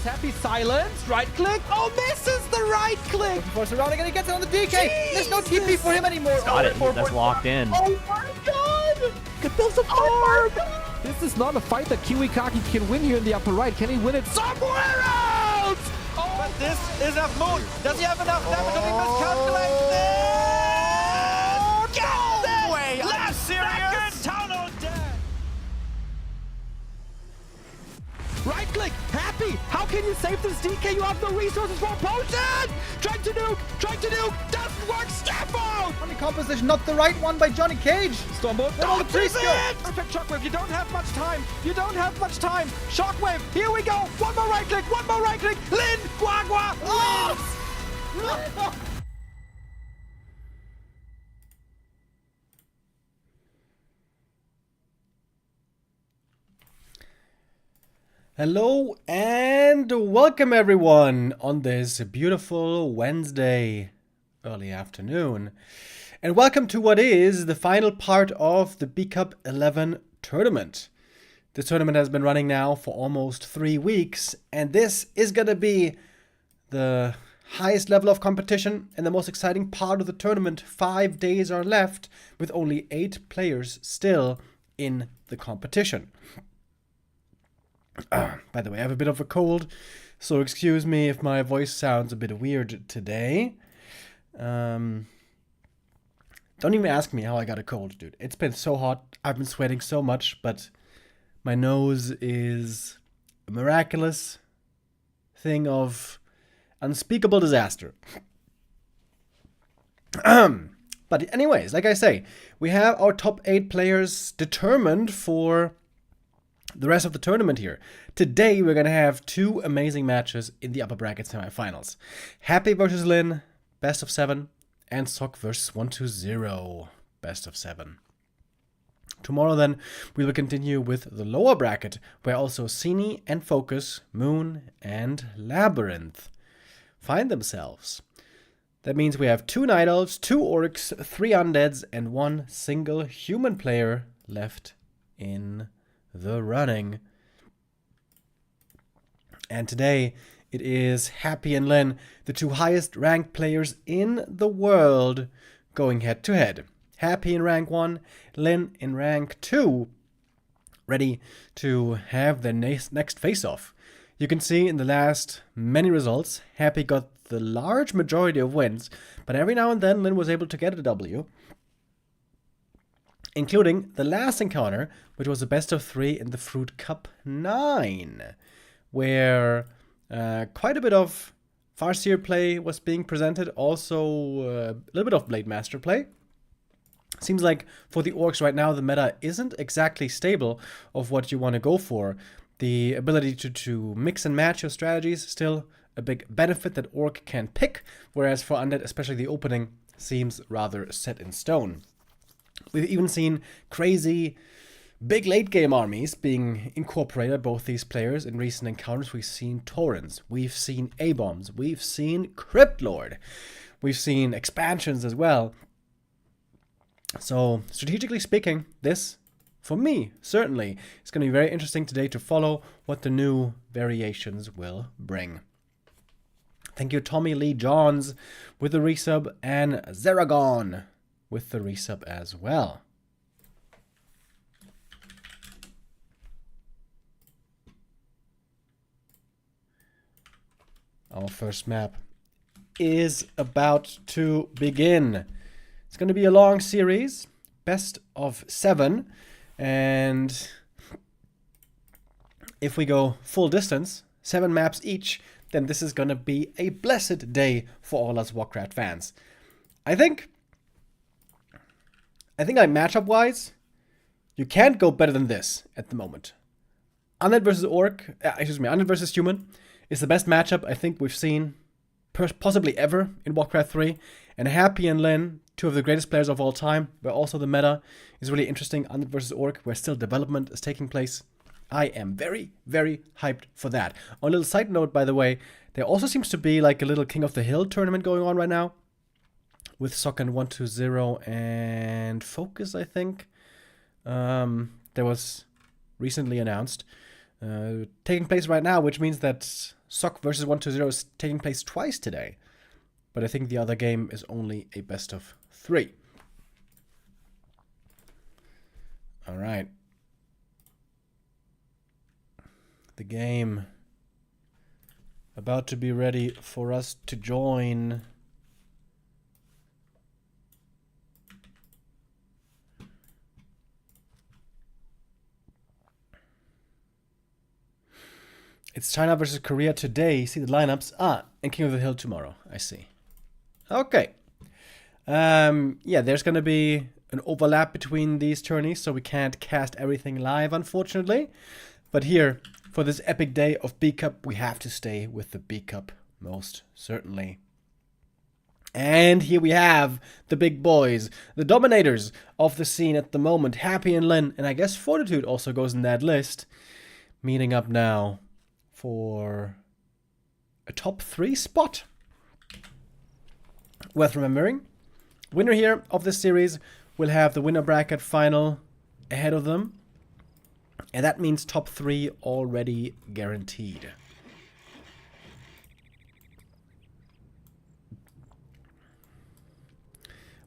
is Happy silenced. Right click. Oh, misses the right click. Before surrounding and he gets it on the DK. There's no TP for him anymore. Got it. That's locked in. Oh my god. Could build some farm. This is not a fight that Kiwikaki can win here in the upper right. Can he win it somewhere else? Oh, but this is a moon. Does he have enough damage? Does he miscalculate this? No way! Last serious town on deck. Right click, Happy. How can you save this DK? You have no resources for a potion. Trying to nuke. Doesn't work. Step out. Funny composition, not the right one by Johnny Cage. Stormbolt. All the trees go. Perfect shockwave. You don't have much time. Shockwave. Here we go. One more right click. Lin, Guagua. Oh! Hello and welcome everyone on this beautiful Wednesday early afternoon. And welcome to what is the final part of the B-Cup 11 tournament. This tournament has been running now for almost 3 weeks, and this is going to be the highest level of competition and the most exciting part of the tournament. 5 days are left with only 8 players still in the competition. By the way, I have a bit of a cold, so excuse me if my voice sounds a bit weird today. Don't even ask me how I got a cold, dude. It's been so hot. I've been sweating so much, but my nose is a miraculous thing of unspeakable disaster. But anyways, like I say, we have our top 8 players determined for the rest of the tournament here. Today we're going to have 2 amazing matches in the upper bracket semifinals. Happy versus Lin, best of 7, and Sok versus 120, best of 7. Tomorrow then we will continue with the lower bracket, where also Sini and Focus, Moon and Labyrinth find themselves. That means we have 2 Night Elves, 2 Orcs, 3 Undeads, and 1 single human player left in the running. And today it is Happy and Lin, the 2 highest ranked players in the world, going head to head. Happy in rank 1, Lin in rank 2, ready to have their next face-off. You can see in the last many results, Happy got the large majority of wins, but every now and then Lin was able to get a W, including the last encounter, which was a best of 3 in the Fruit Cup 9, where quite a bit of Farseer play was being presented, also a little bit of Blade Master play. Seems like for the Orcs right now, the meta isn't exactly stable of what you want to go for. The ability to mix and match your strategies is still a big benefit that Orc can pick, whereas for Undead, especially the opening, seems rather set in stone. We've even seen crazy big late game armies being incorporated, both these players. In recent encounters, we've seen Taurens, we've seen A-Bombs, we've seen Crypt Lord, we've seen expansions as well. So, strategically speaking, this, for me, certainly, is going to be very interesting today to follow what the new variations will bring. Thank you, Tommy Lee Johns with the resub, and Zeragon with the resub as well. Our first map is about to begin. It's going to be a long series, best of 7, and if we go full distance, 7 maps each, then this is going to be a blessed day for all us Warcraft fans. I think like matchup-wise, you can't go better than this at the moment. Undead versus Undead versus Human is the best matchup I think we've seen possibly ever in Warcraft 3. And Happy and Lin, 2 of the greatest players of all time, where also the meta is really interesting. Undead versus Orc, where still development is taking place. I am very, very hyped for that. On a little side note, by the way, there also seems to be like a little King of the Hill tournament going on right now, with Sok and 120 and Focus, I think. There was recently announced. Taking place right now, which means that Sock versus 120 is taking place twice today. But I think the other game is only a best of 3. Alright. The game about to be ready for us to join. It's China versus Korea today. See the lineups. And King of the Hill tomorrow. I see. Okay. Yeah, there's going to be an overlap between these tourneys, so we can't cast everything live, unfortunately. But here, for this epic day of B Cup, we have to stay with the B Cup, most certainly. And here we have the big boys, the dominators of the scene at the moment, Happy and Lin, and I guess Fortitude also goes in that list, meeting up now for a top 3 spot. Worth remembering, winner here of this series will have the winner bracket final ahead of them, and that means top 3 already guaranteed.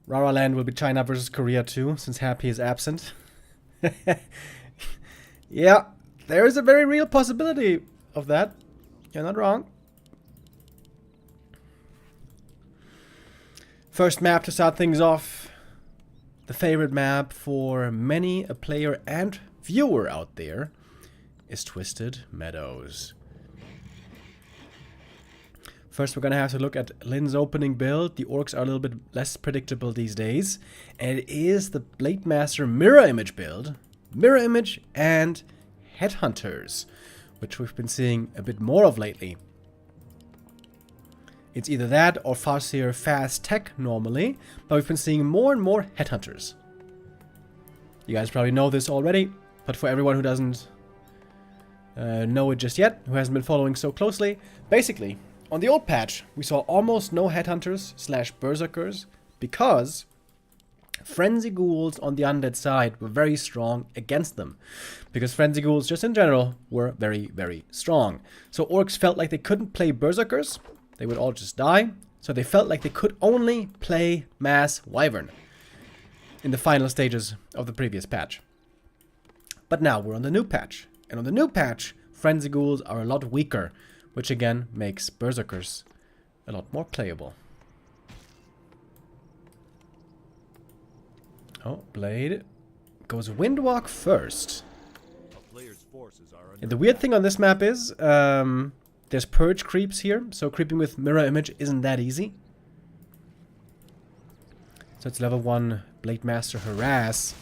RaRaLand will be China versus Korea too, since Happy is absent. Yeah, there is a very real possibility of that. You're not wrong. First map to start things off. The favorite map for many a player and viewer out there is Twisted Meadows. First, we're going to have to look at Lin's opening build. The orcs are a little bit less predictable these days. And it is the Blade Master mirror image build. Mirror image and headhunters, which we've been seeing a bit more of lately. It's either that or Farseer fast tech normally, but we've been seeing more and more headhunters. You guys probably know this already, but for everyone who doesn't know it just yet, who hasn't been following so closely, basically, on the old patch, we saw almost no headhunters / berserkers because frenzy ghouls on the undead side were very strong against them. Because frenzy ghouls, just in general, were very, very strong. So orcs felt like they couldn't play berserkers. They would all just die. So they felt like they could only play mass wyvern in the final stages of the previous patch. But now we're on the new patch. And on the new patch, frenzy ghouls are a lot weaker, which again makes berserkers a lot more playable. Oh, Blade goes Windwalk first. And the weird thing on this map is there's purge creeps here, so creeping with mirror image isn't that easy. So it's level 1 Blade Master harass,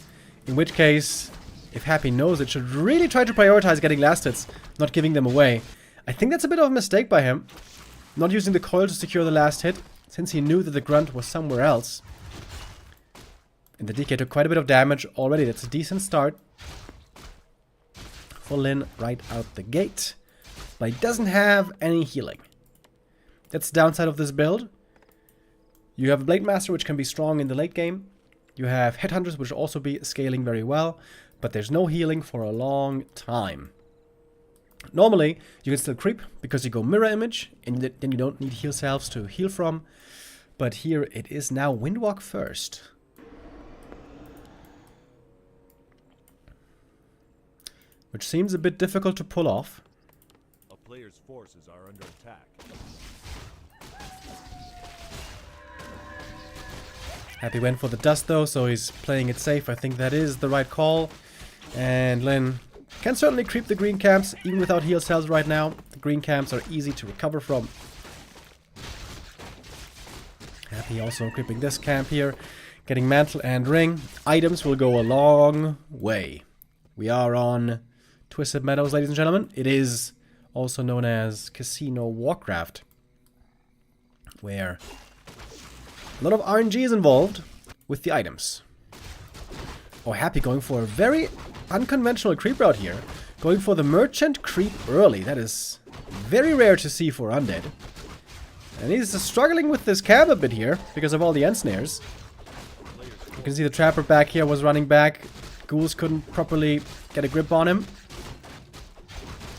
in which case, if Happy knows it, should really try to prioritize getting last hits, not giving them away. I think that's a bit of a mistake by him, not using the coil to secure the last hit, since he knew that the grunt was somewhere else. And the DK took quite a bit of damage already. That's a decent start for Lin right out the gate. But he doesn't have any healing. That's the downside of this build. You have a Blade Master, which can be strong in the late game. You have Headhunters, which will also be scaling very well. But there's no healing for a long time. Normally, you can still creep, because you go mirror image, and then you don't need heal salves to heal from. But here it is now Windwalk first. Which seems a bit difficult to pull off. A player's forces are under attack. Happy went for the dust though, so he's playing it safe. I think that is the right call. And Lin can certainly creep the green camps, even without heal cells right now. The green camps are easy to recover from. Happy also creeping this camp here. Getting mantle and ring. Items will go a long way. We are on Twisted Meadows, ladies and gentlemen. It is also known as Casino Warcraft, where a lot of RNG is involved with the items. Oh, Happy going for a very unconventional creep route here. Going for the merchant creep early. That is very rare to see for undead. And he's struggling with this camp a bit here because of all the end snares. You can see the trapper back here was running back. Ghouls couldn't properly get a grip on him.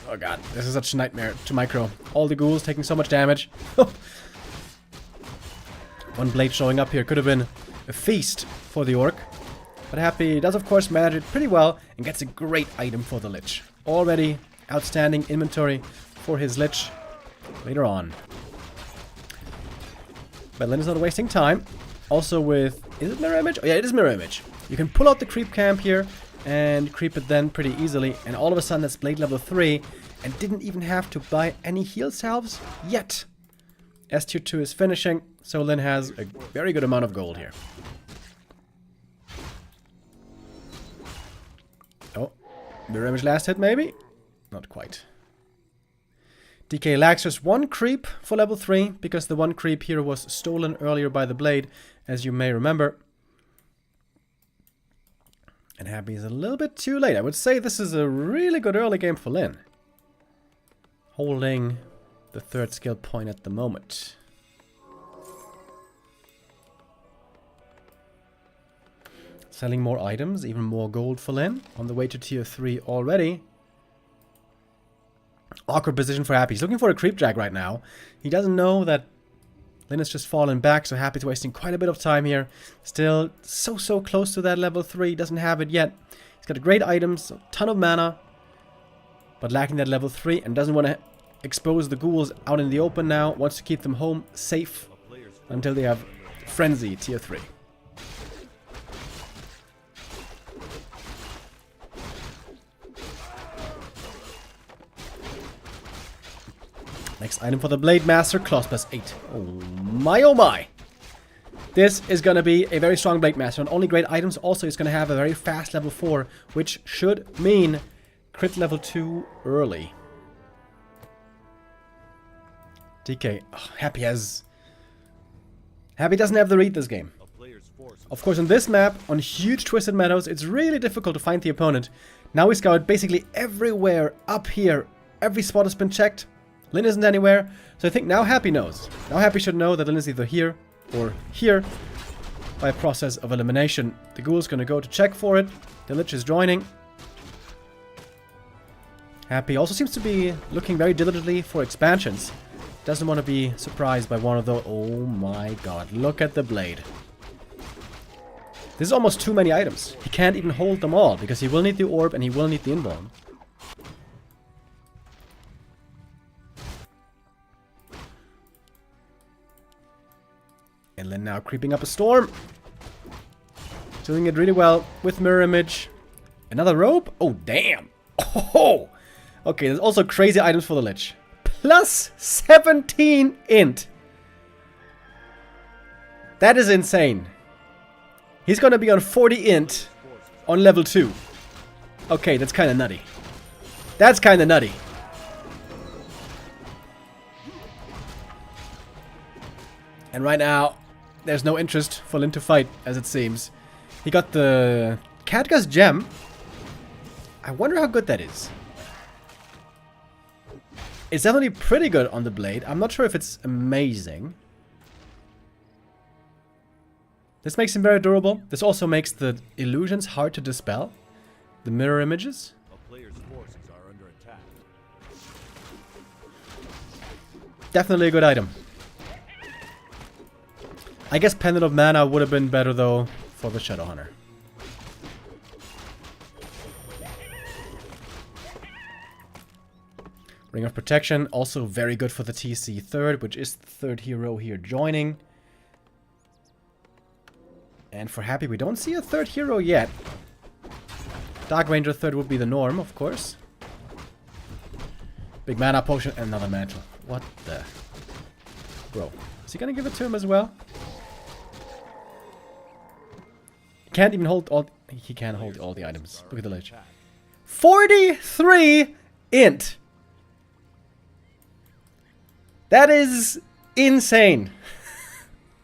Oh god, this is such a nightmare to micro. All the ghouls taking so much damage. One blade showing up here could have been a feast for the orc. But Happy does of course manage it pretty well and gets a great item for the Lich. Already outstanding inventory for his Lich later on. But Lynn is not wasting time. Also with... Is it mirror image? Oh yeah, it is mirror image. You can pull out the creep camp here and creep it then pretty easily. And all of a sudden that's blade level 3 and didn't even have to buy any heal salves yet. S tier 2 is finishing, so Lynn has a very good amount of gold here. Oh, mirror image last hit maybe? Not quite. DK lacks just one creep for level 3, because the one creep here was stolen earlier by the blade, as you may remember. And Happy is a little bit too late. I would say this is a really good early game for Lynn. Holding the 3rd skill point at the moment. Selling more items, even more gold for Lynn. On the way to tier 3 already. Awkward position for Happy. He's looking for a creep drag right now. He doesn't know that Lynn has just fallen back, so Happy's wasting quite a bit of time here. Still so close to that level 3. Doesn't have it yet. He's got great items, a ton of mana. But lacking that level 3 and doesn't want to expose the ghouls out in the open now. Wants to keep them home safe until they have Frenzy tier 3. Next item for the Blade Master, Claws plus 8. Oh my. This is going to be a very strong Blade Master. Not only great items, also it's going to have a very fast level 4, which should mean crit level 2 early. DK, Happy doesn't have the read this game. Of course, on this map, on huge Twisted Meadows, it's really difficult to find the opponent. Now we scout basically everywhere up here. Every spot has been checked. Lynn isn't anywhere, so I think now Happy knows. Now Happy should know that Lynn is either here or here by a process of elimination. The ghoul's gonna go to check for it. The Lich is joining. Happy also seems to be looking very diligently for expansions. Doesn't want to be surprised by one of those. Oh my god, look at the blade. This is almost too many items. He can't even hold them all, because he will need the orb and he will need the invuln. And Lynn now creeping up a storm. Doing it really well with mirror image. Another rope? Oh, damn. Oh! Okay, there's also crazy items for the Lich. Plus 17 int. That is insane. He's gonna be on 40 int on level 2. Okay, that's kind of nutty. That's kind of nutty. And right now, there's no interest for Lynn to fight, as it seems. He got the Khadga's gem. I wonder how good that is. It's definitely pretty good on the blade. I'm not sure if it's amazing. This makes him very durable. This also makes the illusions hard to dispel. The mirror images. A player's forces are under attack. Definitely a good item. I guess Pendant of Mana would have been better though for the Shadow Hunter. Ring of Protection, also very good for the TC 3rd, which is the 3rd hero here joining. And for Happy, we don't see a 3rd hero yet. Dark Ranger 3rd would be the norm, of course. Big mana potion, and another mantle. What the... Bro, is he gonna give it to him as well? Can't even hold all... He can't hold all the items. Look at the Lich. 43 int! That is insane.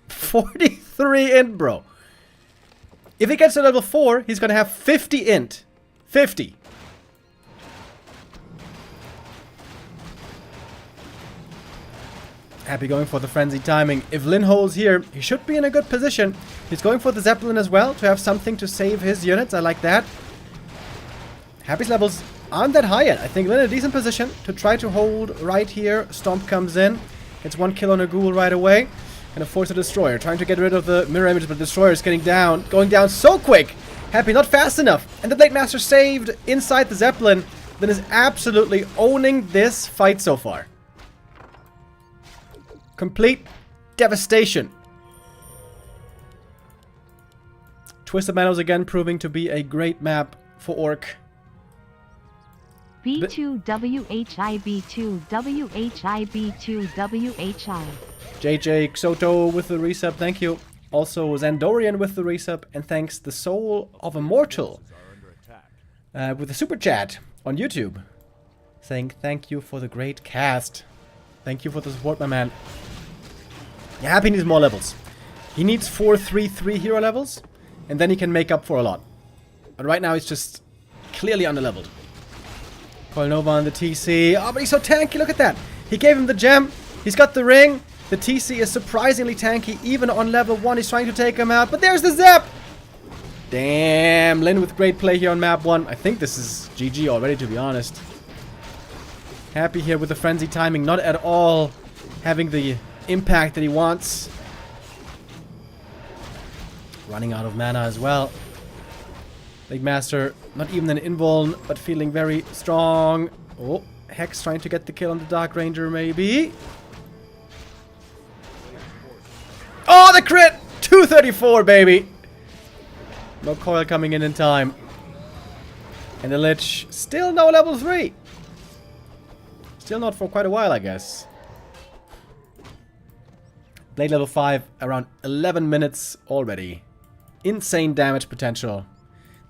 43 int, bro. If he gets to level 4, he's gonna have 50 int. 50. Happy going for the frenzied timing. If Lynn holds here, he should be in a good position. He's going for the Zeppelin as well to have something to save his units. I like that. Happy's levels aren't that high yet. I think Lin in a decent position to try to hold right here. Stomp comes in. Gets 1 kill on a ghoul right away. Gonna force a destroyer. Trying to get rid of the mirror image, but the destroyer is getting down. Going down so quick. Happy, not fast enough. And the Blade Master saved inside the Zeppelin. Lin is absolutely owning this fight so far. Complete devastation. Twisted Meadows again proving to be a great map for Orc. B2WHI B2WHI B2WHI. JJ Xoto with the resub, thank you. Also Zandorian with the resub, and thanks the Soul of a Mortal with the super chat on YouTube, saying thank you for the great cast. Thank you for the support, my man. Yeah, Happy needs more levels. He needs 4-3-3 hero levels, and then he can make up for a lot. But right now he's just clearly underleveled. Coil Nova on the TC. Oh, but he's so tanky, look at that. He gave him the gem. He's got the ring. The TC is surprisingly tanky, even on level 1. He's trying to take him out, but there's the Zap! Damn, Lin with great play here on map 1. I think this is GG already, to be honest. Happy here with the frenzy timing, not at all having the impact that he wants. Running out of mana as well. Big Master, not even an invuln, but feeling very strong. Oh, Hex trying to get the kill on the Dark Ranger, maybe. Oh, the crit! 234, baby! No coil coming in time. And the Lich, still no level 3. Still not for quite a while, I guess. Blade level 5, around 11 minutes already. Insane damage potential.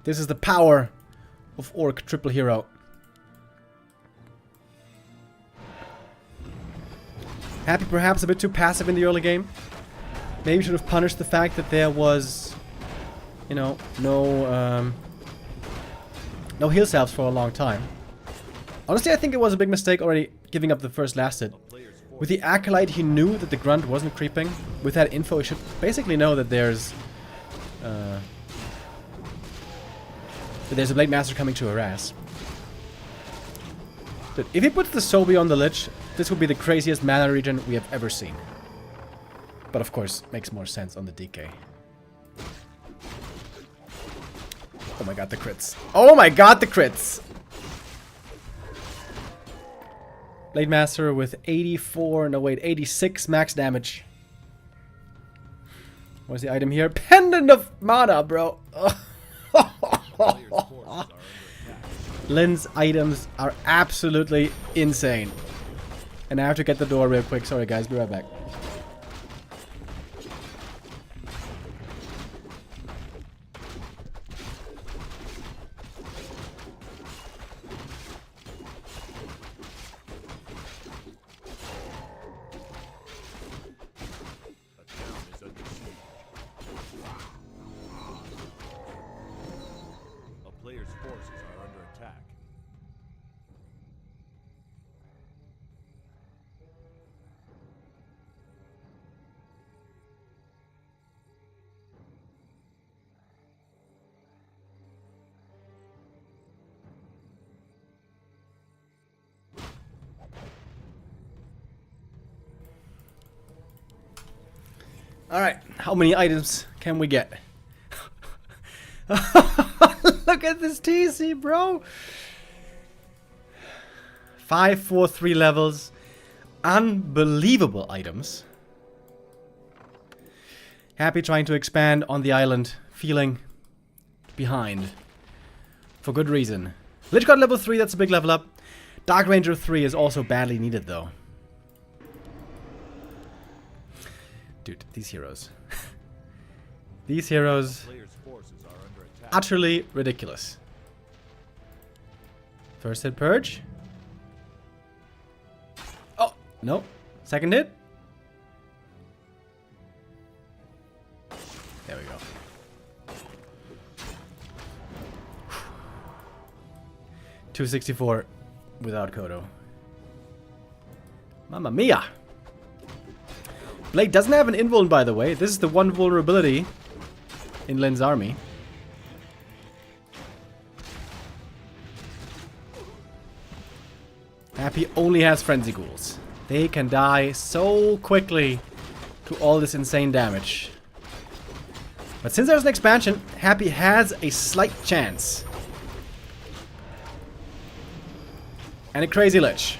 This is the power of Orc triple hero. Happy perhaps a bit too passive in the early game. Maybe should have punished the fact that there was, you know, no heal salves for a long time. Honestly, I think it was a big mistake already giving up the first last hit. With the Acolyte, he knew that the Grunt wasn't creeping. With that info, he should basically know that there's a Blade Master coming to harass. But if he puts the Sobi on the Lich, this would be the craziest mana regen we have ever seen. But of course, makes more sense on the DK. Oh my god, the crits. Oh my god, the crits! Blade Master with 84, no wait, 86 max damage. What's the item here? Pendant of Mana, bro! Lin's items are absolutely insane. And I have to get the door real quick. Sorry guys, be right back. Alright, how many items can we get? Look at this TC, bro! 5, 4, 3 levels. Unbelievable items. Happy trying to expand on the island, feeling behind. For good reason. Lich got level 3, that's a big level up. Dark Ranger 3 is also badly needed though. Dude, these heroes. These heroes. Utterly ridiculous. First hit purge. Oh, no. Second hit. There we go. 264 without Kodo. Mamma mia! Blade doesn't have an invuln, by the way. This is the one vulnerability in Lin's army. Happy only has Frenzy Ghouls. They can die so quickly to all this insane damage. But since there's an expansion, Happy has a slight chance. And a Crazy Lich.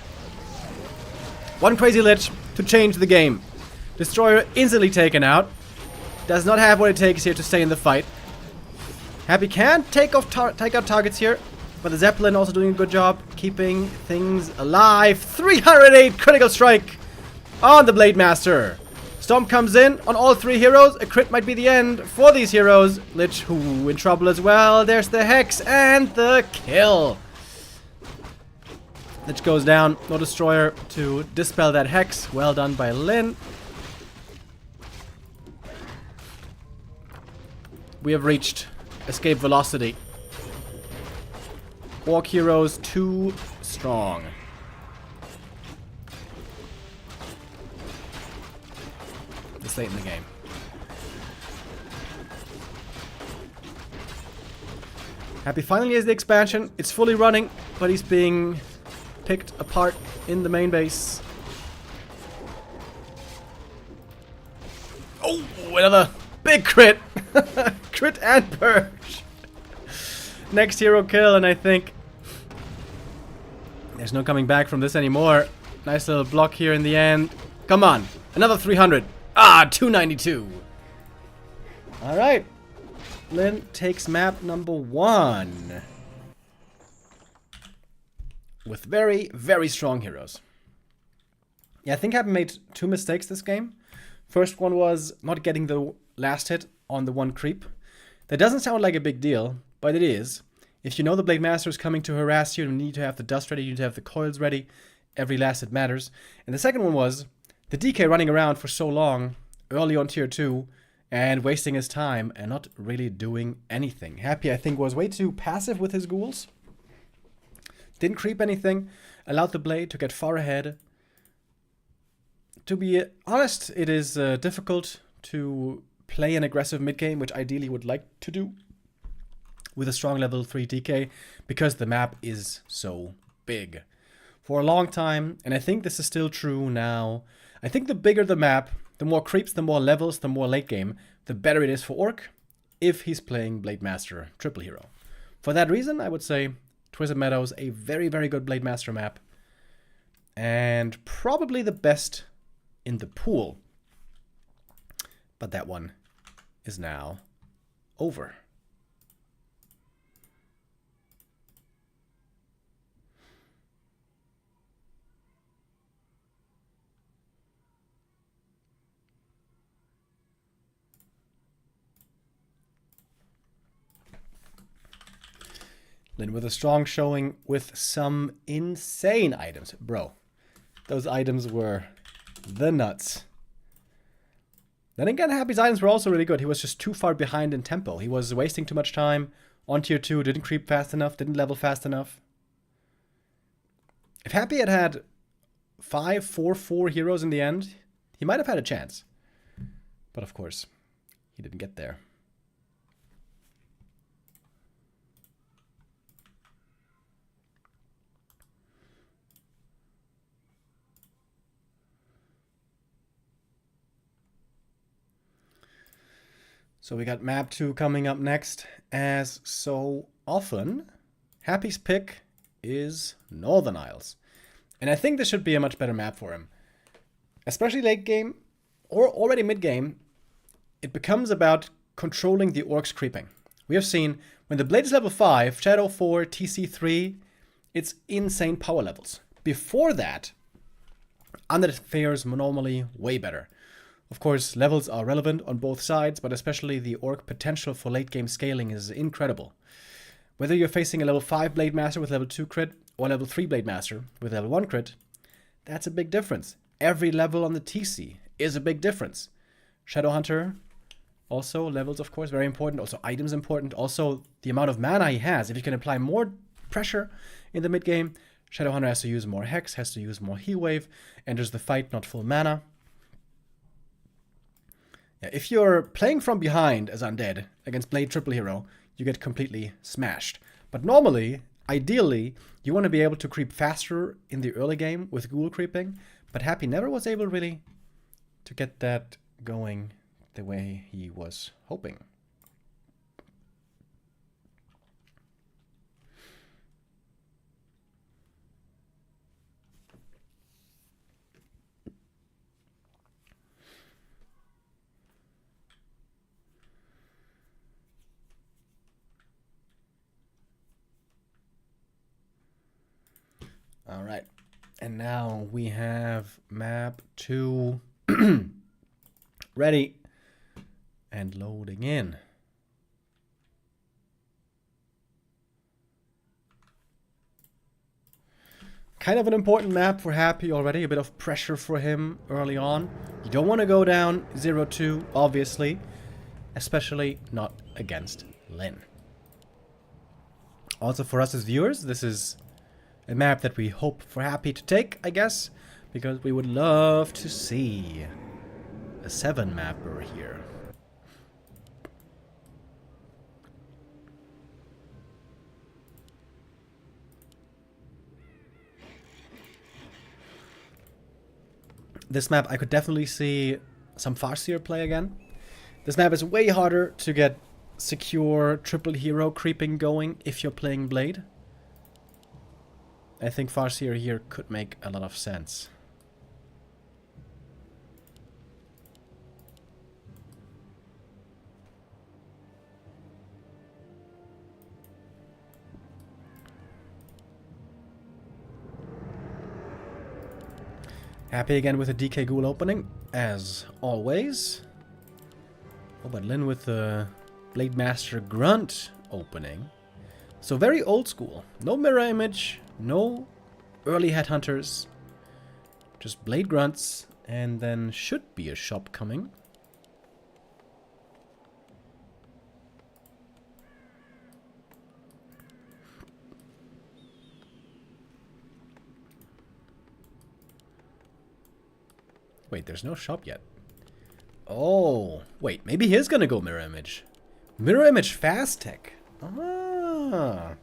One Crazy Lich to change the game. Destroyer instantly taken out. Does not have what it takes here to stay in the fight. Happy can take out targets here. But the Zeppelin also doing a good job keeping things alive. 308 critical strike on the Blade Master. Storm comes in on all three heroes. A crit might be the end for these heroes. Lich, who in trouble as well. There's the Hex and the kill. Lich goes down. No Destroyer to dispel that Hex. Well done by Lin. We have reached escape velocity. Orc heroes too strong. This late in the game. Happy finally has the expansion. It's fully running, but he's being picked apart in the main base. Oh, another big crit. Crit and purge. Next hero kill, and I think there's no coming back from this anymore. Nice little block here in the end. Come on, another 300. Ah, 292. All right, Lin takes map number 1 with very, very strong heroes. Yeah, I think I made 2 mistakes this game. First one was not getting the last hit on the one creep. That doesn't sound like a big deal, but it is. If you know the Blade Master is coming to harass you, you need to have the dust ready, you need to have the coils ready. Every last hit matters. And the second one was the DK running around for so long, early on tier 2, and wasting his time and not really doing anything. Happy, I think, was way too passive with his ghouls. Didn't creep anything, allowed the Blade to get far ahead. To be honest, it is difficult to play an aggressive mid game, which ideally would like to do with a strong level 3 DK, because the map is so big. For a long time, and I think this is still true now, I think the bigger the map, the more creeps, the more levels, the more late game, the better it is for Orc if he's playing Blade Master triple hero. For that reason, I would say Twisted Meadows, a very, very good Blade Master map, and probably the best in the pool. But that one is now over. Lin with a strong showing with some insane items. Bro, those items were the nuts. Then again, Happy's items were also really good. He was just too far behind in tempo. He was wasting too much time on tier 2, didn't creep fast enough, didn't level fast enough. If Happy had had 5-4-4 heroes in the end, he might have had a chance. But of course, he didn't get there. So we got map 2 coming up next. As so often, Happy's pick is Northern Isles. And I think this should be a much better map for him. Especially late game, or already mid game, it becomes about controlling the orcs creeping. We have seen, when the blade is level 5, Shadow 4, TC 3, it's insane power levels. Before that, Undead fares normally way better. Of course, levels are relevant on both sides, but especially the orc potential for late game scaling is incredible. Whether you're facing a level 5 Blade Master with level 2 crit, or level 3 Blade Master with level 1 crit, that's a big difference. Every level on the TC is a big difference. Shadowhunter, also levels of course very important, also items important, also the amount of mana he has. If you can apply more pressure in the mid game, Shadowhunter has to use more Hex, has to use more Heal Wave, enters the fight not full mana. Yeah, if you're playing from behind as Undead against Blade Triple Hero, you get completely smashed. But normally, ideally, you want to be able to creep faster in the early game with ghoul creeping, but Happy never was able really to get that going the way he was hoping. All right, and now we have map 2 ready and loading in. Kind of an important map for Happy already, a bit of pressure for him early on. You don't want to go down 0-2, obviously, especially not against Lin. Also for us as viewers, this is a map that we hope for Happy to take, I guess, because we would love to see a 7-mapper here. This map I could definitely see some Farseer play again. This map is way harder to get secure triple hero creeping going if you're playing Blade. I think Farseer here could make a lot of sense. Happy again with a DK Ghoul opening, as always. Oh, but Lin with the Blade Master Grunt opening. So very old school. No mirror image, no early headhunters. Just Blade Grunts, and then should be a shop coming. Wait, there's no shop yet. Oh, wait, maybe he is gonna go mirror image. Mirror image fast tech. Ah.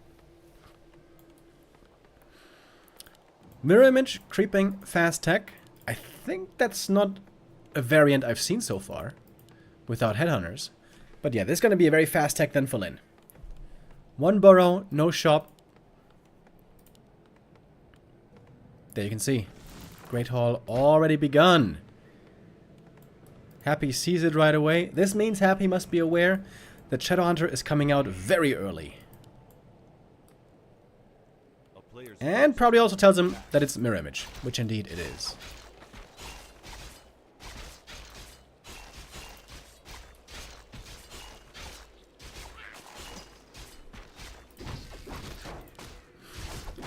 Mirror image creeping fast tech. I think that's not a variant I've seen so far without headhunters. But yeah, this is gonna be a very fast tech then for Lin. One burrow, no shop. There you can see. Great Hall already begun. Happy sees it right away. This means Happy must be aware that Shadowhunter is coming out very early. And probably also tells him that it's mirror image, which indeed it is.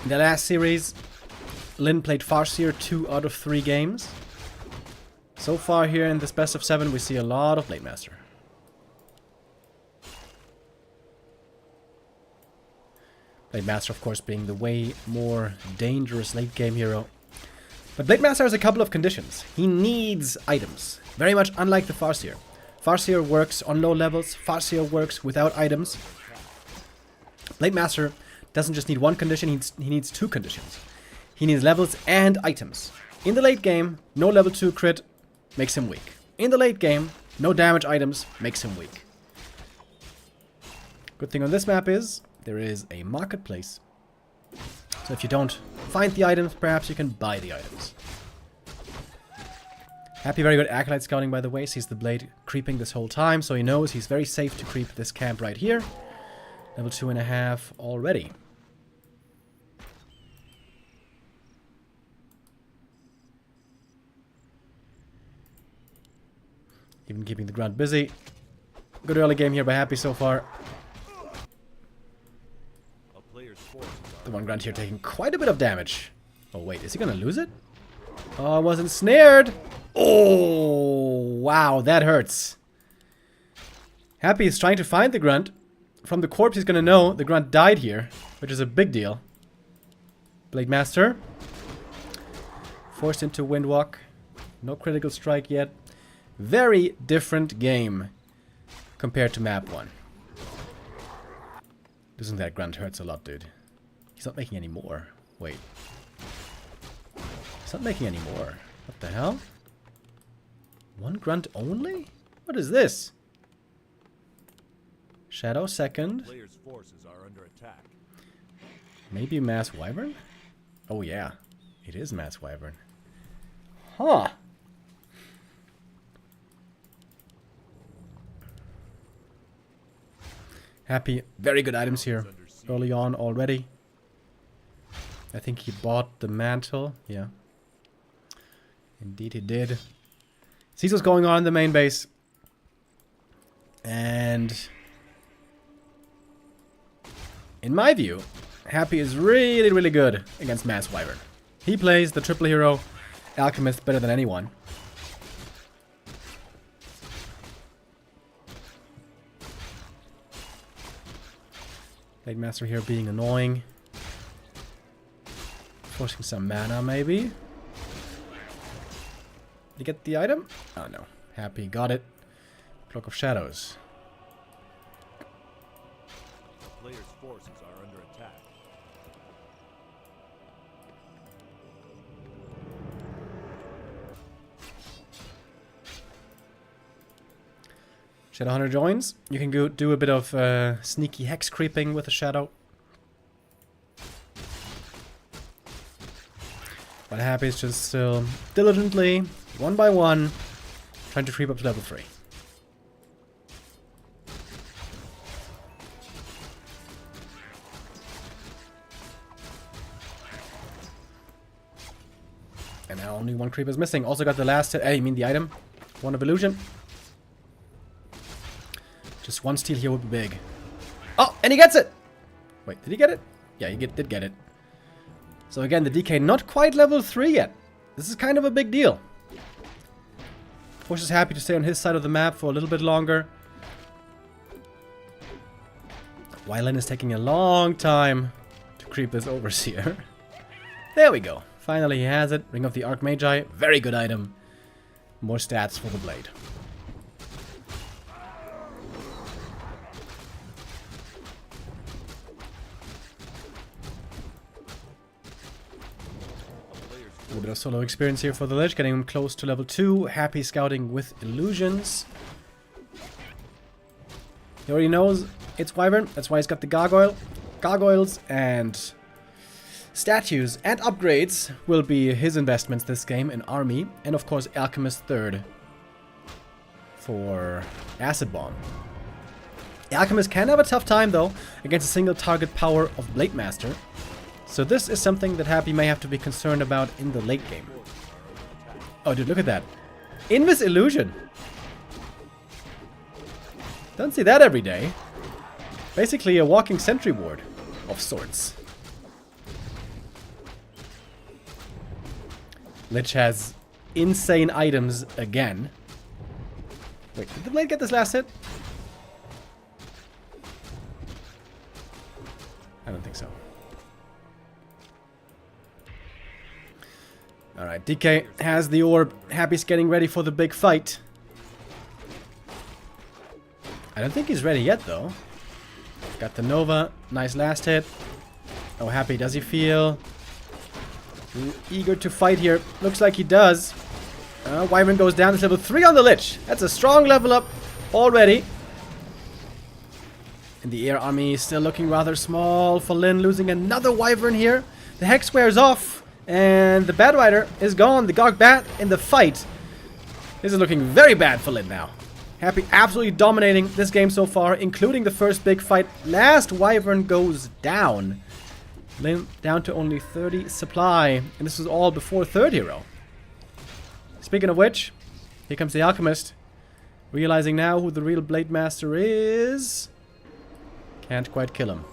In the last series, Lin played Farseer 2 out of 3 games. So far here in this best of 7 we see a lot of Blade Master. Blade Master of course being the way more dangerous late game hero. But Blade Master has a couple of conditions. He needs items. Very much unlike the Farseer. Farseer works on low levels. Farseer works without items. Blade Master doesn't just need one condition, he needs 2 conditions. He needs levels and items. In the late game, no level 2 crit makes him weak. In the late game, no damage items makes him weak. Good thing on this map is there is a marketplace. So if you don't find the items, perhaps you can buy the items. Happy very good Acolyte scouting by the way. Sees the Blade creeping this whole time, so he knows he's very safe to creep this camp right here. Level 2.5 already. Even keeping the Grunt busy. Good early game here by Happy so far. The one Grunt here taking quite a bit of damage. Oh wait, is he gonna lose it? Oh, I was ensnared! Oh, wow, that hurts. Happy is trying to find the Grunt. From the corpse he's gonna know the Grunt died here, which is a big deal. Blade Master. Forced into Windwalk. No critical strike yet. Very different game compared to map 1. Losing that Grunt hurts a lot, dude. He's not making any more. Wait. He's not making any more. What the hell? One grunt only? What is this? Shadow second. Players' forces are under attack. Maybe Mass Wyvern? Oh yeah. It is Mass Wyvern. Huh. Happy. Very good items here. Early on already. I think he bought the mantle. Yeah. Indeed he did. Sees what's going on in the main base. And in my view, Happy is really, really good against Mass Wyvern. He plays the triple hero Alchemist better than anyone. Blade Master here being annoying. Forcing some mana, maybe. You get the item? Oh no. Happy got it. Cloak of Shadows. Players' forces are under attack. Shadow Hunter joins. You can go do a bit of sneaky hex creeping with the Shadow. But Happy is just still diligently, one by one, trying to creep up to level 3. And now only one creep is missing. Also got the last hit. I mean the item. One of Illusion. Just one steal here would be big. Oh, and he gets it! Wait, did he get it? Yeah, he did get it. So again, the DK not quite level 3 yet. This is kind of a big deal. Force is happy to stay on his side of the map for a little bit longer. Wyland is taking a long time to creep this Overseer. There we go. Finally he has it. Ring of the Archmagi. Very good item. More stats for the blade. A little bit of solo experience here for the Lich, getting him close to level 2. Happy scouting with illusions. He already knows it's Wyvern, that's why he's got the gargoyles and statues and upgrades will be his investments this game in army. And of course Alchemist third for Acid Bomb. Alchemist can have a tough time though against a single target power of Blade Master. So this is something that Happy may have to be concerned about in the late game. Oh dude, look at that. Invis Illusion. Don't see that every day. Basically a walking sentry ward of sorts. Lich has insane items again. Wait, did the blade get this last hit? I don't think so. Alright, DK has the orb. Happy's getting ready for the big fight. I don't think he's ready yet, though. Got the Nova. Nice last hit. Oh, Happy, does he feel eager to fight here? Looks like he does. Wyvern goes down to level 3 on the Lich. That's a strong level up already. And the air army is still looking rather small for Lyn, losing another Wyvern here. The Hex wears off. And the Bad Rider is gone. The Gog Bat in the fight. This is looking very bad for Lyn now. Happy absolutely dominating this game so far, including the first big fight. Last Wyvern goes down. Lyn down to only 30 supply. And this was all before third hero. Speaking of which, here comes the Alchemist. Realizing now who the real Blade Master is. Can't quite kill him.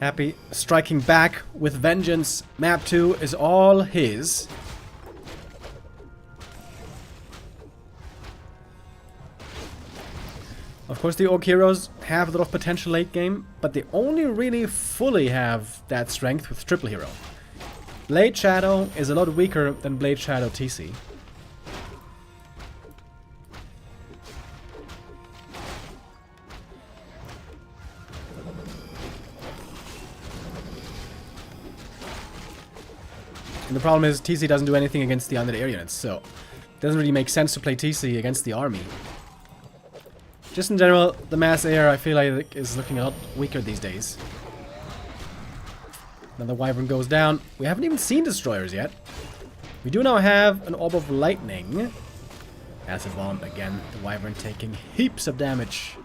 Happy striking back with vengeance. Map 2 is all his. Of course, the Orc heroes have a lot of potential late game, but they only really fully have that strength with triple hero. Blade Shadow is a lot weaker than Blade Shadow TC. And the problem is TC doesn't do anything against the undead air units, so it doesn't really make sense to play TC against the army. Just in general, the mass air I feel like is looking a lot weaker these days. Another Wyvern goes down. We haven't even seen destroyers yet. We do now have an Orb of Lightning. Acid Bomb again. The Wyvern taking heaps of damage.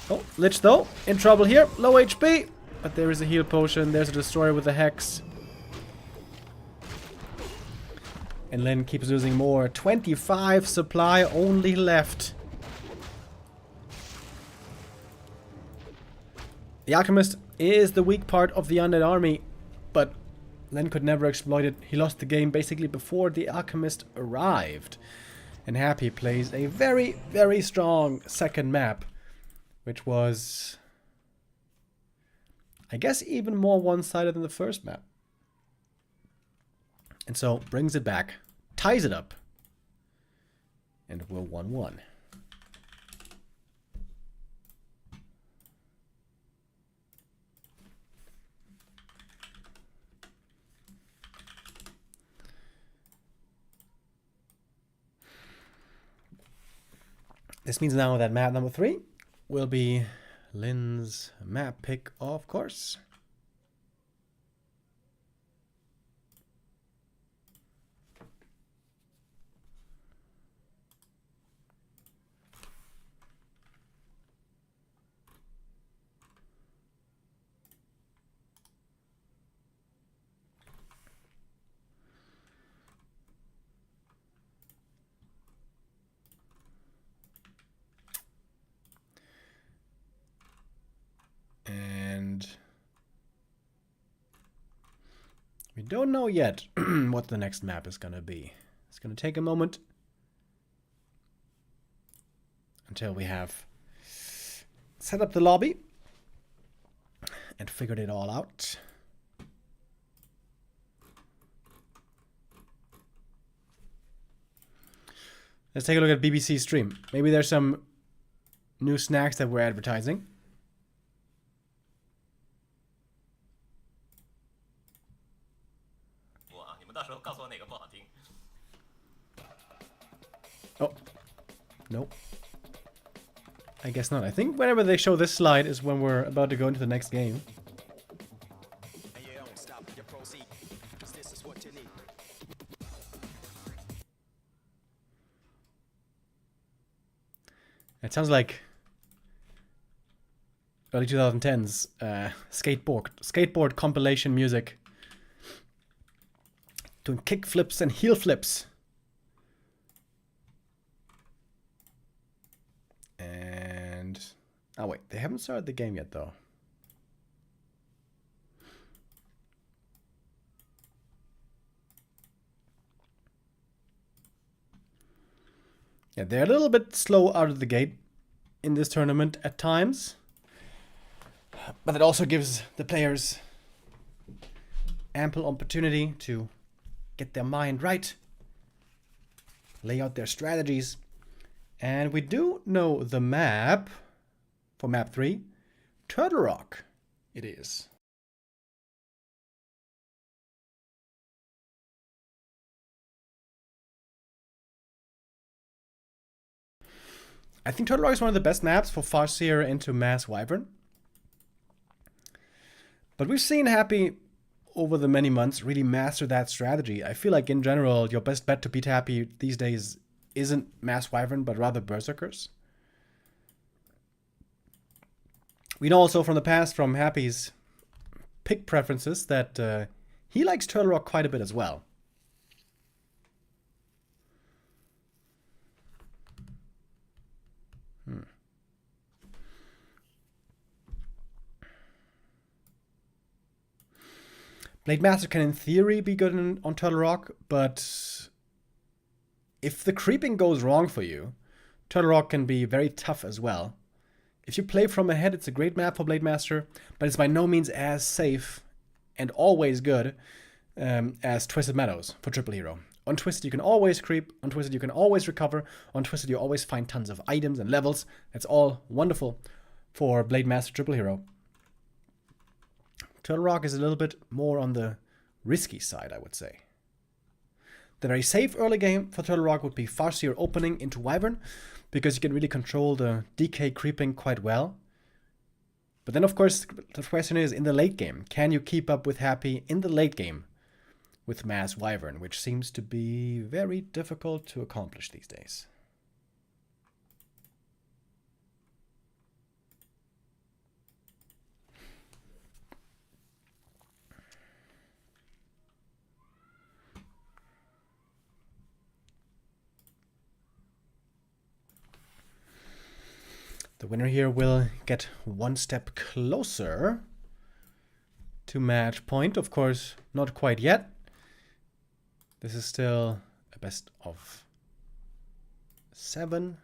Oh, Lich though, in trouble here. Low HP. But there is a heal potion. There's a destroyer with a hex. And Lin keeps losing more. 25 supply only left. The Alchemist is the weak part of the undead army, but Len could never exploit it. He lost the game basically before the Alchemist arrived. And Happy plays a very, very strong second map, which was, I guess, even more one-sided than the first map. And so brings it back, ties it up, and we're 1-1. This means now that map number 3 will be Lin's map pick, of course. And we don't know yet what the next map is going to be. It's going to take a moment until we have set up the lobby and figured it all out. Let's take a look at BBC stream. Maybe there's some new snacks that we're advertising. Oh, no. I guess not. I think whenever they show this slide is when we're about to go into the next game. It sounds like early 2010s skateboard compilation music. Doing kick flips and heel flips. And oh wait, they haven't started the game yet though. Yeah, they're a little bit slow out of the gate in this tournament at times. But it also gives the players ample opportunity to get their mind right, lay out their strategies. And we do know the map for map 3. Turtle Rock it is. I think Turtle Rock is one of the best maps for Farseer into Mass Wyvern. But we've seen Happy over the many months really master that strategy. I feel like in general your best bet to beat Happy these days isn't Mass Wyvern, but rather Berserkers. We know also from the past, from Happy's pick preferences, that he likes Turtle Rock quite a bit as well. Blade Master can in theory be good on Turtle Rock, but if the creeping goes wrong for you, Turtle Rock can be very tough as well. If you play from ahead, it's a great map for Blade Master, but it's by no means as safe and always good as Twisted Meadows for Triple Hero. On Twisted you can always creep, on Twisted you can always recover, on Twisted you always find tons of items and levels. That's all wonderful for Blade Master Triple Hero. Turtle Rock is a little bit more on the risky side, I would say. The very safe early game for Turtle Rock would be Farseer opening into Wyvern, because you can really control the DK creeping quite well. But then, of course, the question is, in the late game, can you keep up with Happy in the late game with Mass Wyvern, which seems to be very difficult to accomplish these days. The winner here will get one step closer to match point. Of course, not quite yet. This is still a best of 7.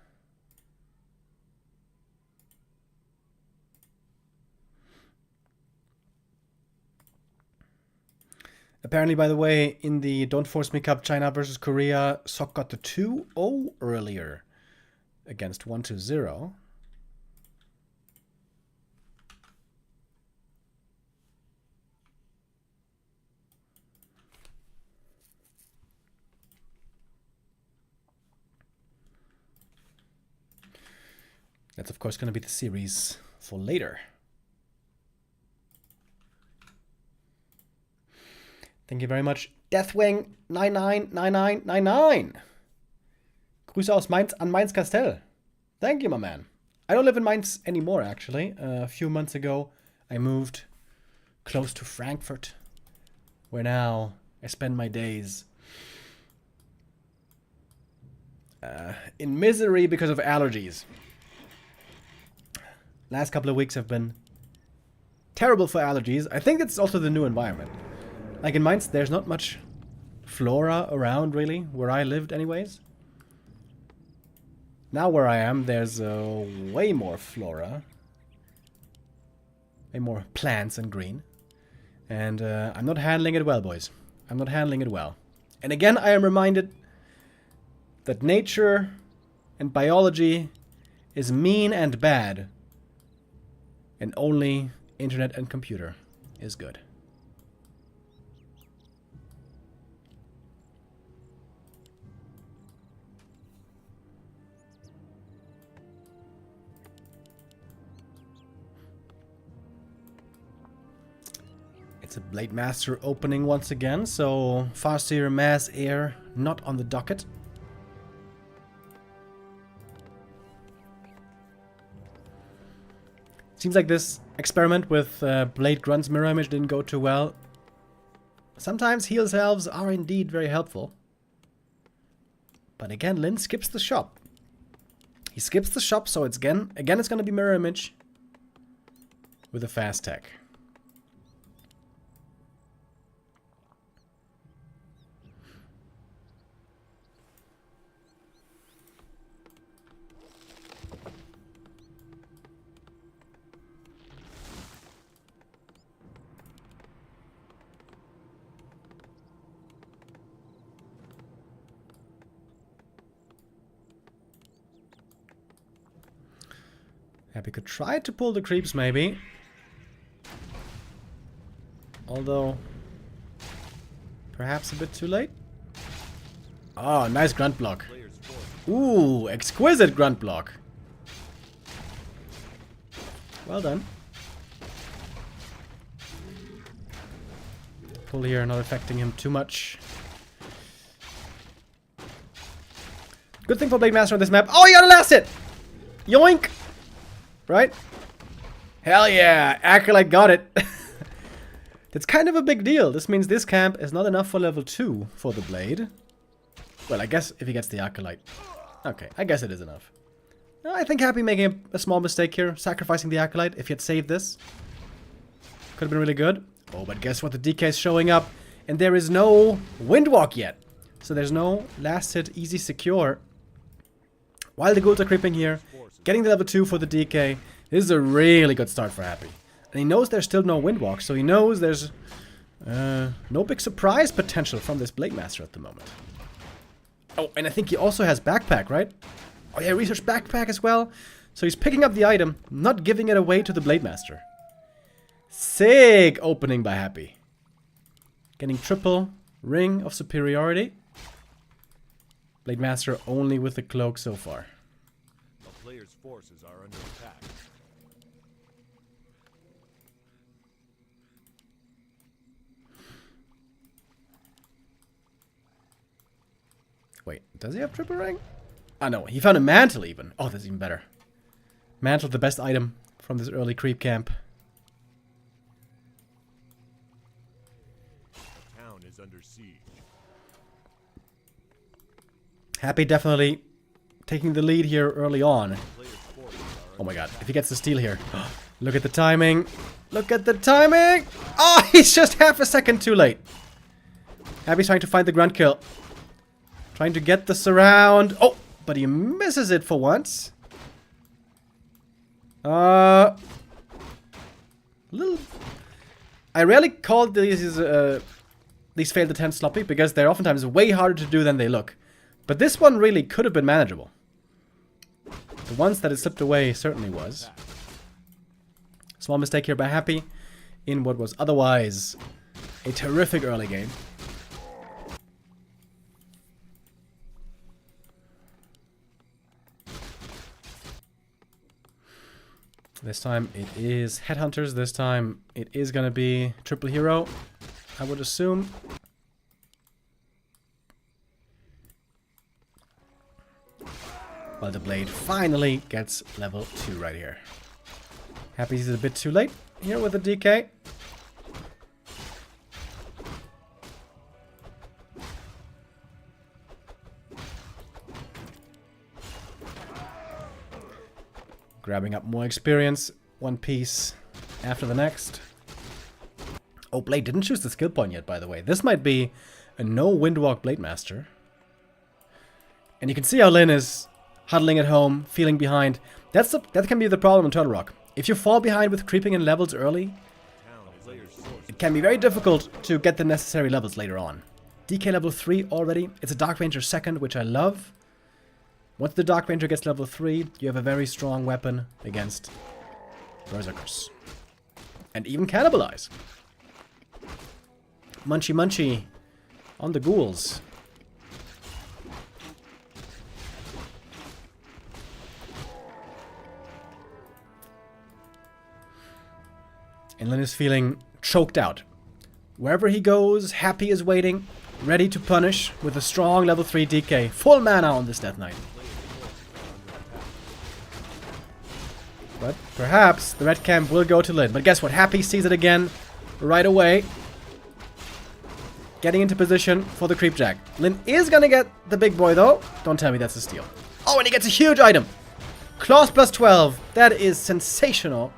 Apparently, by the way, in the Don't Force Me Cup China versus Korea, Sok got the 2-0 earlier against 1-0. That's, of course, going to be the series for later. Thank you very much. Deathwing999999. Grüße aus Mainz an Mainz-Kastell. Thank you, my man. I don't live in Mainz anymore, actually. A few months ago, I moved close to Frankfurt, where now I spend my days in misery because of allergies. Last couple of weeks have been terrible for allergies. I think it's also the new environment. Like in Mainz, there's not much flora around, really, where I lived anyways. Now where I am, there's way more flora. Way more plants and green. And I'm not handling it well, boys. I'm not handling it well. And again, I am reminded that nature and biology is mean and bad. And only internet and computer is good. It's a Blade Master opening once again, so Farseer, Mass, Air not on the docket. Seems like this experiment with Blade Grunt's mirror image didn't go too well. Sometimes heal salves are indeed very helpful. But again, Lin skips the shop. He skips the shop, so it's again it's going to be mirror image with a fast tech. Happy could try to pull the creeps, maybe. Although, perhaps a bit too late. Oh, nice grunt block. Ooh, exquisite grunt block. Well done. Pull here, not affecting him too much. Good thing for Blade Master on this map. Oh, you got a last hit! Yoink! Right? Hell yeah! Acolyte got it! That's kind of a big deal. This means this camp is not enough for level 2 for the Blade. Well, I guess if he gets the Acolyte. Okay, I guess it is enough. I think Happy making a small mistake here, sacrificing the Acolyte. If he had saved this, could have been really good. Oh, but guess what? The DK is showing up, and there is no Windwalk yet. So there's no last hit, easy secure. While the ghouls are creeping here, getting the level 2 for the DK. This is a really good start for Happy. And he knows there's still no Windwalk, so he knows there's no big surprise potential from this Blade Master at the moment. Oh, and I think he also has Backpack, right? Oh yeah, Research Backpack as well. So he's picking up the item, not giving it away to the Blade Master. Sick opening by Happy. getting triple ring of superiority. Blade Master only with the cloak so far. A player's forces are under attack. Wait, does he have triple ring? Ah, no, he found a mantle even. Oh, that's even better. Mantle, the best item from this early creep camp. The town is under siege. Happy definitely taking the lead here early on. Player's forces are Oh my god, if he gets the steal here. Look at the timing. Look at the timing. Oh, he's just half a second too late. Happy's trying to find the grunt kill. Trying to get the surround. Oh, but he misses it for once. Little. I rarely call these failed attempts sloppy because they're oftentimes way harder to do than they look. But this one really could have been manageable. The ones that it slipped away certainly was. Small mistake here by Happy in what was otherwise a terrific early game. This time it is Headhunters. This time it is going to be Triple Hero, I would assume. While the Blade finally gets level 2 right here. Happy's a bit too late here with the DK. Grabbing up more experience, one piece after the next. Oh, Blade didn't choose the skill point yet, by the way. This might be a no Windwalk Blade Master. And you can see how Lin is huddling at home, feeling behind. That can be the problem in Turtle Rock. If you fall behind with creeping in levels early, it can be very difficult to get the necessary levels later on. DK level 3 already. It's a Dark Ranger second, which I love. Once the Dark Ranger gets level 3, you have a very strong weapon against Berserkers. And even Cannibalize. Munchy munchy on the ghouls. And Lin is feeling choked out. Wherever he goes, Happy is waiting, ready to punish with a strong level 3 DK. Full mana on this Death Knight. But perhaps the red camp will go to Lin. But guess what? Happy sees it again right away. Getting into position for the Creepjack. Lin is gonna get the big boy though. Don't tell me that's a steal. Oh, and he gets a huge item. Claws plus 12. That is sensational.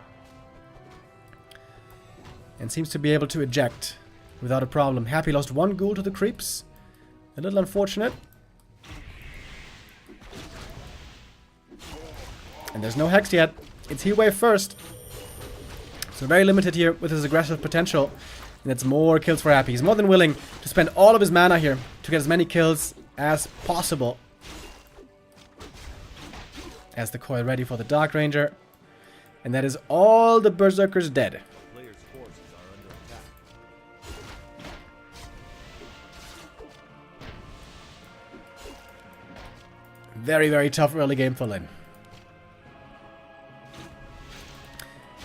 And seems to be able to eject without a problem. Happy lost one ghoul to the creeps. A little unfortunate. And there's no hex yet. It's Heatwave first. So very limited here with his aggressive potential. And it's more kills for Happy. He's more than willing to spend all of his mana here to get as many kills as possible. As the coil ready for the Dark Ranger. And that is all the Berserkers dead. Player's forces are under attack. Very, very tough early game for Lin.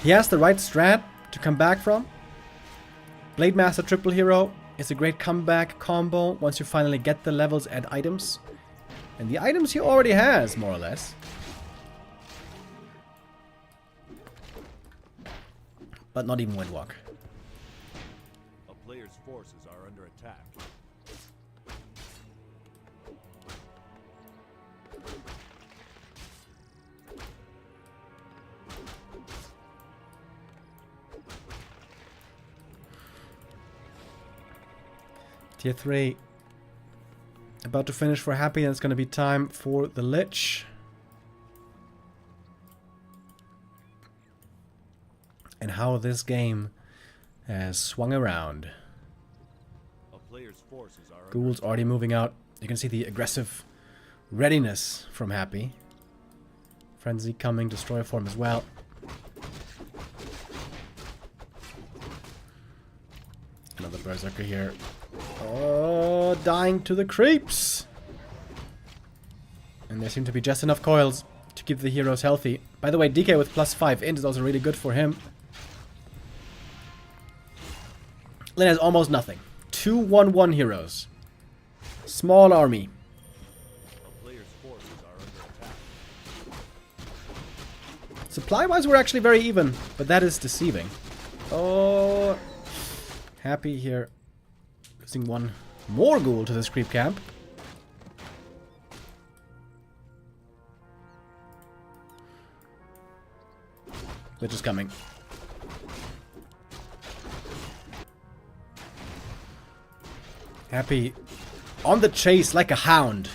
He has the right strat to come back from. Blade Master Triple Hero is a great comeback combo once you finally get the levels and items. And the items he already has, more or less. But not even Windwalk. A player's forces are under attack. Tier 3. About to finish for Happy, and it's going to be time for the Lich. And how this game has swung around. A player's forces are Ghouls already moving out. You can see the aggressive readiness from Happy. Frenzy coming, Destroyer form as well. Another Berserker here. Oh, dying to the creeps. And there seem to be just enough coils to keep the heroes healthy. By the way, DK with +5 int is also really good for him. Lin has almost nothing. 2 1/1 heroes. Small army. A player's forces are under attack. Supply-wise, we're actually very even, but that is deceiving. Oh, Happy here. Losing one more ghoul to this creep camp. Which is coming. Happy on the chase like a hound.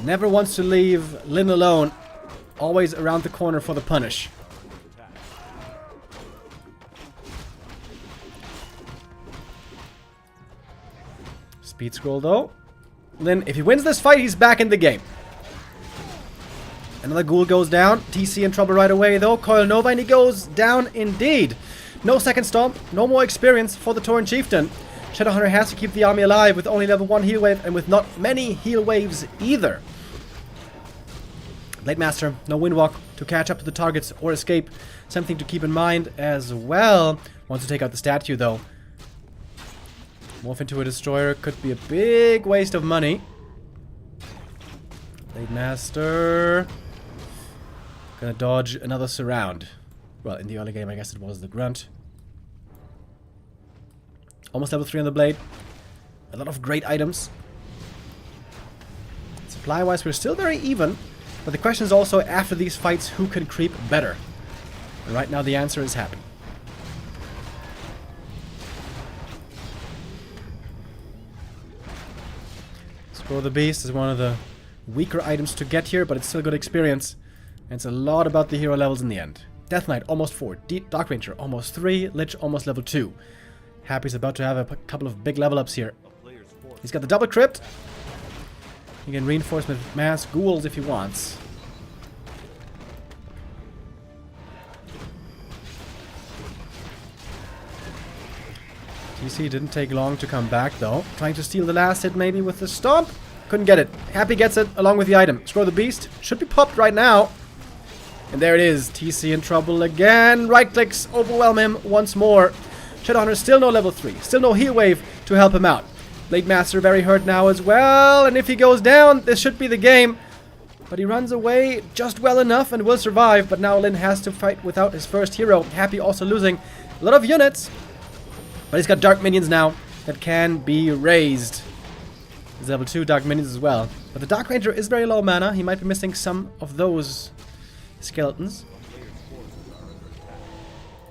Never wants to leave Lin alone. Always around the corner for the punish. Speed scroll though. Lin, if he wins this fight, he's back in the game. Another ghoul goes down. TC in trouble right away though. Coil Nova, and he goes down indeed. No second stomp, no more experience for the Tauren Chieftain. Shadowhunter has to keep the army alive with only level 1 heal wave and with not many heal waves either. Blade Master, no Windwalk to catch up to the targets or escape. Something to keep in mind as well. Wants to take out the statue though. Morph into a destroyer could be a big waste of money. Blade Master gonna dodge another surround. Well, in the early game I guess it was the Grunt. Almost level 3 on the blade. A lot of great items. Supply-wise, we're still very even. But the question is also, after these fights, who can creep better? And right now the answer is Happy. Scroll the Beast is one of the weaker items to get here, but it's still good experience. And it's a lot about the hero levels in the end. Death Knight, almost 4. Dark Ranger, almost 3. Lich, almost level 2. Happy's about to have a couple of big level ups here. He's got the double crypt. He can reinforce with mass ghouls if he wants. TC didn't take long to come back though. Trying to steal the last hit maybe with the stomp. Couldn't get it. Happy gets it along with the item. Scroll the Beast. Should be popped right now. And there it is. TC in trouble again. Right clicks. Overwhelm him once more. Shadowhunter still no level 3. Still no heal wave to help him out. Blade Master very hurt now as well. And if he goes down, this should be the game. But he runs away just well enough and will survive. But now Lin has to fight without his first hero. Happy also losing a lot of units. But he's got Dark Minions now that can be raised. He's level 2 Dark Minions as well. But the Dark Ranger is very low mana. He might be missing some of those skeletons.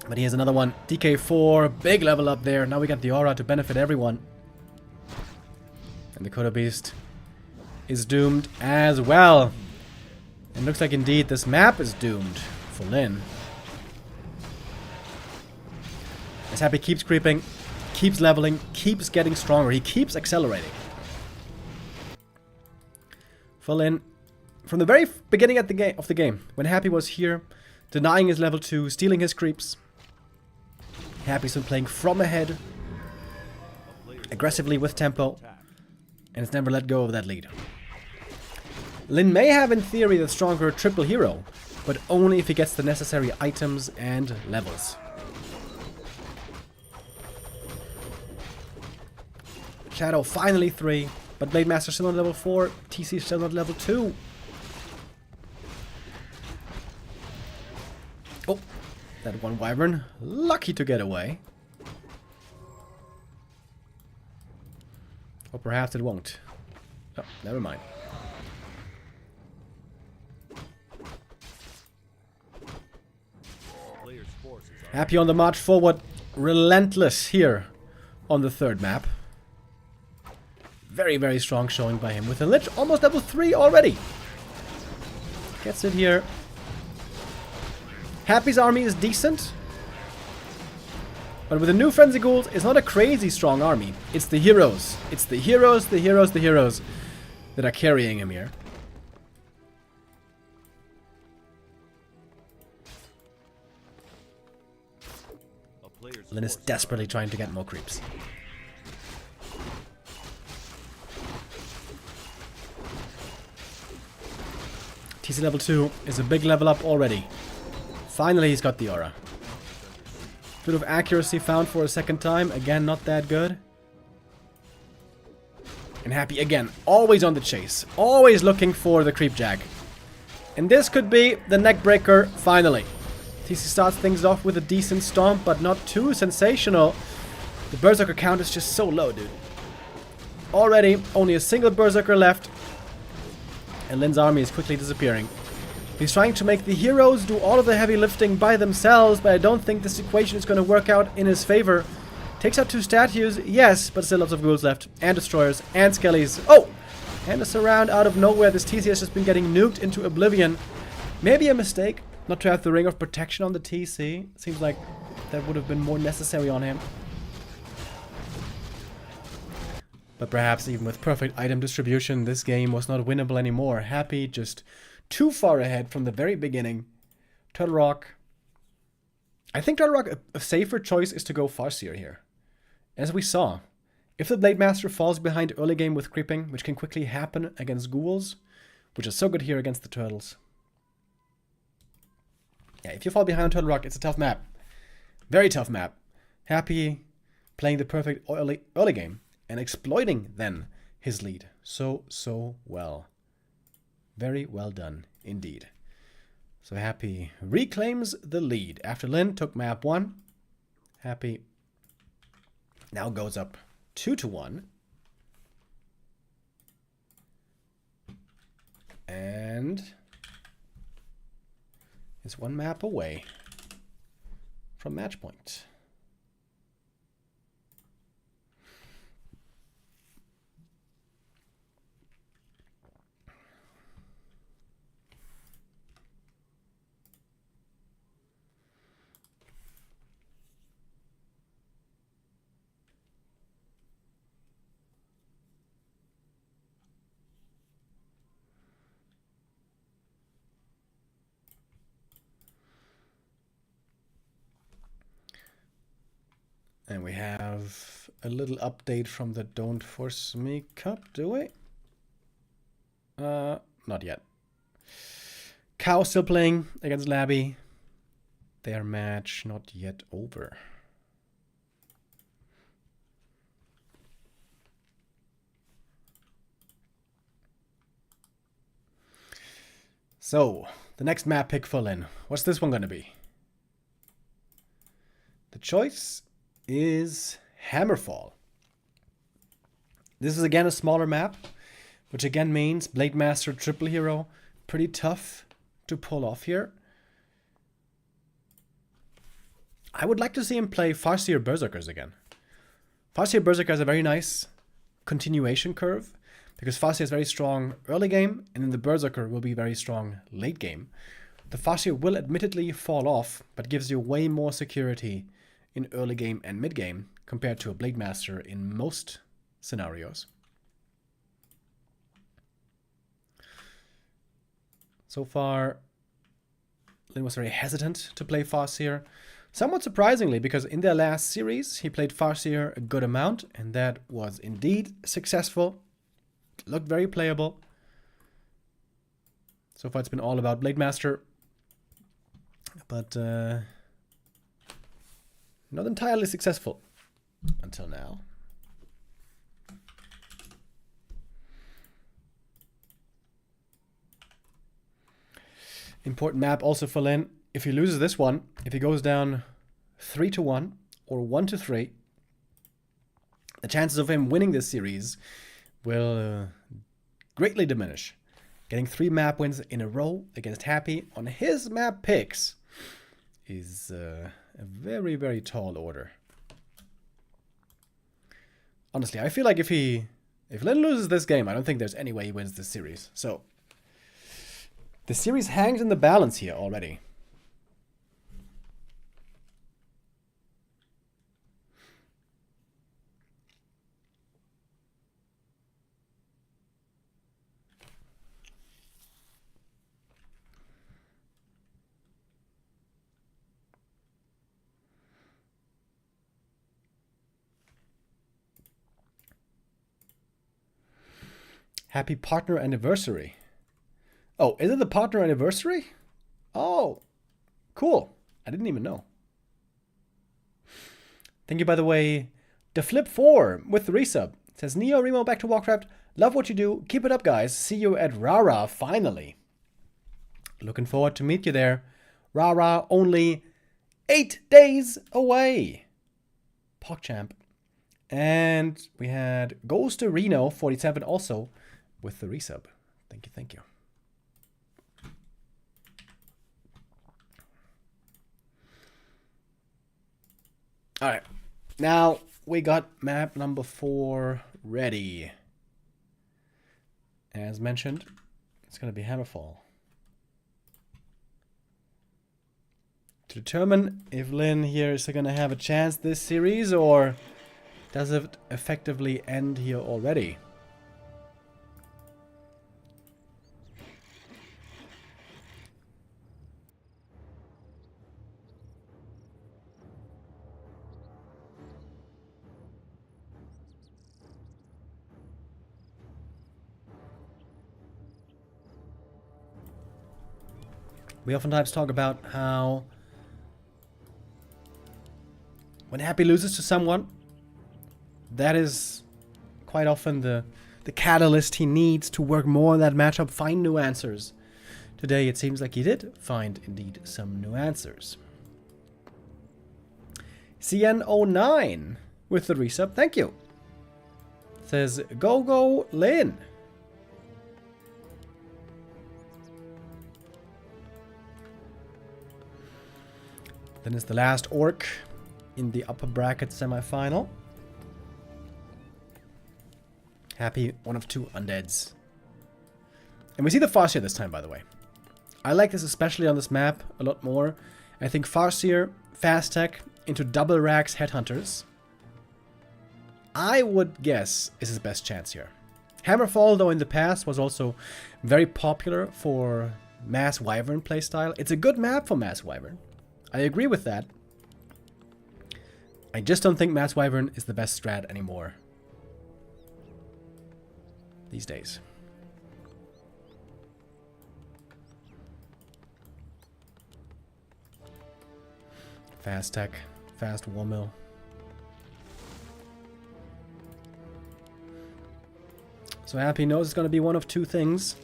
But he has another one. DK4, big level up there. Now we got the aura to benefit everyone. And the Kodo Beast is doomed as well. And looks like indeed this map is doomed for Lin. As Happy keeps creeping, keeps leveling, keeps getting stronger. He keeps accelerating. For Lin, from the very beginning of the game, when Happy was here, denying his level 2, stealing his creeps, Happy's been playing from ahead, aggressively with tempo, and has never let go of that lead. Lin may have in theory the stronger triple hero, but only if he gets the necessary items and levels. Shadow finally 3, but Blade Master still on level 4, TC still not level 2. Oh, that one Wyvern, lucky to get away. Or perhaps it won't. Oh, never mind. Happy on the march forward, relentless here on the third map. Very, very strong showing by him with a Lich almost level 3 already. Gets it here. Happy's army is decent. But with the new Frenzy Ghouls, it's not a crazy strong army. It's the heroes. It's the heroes that are carrying him here. Lin is desperately trying to get more creeps. TC level 2 is a big level up already. Finally, he's got the aura. Bit of accuracy found for a second time. Again, not that good. And Happy again, always on the chase. Always looking for the creep jack. And this could be the neck breaker finally. TC starts things off with a decent stomp, but not too sensational. The Berserker count is just so low, dude. Already, only a single Berserker left. And Lin's army is quickly disappearing. He's trying to make the heroes do all of the heavy lifting by themselves, but I don't think this equation is going to work out in his favor. Takes out 2 statues, yes, but still lots of ghouls left. And destroyers, and skellies. Oh! And a surround out of nowhere. This TC has just been getting nuked into oblivion. Maybe a mistake not to have the Ring of Protection on the TC. Seems like that would have been more necessary on him. But perhaps even with perfect item distribution, this game was not winnable anymore. Happy just too far ahead from the very beginning. Turtle Rock. I think Turtle Rock, a safer choice is to go Farseer here. As we saw, if the Blade Master falls behind early game with creeping, which can quickly happen against ghouls, which is so good here against the turtles. Yeah, if you fall behind on Turtle Rock, it's a tough map. Very tough map. Happy playing the perfect early game and exploiting then his lead so well. Very well done indeed. So Happy reclaims the lead after Lin took map 1. Happy now goes up 2-1. And is 1 map away from match point. And we have a little update from the Don't Force Me Cup, do we? Not yet. Cow still playing against Labby. Their match not yet over. So, the next map pick for Lin. What's this one gonna be? The choice is Hammerfall. This is again a smaller map, which again means Blade Master triple hero. Pretty tough to pull off here. I would like to see him play Farseer Berserkers again. Farseer Berserker has a very nice continuation curve, because Farseer is very strong early game, and then the Berserker will be very strong late game. The Farseer will admittedly fall off, but gives you way more security in early game and mid game compared to a Blade Master in most scenarios. So far, Lin was very hesitant to play Farseer. Somewhat surprisingly, because in their last series, he played Farseer a good amount, and that was indeed successful. It looked very playable. So far, it's been all about Blade Master. But not entirely successful until now. Important map also for Lin. If he loses this one, if he goes down 3-1 or 1-3, the chances of him winning this series will greatly diminish. Getting 3 map wins in a row against Happy on his map picks is a very, very tall order. Honestly, I feel like if Lin loses this game, I don't think there's any way he wins this series. So, the series hangs in the balance here already. Happy partner anniversary. Oh, is it the partner anniversary? Oh, cool. I didn't even know. Thank you, by the way, the Flip4 with the resub. It says, Neo, Remo, back to Warcraft. Love what you do. Keep it up, guys. See you at RaRa, finally. Looking forward to meet you there. RaRa, only 8 days away. PogChamp. And we had Ghost Reno 47 also with the resub. Thank you, thank you. All right, now we got map number 4 ready. As mentioned, it's going to be Hammerfall. To determine if Lynn here is going to have a chance this series, or does it effectively end here already? We oftentimes talk about how when Happy loses to someone, that is quite often the catalyst he needs to work more on that matchup, find new answers. Today it seems like he did find indeed some new answers. CN09 with the resub, thank you. Says, go Lynn. Then is the last orc in the upper bracket semi-final. Happy, one of 2 undeads. And we see the Farseer this time, by the way. I like this especially on this map a lot more. I think Farseer, fast tech into double racks headhunters, I would guess is his best chance here. Hammerfall, though, in the past was also very popular for Mass Wyvern playstyle. It's a good map for Mass Wyvern. I agree with that. I just don't think Mass Wyvern is the best strat anymore these days. Fast tech, fast war mill. So Happy knows it's going to be one of 2 things.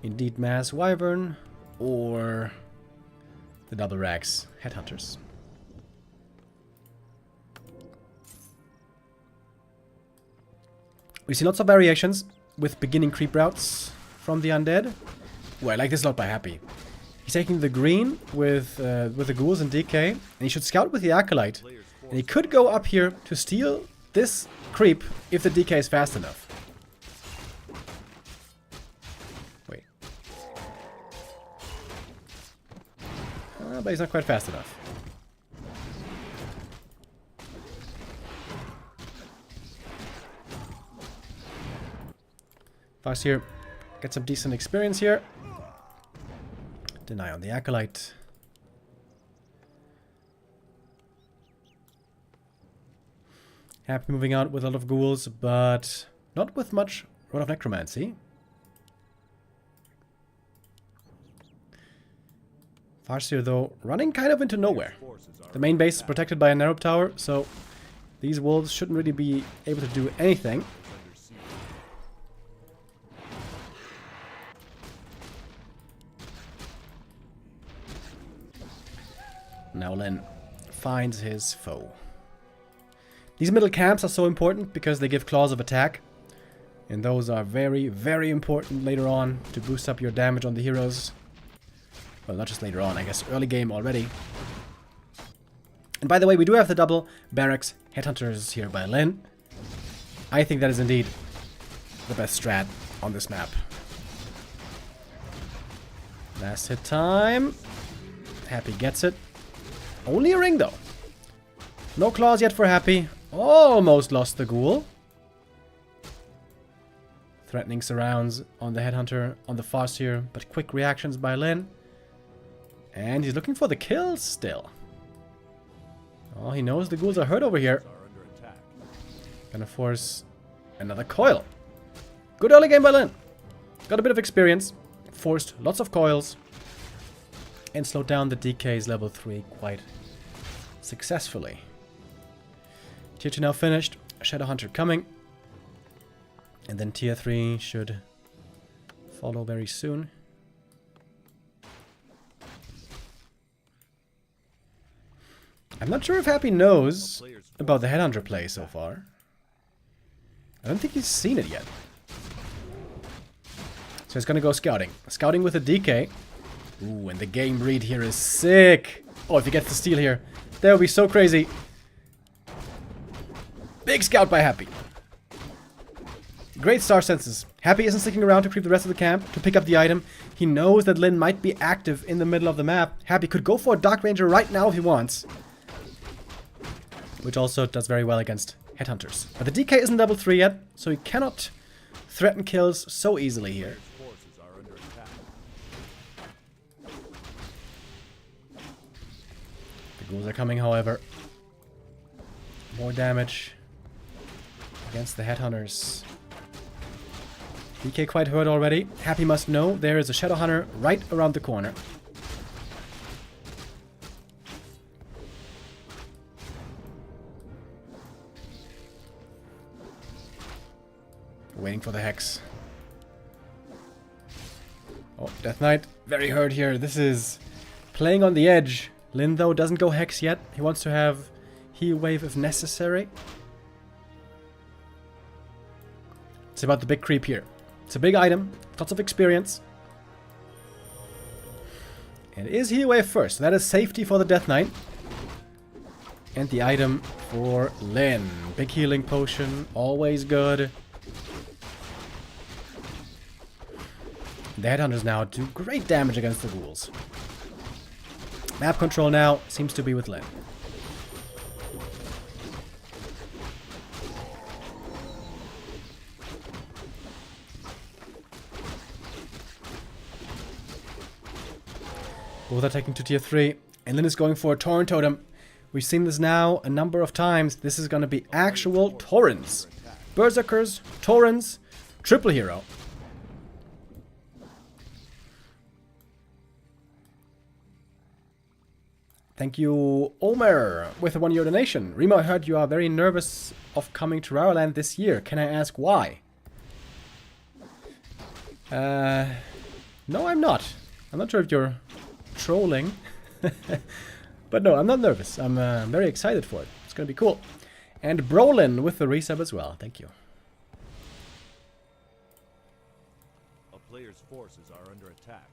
Indeed Mass Wyvern or the double racks headhunters. We see lots of variations with beginning creep routes from the undead. Ooh, I like this a lot by Happy. He's taking the green with the ghouls and DK, and he should scout with the acolyte. And he could go up here to steal this creep if the DK is fast enough. Wait. But he's not quite fast enough. Farseer get some decent experience here. Deny on the acolyte. Happy moving out with a lot of ghouls, but not with much Rod of Necromancy. Farseer, though, running kind of into nowhere. The main base is protected by a narrow tower, so these wolves shouldn't really be able to do anything. Now Len finds his foe. These middle camps are so important because they give claws of attack. And those are very, very important later on to boost up your damage on the heroes. Well, not just later on, I guess early game already. And by the way, we do have the double barracks headhunters here by Len. I think that is indeed the best strat on this map. Last hit time. Happy gets it. Only a ring, though. No claws yet for Happy. Almost lost the ghoul. Threatening surrounds on the headhunter, on the Farseer, but quick reactions by Lin. And he's looking for the kills still. Oh, he knows the ghouls are hurt over here. Gonna force another coil. Good early game by Lin. Got a bit of experience. Forced lots of coils. And slowed down the DK's level 3 quite successfully. Tier 2 now finished. Shadow Hunter coming. And then Tier 3 should follow very soon. I'm not sure if Happy knows about the Headhunter play so far. I don't think he's seen it yet. So he's gonna go scouting. Scouting with a DK. Ooh, and the game read here is sick. Oh, if he gets the steal here, that would be so crazy. Big scout by Happy. Great star senses. Happy isn't sticking around to creep the rest of the camp to pick up the item. He knows that Lin might be active in the middle of the map. Happy could go for a Dark Ranger right now if he wants. Which also does very well against Headhunters. But the DK isn't level 3 yet, so he cannot threaten kills so easily here. Forces are under attack. The ghouls are coming, however. More damage against the Headhunters. DK quite hurt already. Happy must know there is a Shadow Hunter right around the corner. Waiting for the Hex. Oh, Death Knight. Very hurt here. This is playing on the edge. Lin, though, doesn't go Hex yet. He wants to have Heal Wave if necessary. It's about the big creep here. It's a big item. Lots of experience. And it is Heal Wave first. So that is safety for the Death Knight. And the item for Lin. Big healing potion. Always good. The Headhunters now do great damage against the ghouls. Map control now seems to be with Lin. Both are taking to tier 3. And Lin is going for a Torrent Totem. We've seen this now a number of times. This is going to be actual Torrents. Berserkers, Torrents, triple hero. Thank you, Omer, with a 1 year donation. Remo, I heard you are very nervous of coming to RaRaLand this year. Can I ask why? No, I'm not. I'm not sure if you're trolling. But no, I'm not nervous. I'm very excited for it. It's going to be cool. And Brolin with the resub as well. Thank you. A player's forces are under attack.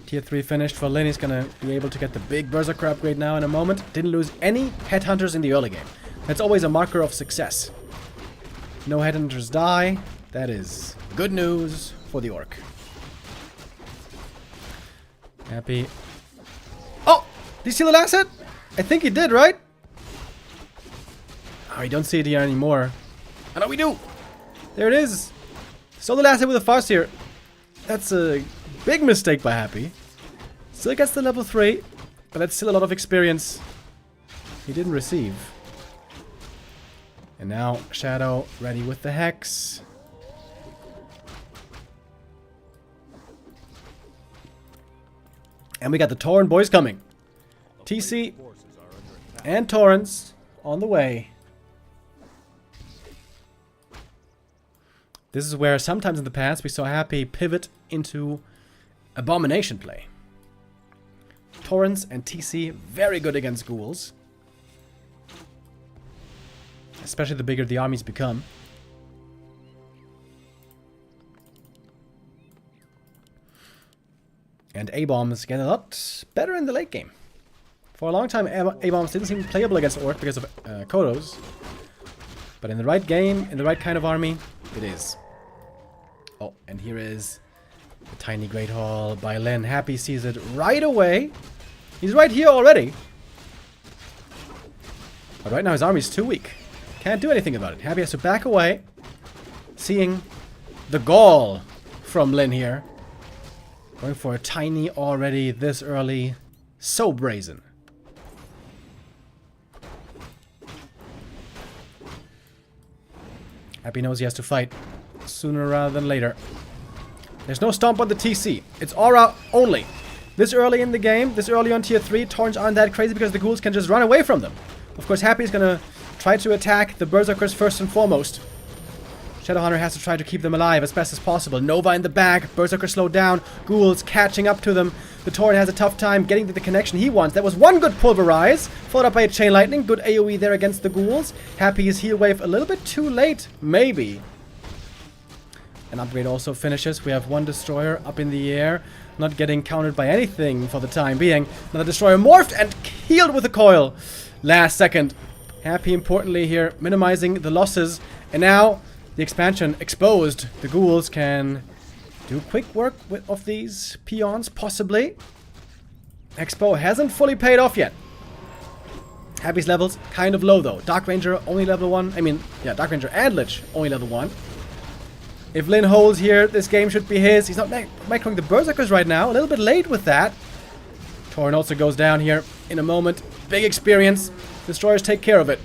Tier 3 finished for Lin. He's gonna be able to get the big Berserker upgrade now in a moment. Didn't lose any Headhunters in the early game. That's always a marker of success. No Headhunters die. That is good news for the Orc. Happy. Oh! Did you see the last hit? I think he did, right? Oh, you don't see it here anymore. Oh, no, we do! There it is! So the last hit with a Farseer. That's a big mistake by Happy. Still gets the level 3, but that's still a lot of experience he didn't receive. And now Shadow ready with the Hex. And we got the Torrent boys coming. TC and Torrents on the way. This is where sometimes in the past we saw Happy pivot into Abomination play. Torrents and TC very good against ghouls. Especially the bigger the armies become. And A-bombs get a lot better in the late game. For a long time A-bombs didn't seem playable against Orc because of Kodos. But in the right game, in the right kind of army, it is. Oh, and here is the tiny Great Hall by Lin. Happy sees it right away. He's right here already. But right now his army is too weak. Can't do anything about it. Happy has to back away. Seeing the gall from Lin here. Going for a tiny already this early. So brazen. Happy knows he has to fight sooner rather than later. There's no stomp on the TC. It's aura only. This early in the game, this early on tier 3, Torrents aren't that crazy because the ghouls can just run away from them. Of course, Happy is going to try to attack the Berserkers first and foremost. Shadowhunter has to try to keep them alive as best as possible. Nova in the back, Berserker slowed down, ghouls catching up to them. The Torrent has a tough time getting to the connection he wants. That was one good pulverize, followed up by a chain lightning. Good AoE there against the ghouls. Happy is heal wave a little bit too late, maybe. An upgrade also finishes. We have one destroyer up in the air, not getting countered by anything for the time being. Another destroyer morphed and healed with a coil. Last second. Happy importantly here, minimizing the losses. And now the expansion exposed. The ghouls can do quick work of these peons, possibly. Expo hasn't fully paid off yet. Happy's levels kind of low though. Dark Ranger only level 1. I mean, yeah, Dark Ranger and Lich only level 1. If Lin holds here, this game should be his. He's not microing the Berserkers right now. A little bit late with that. Torrent also goes down here in a moment. Big experience. Destroyers take care of it.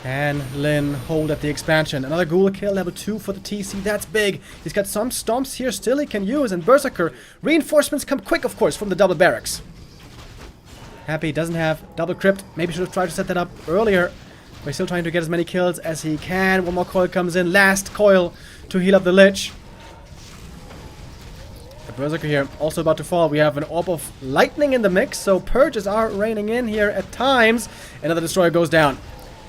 Can Lin hold at the expansion? Another ghoul kill, level 2 for the TC. That's big. He's got some stomps here still he can use. And Berserker. Reinforcements come quick, of course, from the double barracks. Happy doesn't have double crypt. Maybe should have tried to set that up earlier. But he's still trying to get as many kills as he can. One more coil comes in. Last coil to heal up the Lich. The Berserker here also about to fall. We have an orb of lightning in the mix. So purges are raining in here at times. Another destroyer goes down.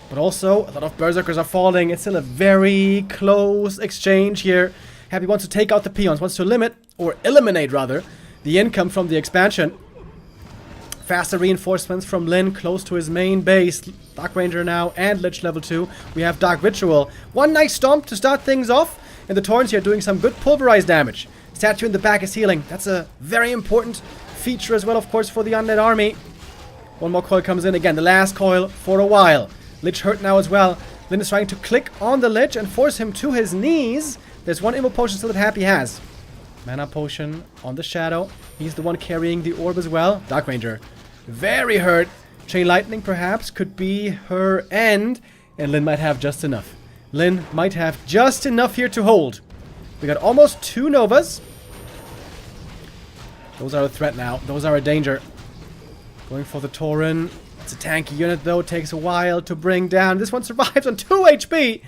But also, a lot of Berserkers are falling. It's still a very close exchange here. Happy wants to take out the peons. Wants to limit, or eliminate rather, the income from the expansion. Faster reinforcements from Lin close to his main base. Dark Ranger now and Lich level 2. We have Dark Ritual. One nice stomp to start things off. And the Torrents here doing some good pulverized damage. Statue in the back is healing. That's a very important feature as well, of course, for the Undead Army. One more coil comes in again. The last coil for a while. Lich hurt now as well. Lin is trying to click on the Lich and force him to his knees. There's one Immo Potion still that Happy has. Mana Potion on the Shadow. He's the one carrying the orb as well. Dark Ranger. Very hurt. Chain Lightning perhaps could be her end. And Lin might have just enough. Lin might have just enough here to hold. We got almost 2 Novas. Those are a threat now. Those are a danger. Going for the Tauren. It's a tanky unit though. It takes a while to bring down. This one survives on 2 HP.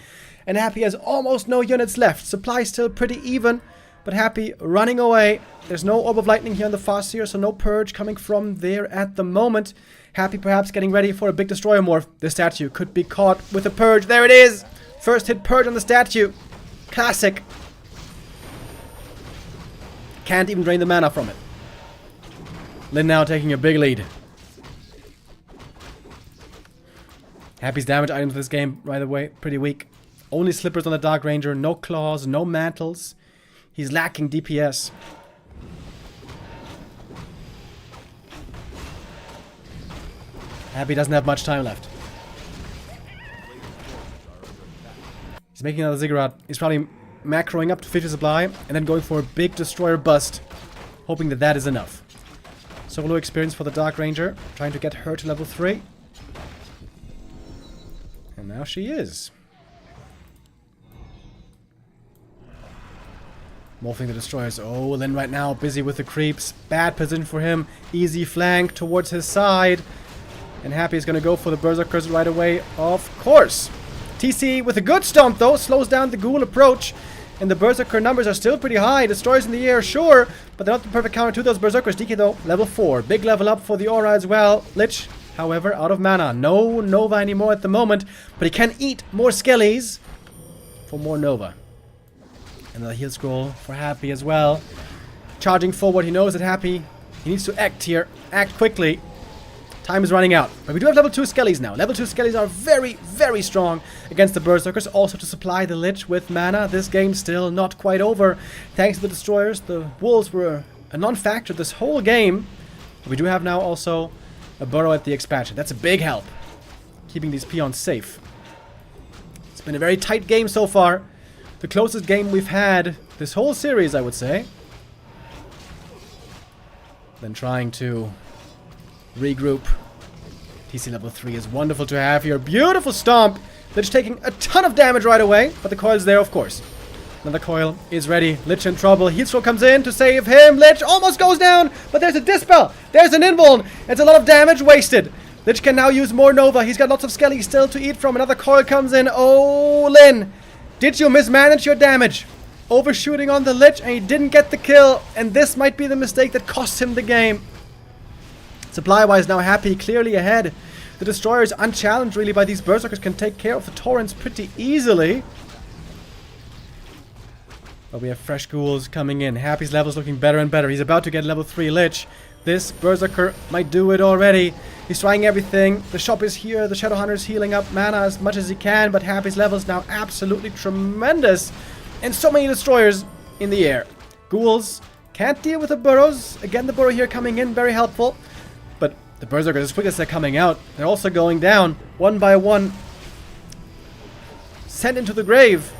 And Happy has almost no units left. Supply still pretty even. But Happy running away. There's no Orb of Lightning here on the Farseer, so no Purge coming from there at the moment. Happy perhaps getting ready for a big Destroyer morph. The statue could be caught with a Purge. There it is! First hit Purge on the statue. Classic. Can't even drain the mana from it. Lin now taking a big lead. Happy's damage items this game, by the way, pretty weak. Only slippers on the Dark Ranger, no claws, no mantles. He's lacking DPS. Happy doesn't have much time left. He's making another Ziggurat. He's probably macroing up to 50 supply and then going for a big Destroyer bust, hoping that that is enough. Solo experience for the Dark Ranger, trying to get her to level 3. And now she is. Morphing the Destroyers. Oh, Lin right now busy with the creeps. Bad position for him. Easy flank towards his side. And Happy is going to go for the Berserkers right away, of course. TC with a good stomp though. Slows down the ghoul approach. And the Berserker numbers are still pretty high. Destroyers in the air, sure. But they're not the perfect counter to those Berserkers. DK though, level 4. Big level up for the Aura as well. Lich, however, out of mana. No Nova anymore at the moment. But he can eat more Skellies for more Nova. Another heal scroll for Happy as well. Charging forward, he knows that Happy, he needs to act here. Act quickly. Time is running out. But we do have level 2 Skellies now. Level 2 Skellies are very, very strong against the Berserkers. Also to supply the Lich with mana. This game's still not quite over. Thanks to the Destroyers, the Wolves were a non-factor this whole game. But we do have now also a burrow at the expansion. That's a big help. Keeping these peons safe. It's been a very tight game so far. The closest game we've had this whole series, I would say. Then trying to regroup. TC level 3 is wonderful to have here. Beautiful stomp Lich taking a ton of damage right away, but the coil's there, of course. Another coil is ready. Lich in trouble. Heal Scroll comes in to save him. Lich almost goes down, but there's a Dispel. There's an Invuln. It's a lot of damage wasted. Lich can now use more Nova. He's got lots of Skelly still to eat from. Another coil comes in. Oh, Lin. Did you mismanage your damage? Overshooting on the Lich, and he didn't get the kill. And this might be the mistake that cost him the game. Supply-wise, now Happy clearly ahead. The Destroyer is unchallenged, really, by these Berserkers. Can take care of the Torrents pretty easily. But we have fresh ghouls coming in. Happy's level's looking better and better. He's about to get level 3 Lich. This Berserker might do it already. He's trying everything. The shop is here. The Shadowhunter's healing up mana as much as he can. But Happy's level is now absolutely tremendous. And so many Destroyers in the air. Ghouls can't deal with the burrows. Again, the burrow here coming in. Very helpful. But the Berserkers, as quick as they're coming out, they're also going down. One by one. Sent into the grave.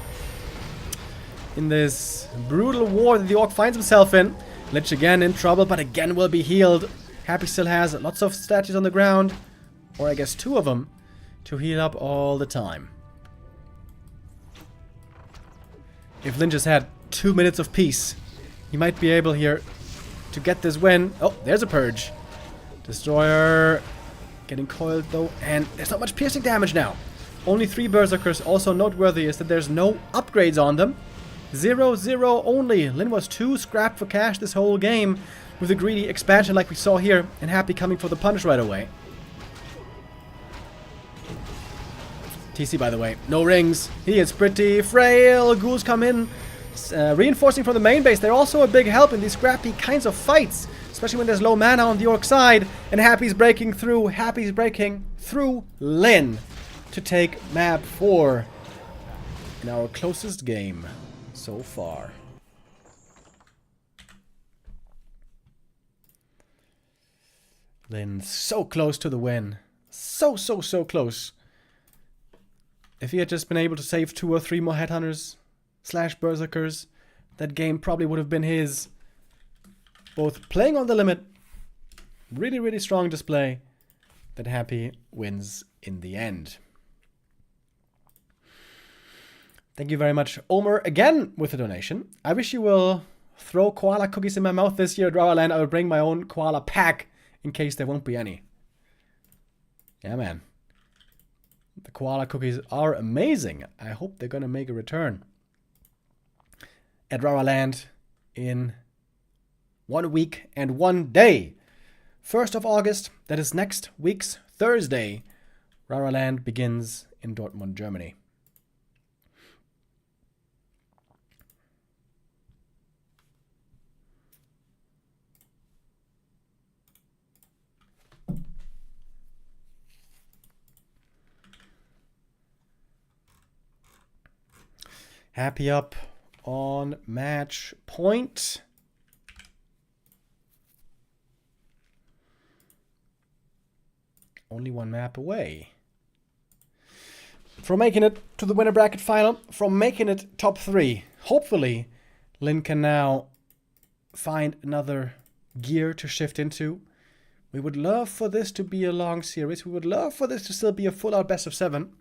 In this brutal war that the Orc finds himself in. Lich again in trouble, but again will be healed. Happy still has lots of statues on the ground, or I guess 2 of them, to heal up all the time. If Lin just had 2 minutes of peace, he might be able here to get this win. Oh, there's a Purge. Destroyer getting coiled though, and there's not much piercing damage now. Only 3 Berserkers. Also noteworthy is that there's no upgrades on them. 0-0 only. Lin was too scrapped for cash this whole game with a greedy expansion like we saw here, and Happy coming for the punish right away. TC, by the way, no rings. He is pretty frail. Ghouls come in, reinforcing from the main base. They're also a big help in these scrappy kinds of fights, especially when there's low mana on the Orc side. And Happy's breaking through. Happy's breaking through Lin to take map 4 in our closest game so far. Lin so close to the win. So close. If he had just been able to save 2 or 3 more Headhunters / Berserkers, that game probably would have been his. Both playing on the limit, really strong display, that Happy wins in the end. Thank you very much, Omer, again with a donation. I wish you will throw koala cookies in my mouth this year at RaRaLand. I will bring my own koala pack in case there won't be any. Yeah, man. The koala cookies are amazing. I hope they're going to make a return at RaRaLand in 1 week and 1 day. 1st of August, that is next week's Thursday. RaRaLand begins in Dortmund, Germany. Happy up on match point. Only 1 map away from making it to the winner bracket final, from making it top 3. Hopefully, Lin can now find another gear to shift into. We would love for this to be a long series. We would love for this to still be a full-out best of 7.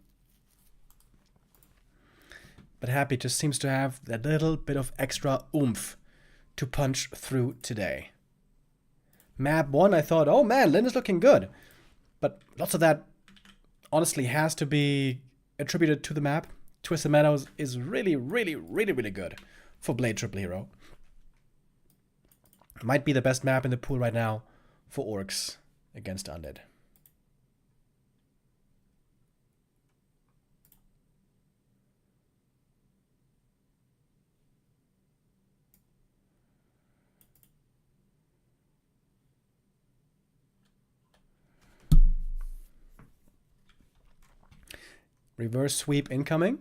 But Happy just seems to have that little bit of extra oomph to punch through today. Map 1, I thought, oh man, Lin is looking good. But lots of that honestly has to be attributed to the map. Twisted Meadows is really good for Blade Triple Hero. Might be the best map in the pool right now for Orcs against Undead. Reverse sweep incoming.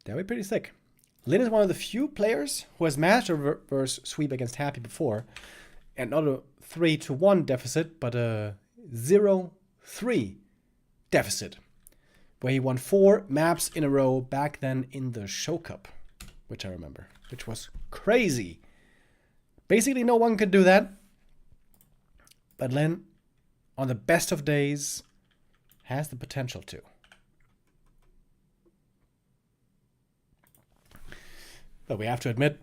That'll be pretty sick. Lin is one of the few players who has managed a reverse sweep against Happy before. And not a 3-1 deficit, but a 0-3 deficit. Where he won 4 maps in a row back then in the Show Cup. Which I remember. Which was crazy. Basically no one could do that. But Lin, on the best of days, Has the potential to. But we have to admit,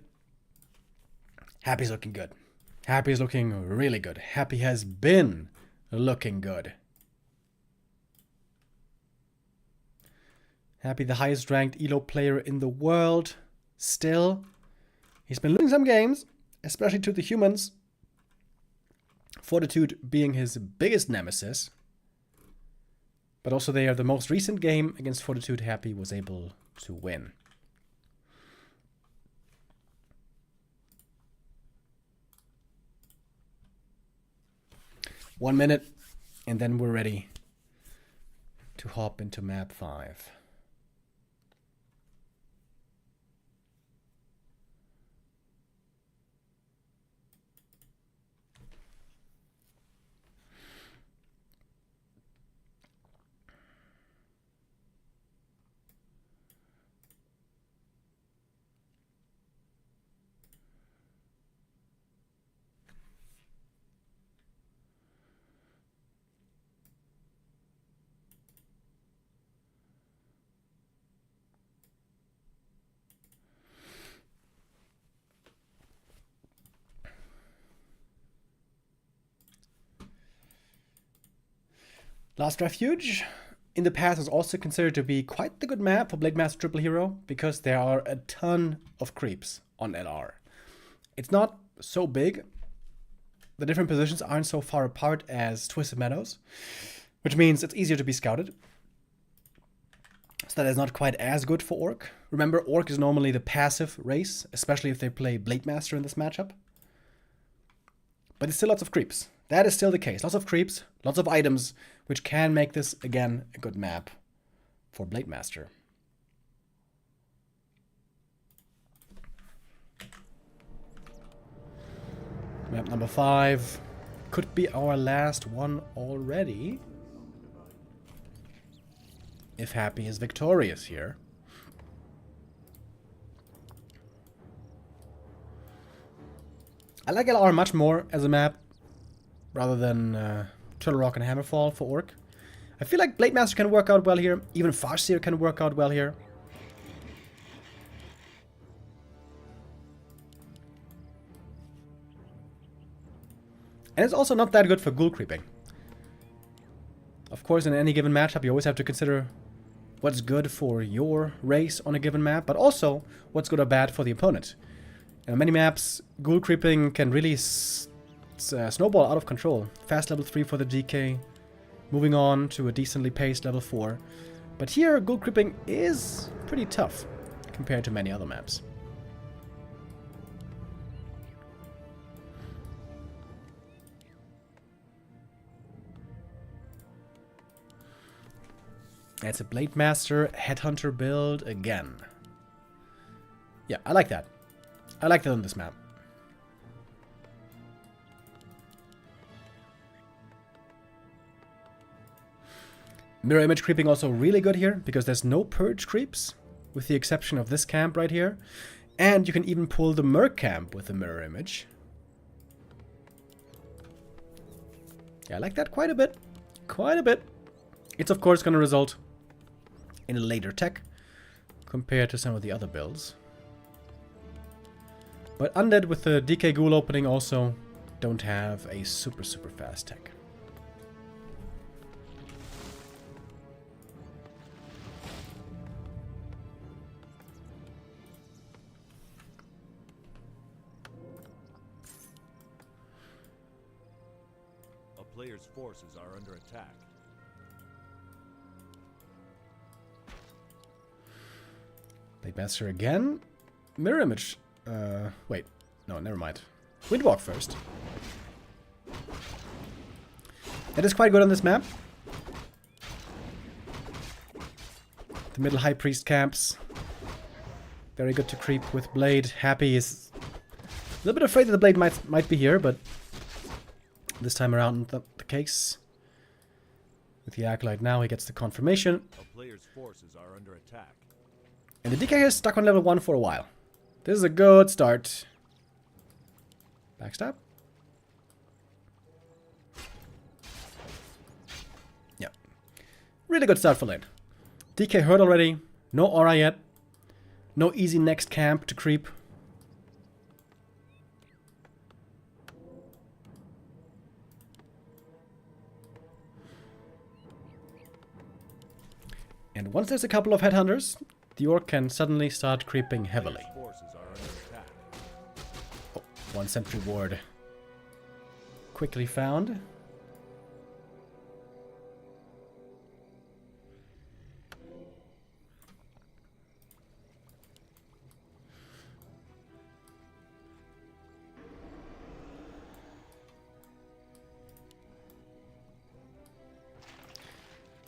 Happy's looking good. Happy's looking really good. Happy has been looking good. Happy, the highest ranked ELO player in the world. Still, he's been losing some games, especially to the humans. Fortitude being his biggest nemesis. But also they are the most recent game against Fortitude. Happy was able to win. One minute, and then we're ready to hop into map 5. Last Refuge in the past was also considered to be quite the good map for Blade Master Triple Hero because there are a ton of creeps on LR. It's not so big. The different positions aren't so far apart as Twisted Meadows, which means it's easier to be scouted. So that is not quite as good for Orc. Remember, Orc is normally the passive race, especially if they play Blade Master in this matchup. But it's still lots of creeps. That is still the case. Lots of creeps, lots of items, which can make this, again, a good map for Blade Master. Map number 5 could be our last one already. If Happy is victorious here. I like LR much more as a map rather than Turtle Rock and Hammerfall for Orc. I feel like Blade Master can work out well here. Even Farseer can work out well here. And it's also not that good for ghoul creeping. Of course, in any given matchup, you always have to consider what's good for your race on a given map, but also what's good or bad for the opponent. In many maps, ghoul creeping can really snowball out of control. Fast level 3 for the DK, moving on to a decently paced level 4. But here, ghoul creeping is pretty tough compared to many other maps. It's a Blade Master Headhunter build again. Yeah, I like that. I like that on this map. Mirror image creeping also really good here, because there's no purge creeps, with the exception of this camp right here. And you can even pull the Merc camp with the mirror image. Yeah, I like that quite a bit. Quite a bit. It's of course going to result in a later tech compared to some of the other builds. But Undead with the DK Ghoul opening also don't have a super fast tech. A player's forces are under attack. Blade Master again. Mirror image. Wait. No, never mind. Windwalk first. That is quite good on this map. The middle High Priest camps. Very good to creep with Blade. Happy is a little bit afraid that the Blade might be here, but this time around the case. With the Acolyte now, he gets the confirmation. A player's forces are under attack. And the DK is stuck on level 1 for a while. This is a good start. Backstab. Yeah. Really good start for Lin. DK hurt already. No aura yet. No easy next camp to creep. And once there's a couple of headhunters, the orc can suddenly start creeping heavily. Forces are under attack. Oh, one sentry ward quickly found.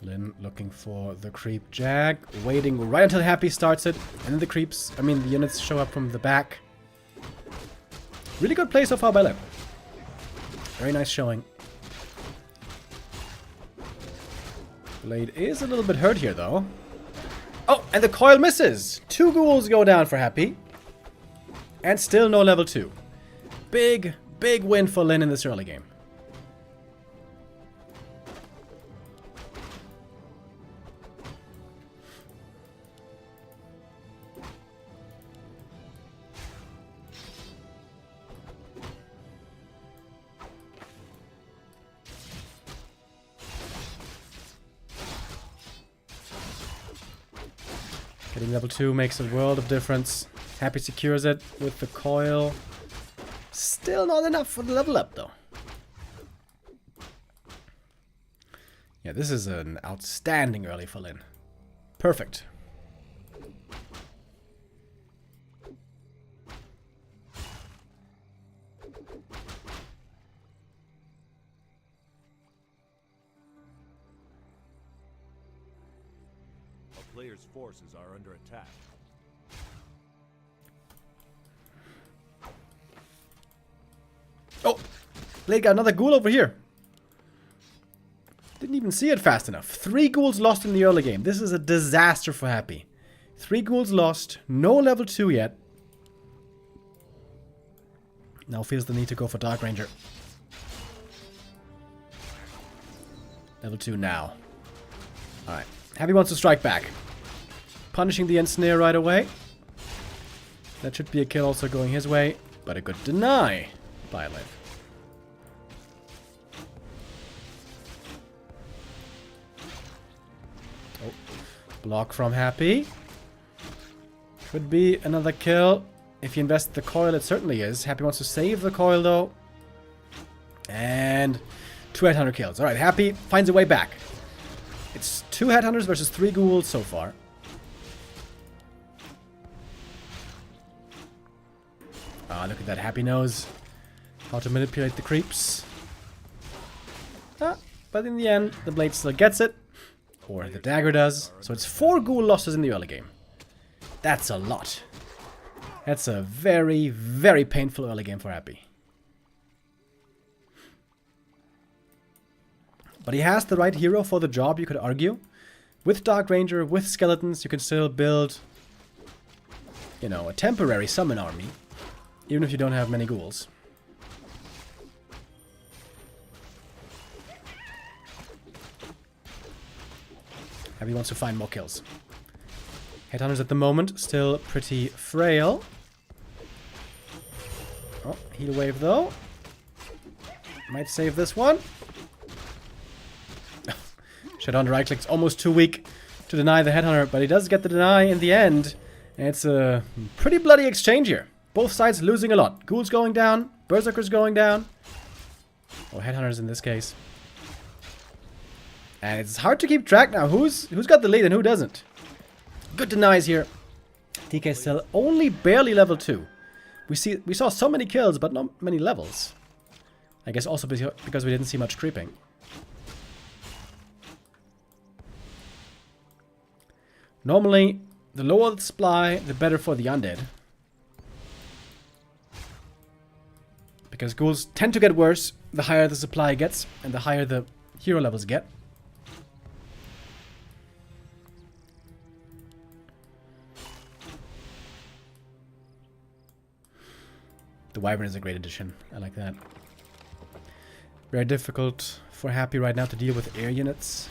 Lin looking for the creep jag, waiting right until Happy starts it, and then the units show up from the back. Really good play so far by Lin. Very nice showing. Blade is a little bit hurt here though. Oh, and the coil misses! 2 ghouls go down for Happy. And still no level 2. Big, big win for Lin in this early game. Getting level 2 makes a world of difference. Happy secures it with the coil. Still not enough for the level up though. Yeah, this is an outstanding early for Lin. Perfect. A player's forces are under attack. Oh! Blade got another ghoul over here. Didn't even see it fast enough. 3 ghouls lost in the early game. This is a disaster for Happy. 3 ghouls lost. No level 2 yet. Now feels the need to go for Dark Ranger. Level 2 now. Alright. Happy wants to strike back. Punishing the ensnare right away. That should be a kill also going his way. But a good deny by Lin. Oh, block from Happy. Could be another kill. If you invest the coil, it certainly is. Happy wants to save the coil though. And 2 headhunter kills. Alright, Happy finds a way back. It's 2 headhunters versus 3 ghouls so far. Ah, look at that. Happy knows how to manipulate the creeps. But in the end, the blade still gets it. Or the dagger does. So it's 4 ghoul losses in the early game. That's a lot. That's a very, very painful early game for Happy. But he has the right hero for the job, you could argue. With Dark Ranger, with skeletons, you can still build, you know, a temporary summon army. Even if you don't have many ghouls. Happy wants to find more kills. Headhunters at the moment, still pretty frail. Oh, heal wave though. Might save this one. Shadowhunter right click's almost too weak to deny the headhunter, but he does get the deny in the end. And it's a pretty bloody exchange here. Both sides losing a lot. Ghouls going down, Berserkers going down. Or headhunters in this case. And it's hard to keep track now. Who's got the lead and who doesn't? Good denies here. DK still only barely level 2. We saw so many kills, but not many levels. I guess also because we didn't see much creeping. Normally, the lower the supply, the better for the undead. Because ghouls tend to get worse the higher the supply gets and the higher the hero levels get. The Wyvern is a great addition. I like that. Very difficult for Happy right now to deal with air units.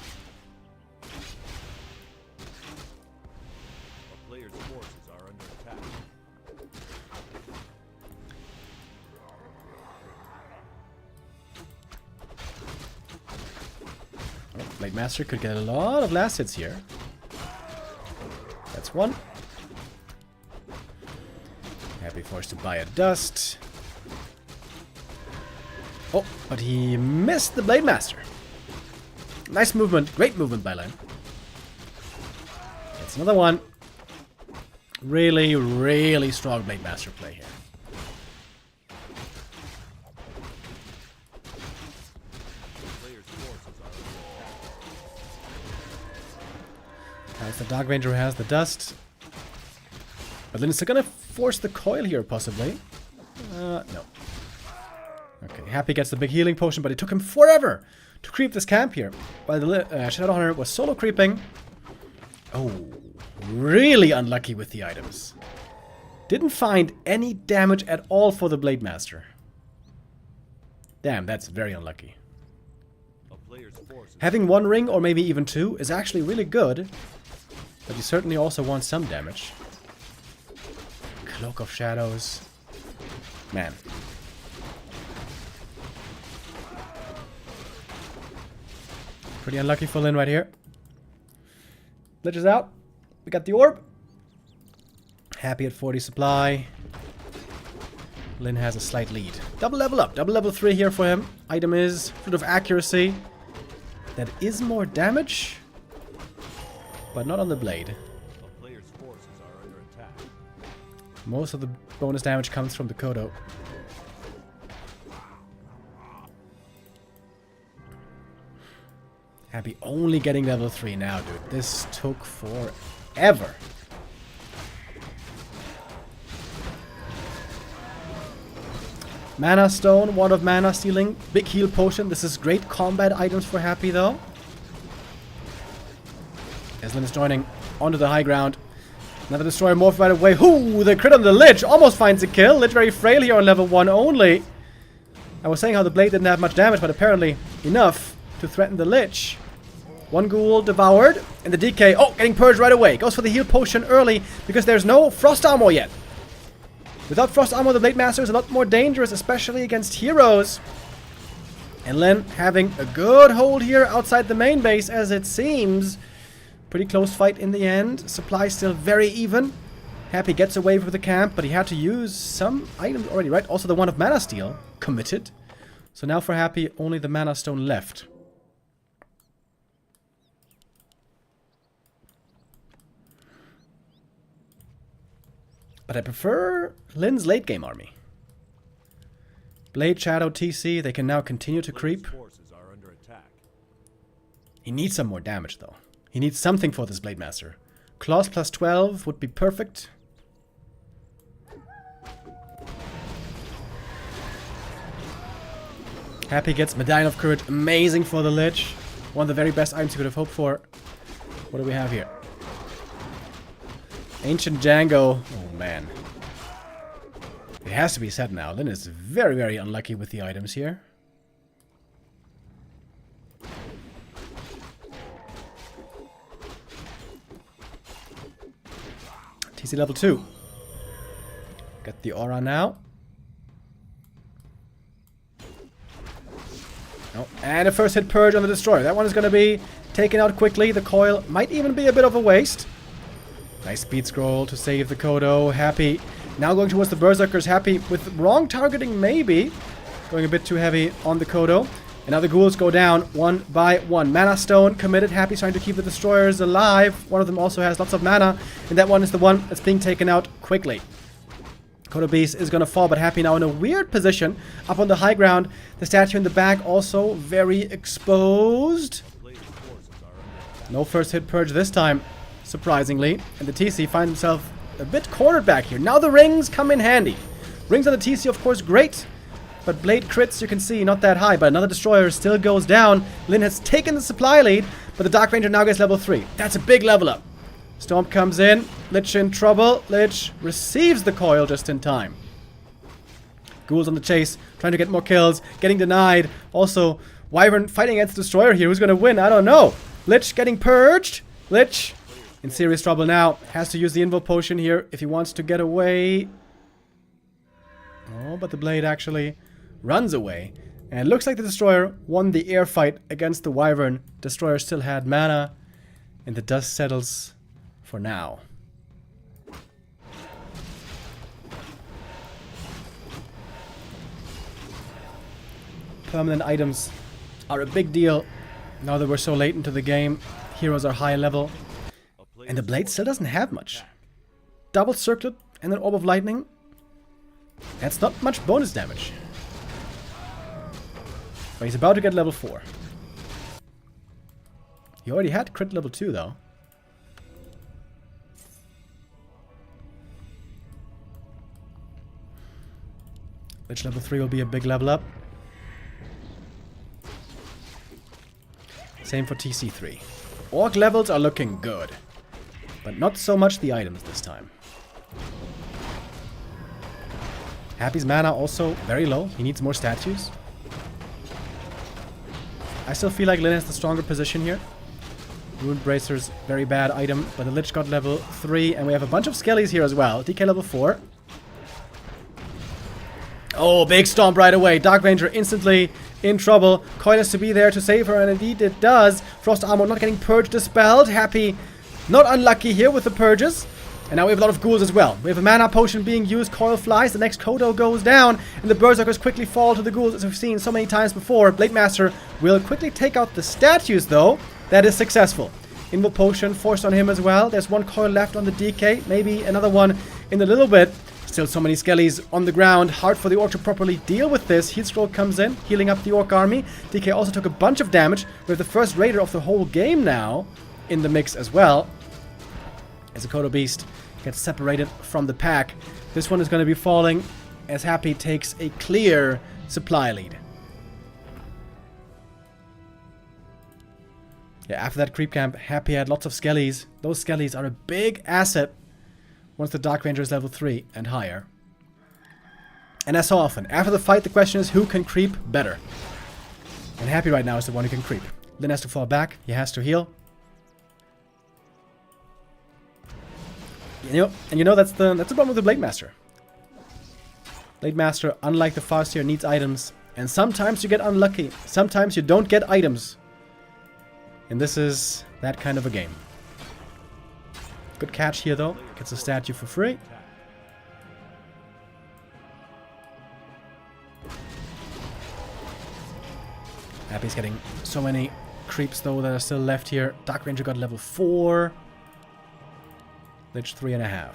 Oh, Blade Master could get a lot of last hits here. That's one. Happy forced to buy a dust. Oh, but he missed the Blade Master. Nice movement. Great movement by Len. That's another one. Really, really strong Blade Master play here. As the Dark Ranger has the dust. But then it's gonna force the coil here, possibly. No. Okay, Happy gets the big healing potion, but it took him forever to creep this camp here. While the Shadowhunter was solo creeping. Oh, really unlucky with the items. Didn't find any damage at all for the Blade Master. Damn, that's very unlucky. Having one ring, or maybe even two, is actually really good. But you certainly also want some damage. Cloak of Shadows. Man. Pretty unlucky for Lin right here. Lich is out. We got the orb. Happy at 40 supply. Lin has a slight lead. Double level up. Double level 3 here for him. Item is Fruit of Accuracy. That is more damage. But not on the blade. A player's forces are under attack. Most of the bonus damage comes from the Kodo. Happy only getting level 3 now, dude. This took forever. Mana Stone, Wand of Mana stealing. Big heal potion. This is great combat items for Happy, though. Eslin is joining onto the high ground. Another Destroyer morph right away. Ooh, the crit on the Lich almost finds a kill. Lich very frail here on level 1 only. I was saying how the blade didn't have much damage, but apparently enough to threaten the Lich. One ghoul devoured, and the DK, oh, getting purged right away. Goes for the heal potion early, because there's no frost armor yet. Without frost armor, the Blade Master is a lot more dangerous, especially against heroes. And Len having a good hold here outside the main base, as it seems. Pretty close fight in the end. Supply still very even. Happy gets away from the camp, but he had to use some items already, right? Also the Wand of Mana Steal. Committed. So now for Happy, only the Mana Stone left. But I prefer Lin's late game army. Blade, Shadow, TC, they can now continue to creep. Forces are under attack. He needs some more damage though. He needs something for this Blade Master. Claws plus 12 would be perfect. Happy gets Medallion of Courage. Amazing for the Lich. One of the very best items you could have hoped for. What do we have here? Ancient Django. Oh man. It has to be said now. Lin is very, very unlucky with the items here. TC level 2. Got the aura now. Oh, and a first hit purge on the Destroyer. That one is going to be taken out quickly. The coil might even be a bit of a waste. Nice speed scroll to save the Kodo. Happy. Now going towards the Berserkers. Happy with wrong targeting maybe. Going a bit too heavy on the Kodo. And now the ghouls go down one by one. Mana Stone committed. Happy trying to keep the Destroyers alive. One of them also has lots of mana. And that one is the one that's being taken out quickly. Kodo Beast is going to fall, but Happy now in a weird position. Up on the high ground. The statue in the back also very exposed. No first hit purge this time, surprisingly. And the TC finds himself a bit cornered back here. Now the rings come in handy. Rings on the TC, of course, great. But blade crits, you can see, not that high. But another Destroyer still goes down. Lin has taken the supply lead, but the Dark Ranger now gets level 3. That's a big level up. Storm comes in. Lich in trouble. Lich receives the coil just in time. Ghouls on the chase, trying to get more kills. Getting denied. Also, Wyvern fighting against Destroyer here. Who's going to win? I don't know. Lich getting purged. Lich in serious trouble now. Has to use the Invo Potion here if he wants to get away. Oh, but the blade actually runs away. And it looks like the Destroyer won the air fight against the Wyvern. Destroyer still had mana, and the dust settles for now. Permanent items are a big deal now that we're so late into the game. Heroes are high level, and the blade still doesn't have much. Double circlet and an orb of lightning. That's not much bonus damage. But he's about to get level 4. He already had crit level 2 though. Lich level 3 will be a big level up. Same for TC3. Orc levels are looking good, but not so much the items this time. Happy's mana also very low. He needs more statues. I still feel like Lin has the stronger position here. Rune Bracer's very bad item, but the Lich got level 3, and we have a bunch of Skellies here as well. DK level 4. Oh, big stomp right away. Dark Ranger instantly in trouble. Coil has to be there to save her, and indeed it does. Frost Armor not getting Purge dispelled. Happy not unlucky here with the Purges. And now we have a lot of ghouls as well. We have a mana potion being used. Coil flies. The next Kodo goes down. And the Berserkers quickly fall to the ghouls, as we've seen so many times before. Blade Master will quickly take out the statues, though. That is successful. Invo Potion forced on him as well. There's one Coil left on the DK. Maybe another one in a little bit. Still so many Skellies on the ground. Hard for the Orc to properly deal with this. Heat Scroll comes in, healing up the Orc army. DK also took a bunch of damage. We have the first Raider of the whole game now in the mix as well. As a Kodo Beast gets separated from the pack. This one is going to be falling as Happy takes a clear supply lead. Yeah, after that creep camp, Happy had lots of Skellies. Those Skellies are a big asset once the Dark Ranger is level 3 and higher. And as so often, after the fight, the question is who can creep better. And Happy right now is the one who can creep. Lin has to fall back. He has to heal. You know that's the problem with the Blade Master. Blade Master, unlike the Farseer, needs items. And sometimes you get unlucky. Sometimes you don't get items. And this is that kind of a game. Good catch here though. Gets a statue for free. Happy's getting so many creeps though that are still left here. Dark Ranger got level 4. Lich 3.5.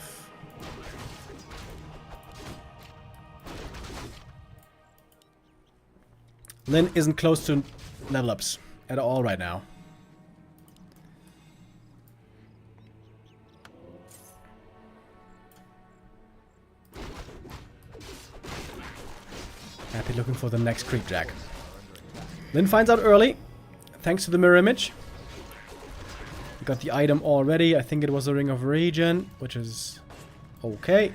Lin isn't close to level ups at all right now. Happy looking for the next creep jack. Lin finds out early, thanks to the mirror image. We got the item already. I think it was a Ring of Regen, which is okay.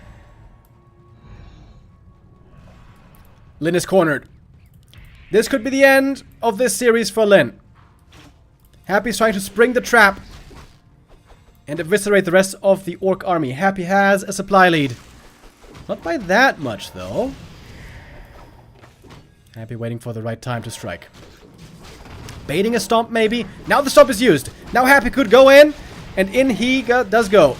Lin is cornered. This could be the end of this series for Lin. Happy's trying to spring the trap and eviscerate the rest of the Orc army. Happy has a supply lead. Not by that much, though. Happy waiting for the right time to strike. Baiting a stomp, maybe. Now the stomp is used. Now Happy could go in, and in he does go.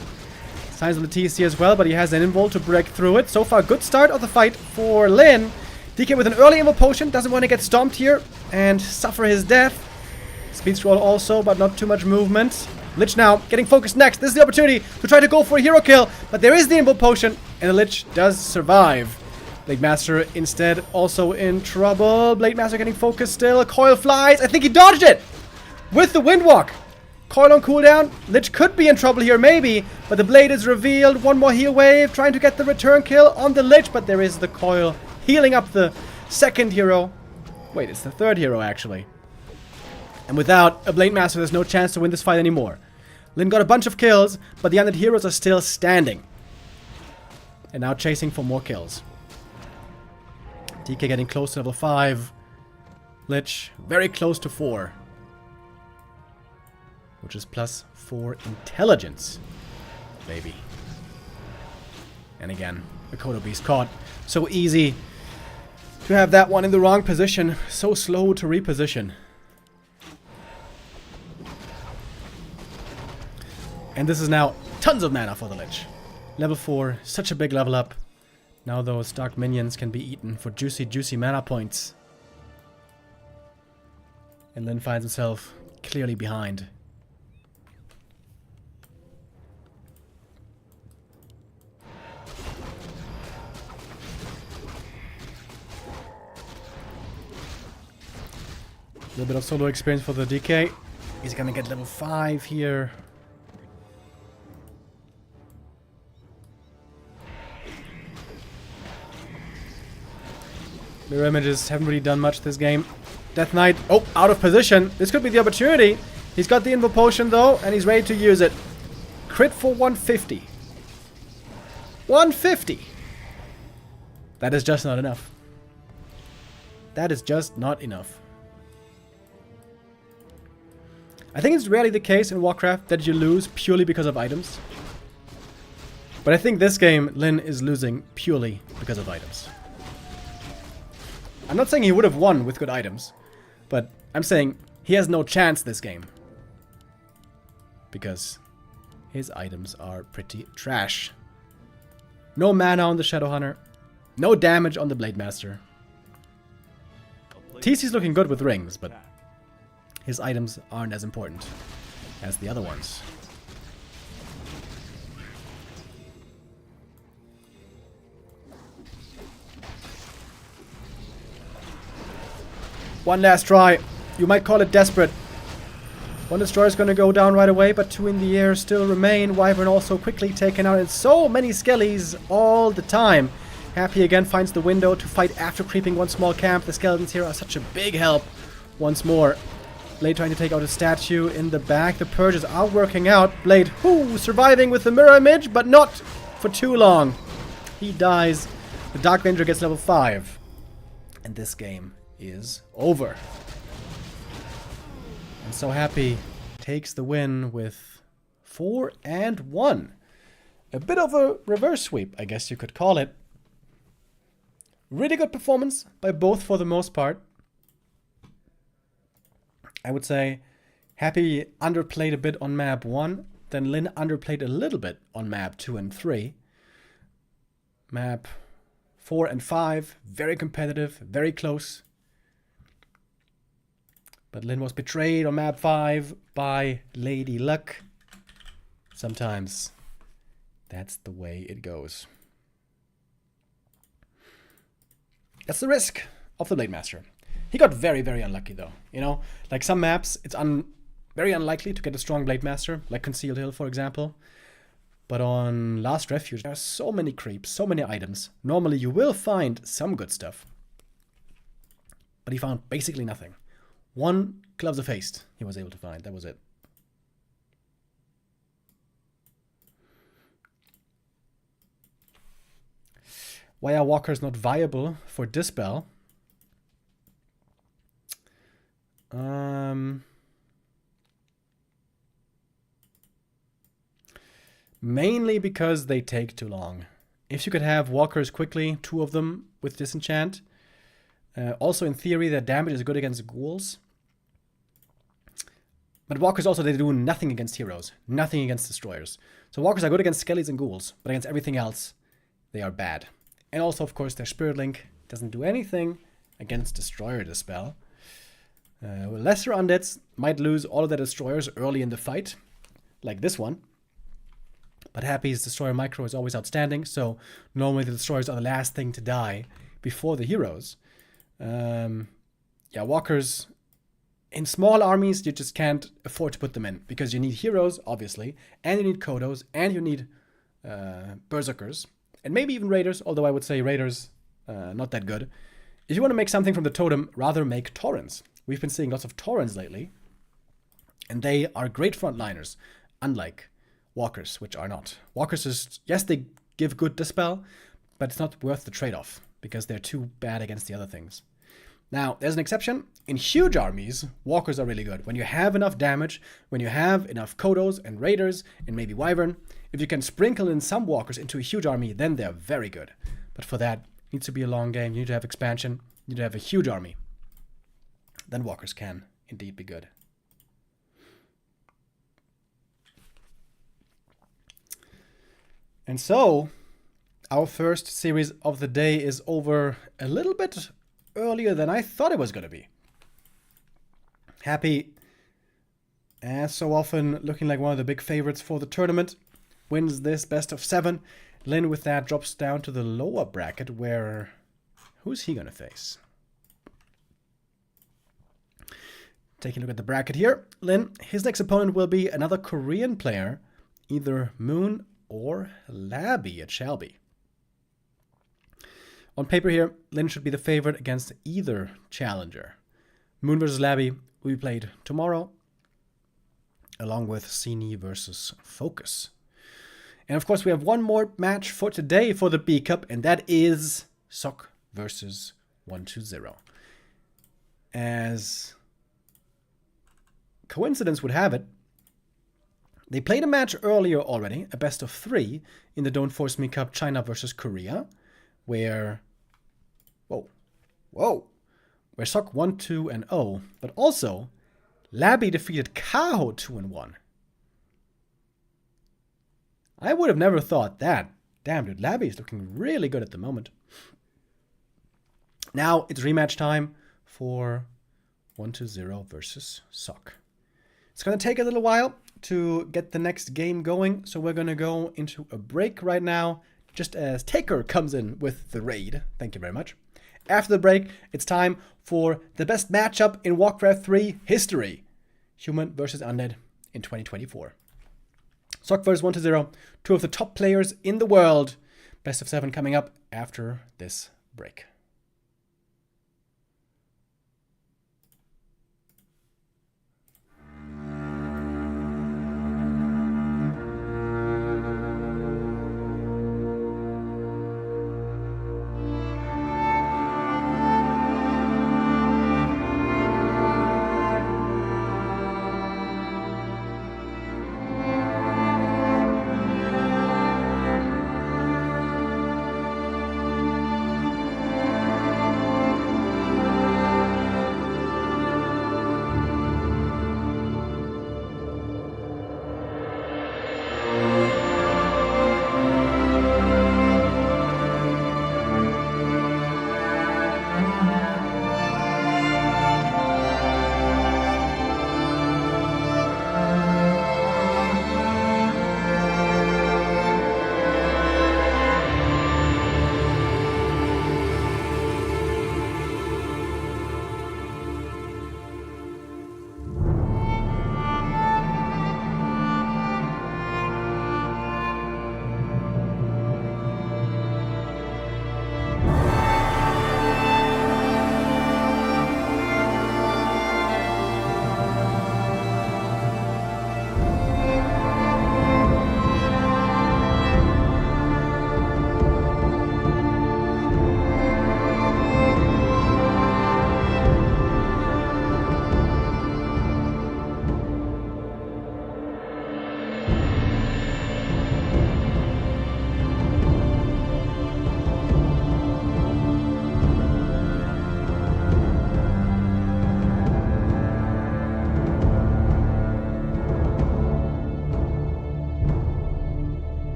Signs on the TC as well, but he has an invul to break through it. So far, good start of the fight for Lin. DK with an early invul potion. Doesn't want to get stomped here and suffer his death. Speed scroll also, but not too much movement. Lich now getting focused next. This is the opportunity to try to go for a hero kill, but there is the invul potion, and the Lich does survive. Blade Master instead also in trouble. Blade Master getting focused still. Coil flies. I think he dodged it with the Windwalk. Coil on cooldown. Lich could be in trouble here maybe, but the blade is revealed. One more heal wave trying to get the return kill on the Lich, but there is the Coil healing up the second hero. Wait, it's the third hero actually. And without a Blade Master, there's no chance to win this fight anymore. Lin got a bunch of kills, but the undead heroes are still standing. And now chasing for more kills. DK getting close to level 5. Lich very close to 4. Which is +4 intelligence. Baby. And again, the Kodo Beast caught. So easy. to have that one in the wrong position. So slow to reposition. And this is now tons of mana for the Lich. Level 4, such a big level up. Now those dark minions can be eaten for juicy, juicy mana points. And Lin finds himself clearly behind. A little bit of solo experience for the DK. He's gonna get level 5 here. Mirror images haven't really done much this game. Death Knight, oh, out of position. This could be the opportunity. He's got the Invo Potion though, and he's ready to use it. Crit for 150. 150! That is just not enough. That is just not enough. I think it's rarely the case in Warcraft that you lose purely because of items. But I think this game, Lin is losing purely because of items. I'm not saying he would have won with good items, but I'm saying he has no chance this game. Because his items are pretty trash. No mana on the Shadowhunter. No damage on the Blade Master. TC's looking good with rings, but his items aren't as important as the other ones. One last try. You might call it desperate. One destroyer is going to go down right away, but two in the air still remain. Wyvern also quickly taken out, and so many skellies all the time. Happy again finds the window to fight after creeping one small camp. The skeletons here are such a big help. Once more, Blade trying to take out a statue in the back. The purges are working out. Blade, surviving with the mirror image, but not for too long. He dies. The Dark Ranger gets level 5. And this game is over. And so Happy takes the win with 4-1. A bit of a reverse sweep, I guess you could call it. Really good performance by both for the most part. I would say Happy underplayed a bit on map 1, then Lin underplayed a little bit on map 2 and 3. Map 4 and 5, very competitive, very close. But Lin was betrayed on map 5 by Lady Luck. Sometimes that's the way it goes. That's the risk of the Blade Master. He got very, very unlucky though. You know, like some maps, it's very unlikely to get a strong Blade Master, like Concealed Hill, for example. But on Last Refuge, there are so many creeps, so many items. Normally you will find some good stuff. But he found basically nothing. 1 Gloves of Haste he was able to find, that was it. Why are walkers not viable for Dispel? Mainly because they take too long. If you could have walkers quickly, 2 of them with disenchant. Also in theory their damage is good against ghouls. But walkers also, they do nothing against heroes. Nothing against destroyers. So walkers are good against skellies and ghouls. But against everything else, they are bad. And also, of course, their Spirit Link doesn't do anything against Destroyer Dispel. Lesser undeads might lose all of their destroyers early in the fight, like this one. But Happy's Destroyer Micro is always outstanding, so normally the destroyers are the last thing to die before the heroes. Yeah, walkers, in small armies, you just can't afford to put them in, because you need heroes, obviously, and you need Kodos, and you need Berserkers. And maybe even Raiders, although I would say Raiders, not that good. If you want to make something from the totem, rather make Taurens. We've been seeing lots of Taurens lately. And they are great frontliners, unlike Walkers, which are not. Walkers is, yes, they give good Dispel, but it's not worth the trade-off, because they're too bad against the other things. Now, there's an exception. In huge armies, Walkers are really good. When you have enough damage, when you have enough Kodos and Raiders, and maybe Wyvern, if you can sprinkle in some Walkers into a huge army, then they're very good. But for that, it needs to be a long game. You need to have expansion. You need to have a huge army. Then walkers can indeed be good. And so, our first series of the day is over a little bit earlier than I thought it was going to be. Happy, as so often, looking like one of the big favorites for the tournament. Wins this best of 7. Lin with that drops down to the lower bracket where... Who's he going to face? Taking a look at the bracket here. Lin, his next opponent will be another Korean player. Either Moon or Labby, it shall be. On paper here, Lin should be the favorite against either challenger. Moon versus Labby will be played tomorrow, along with Cine versus Focus. And of course, we have one more match for today for the B Cup, and that is Sok versus 120. As coincidence would have it, they played a match earlier already, a best of 3, in the Don't Force Me Cup, China versus Korea, where... where Sok won 2-0, but also Labby defeated Kaho 2-1. I would have never thought that. Damn, dude, Labby is looking really good at the moment. Now it's rematch time for 120 versus Sok. It's going to take a little while to get the next game going, so we're going to go into a break right now, just as Taker comes in with the raid. Thank you very much. After the break, it's time for the best matchup in Warcraft 3 history. Human versus Undead in 2024. Sok versus 120, 2 of the top players in the world. Best of 7 coming up after this break.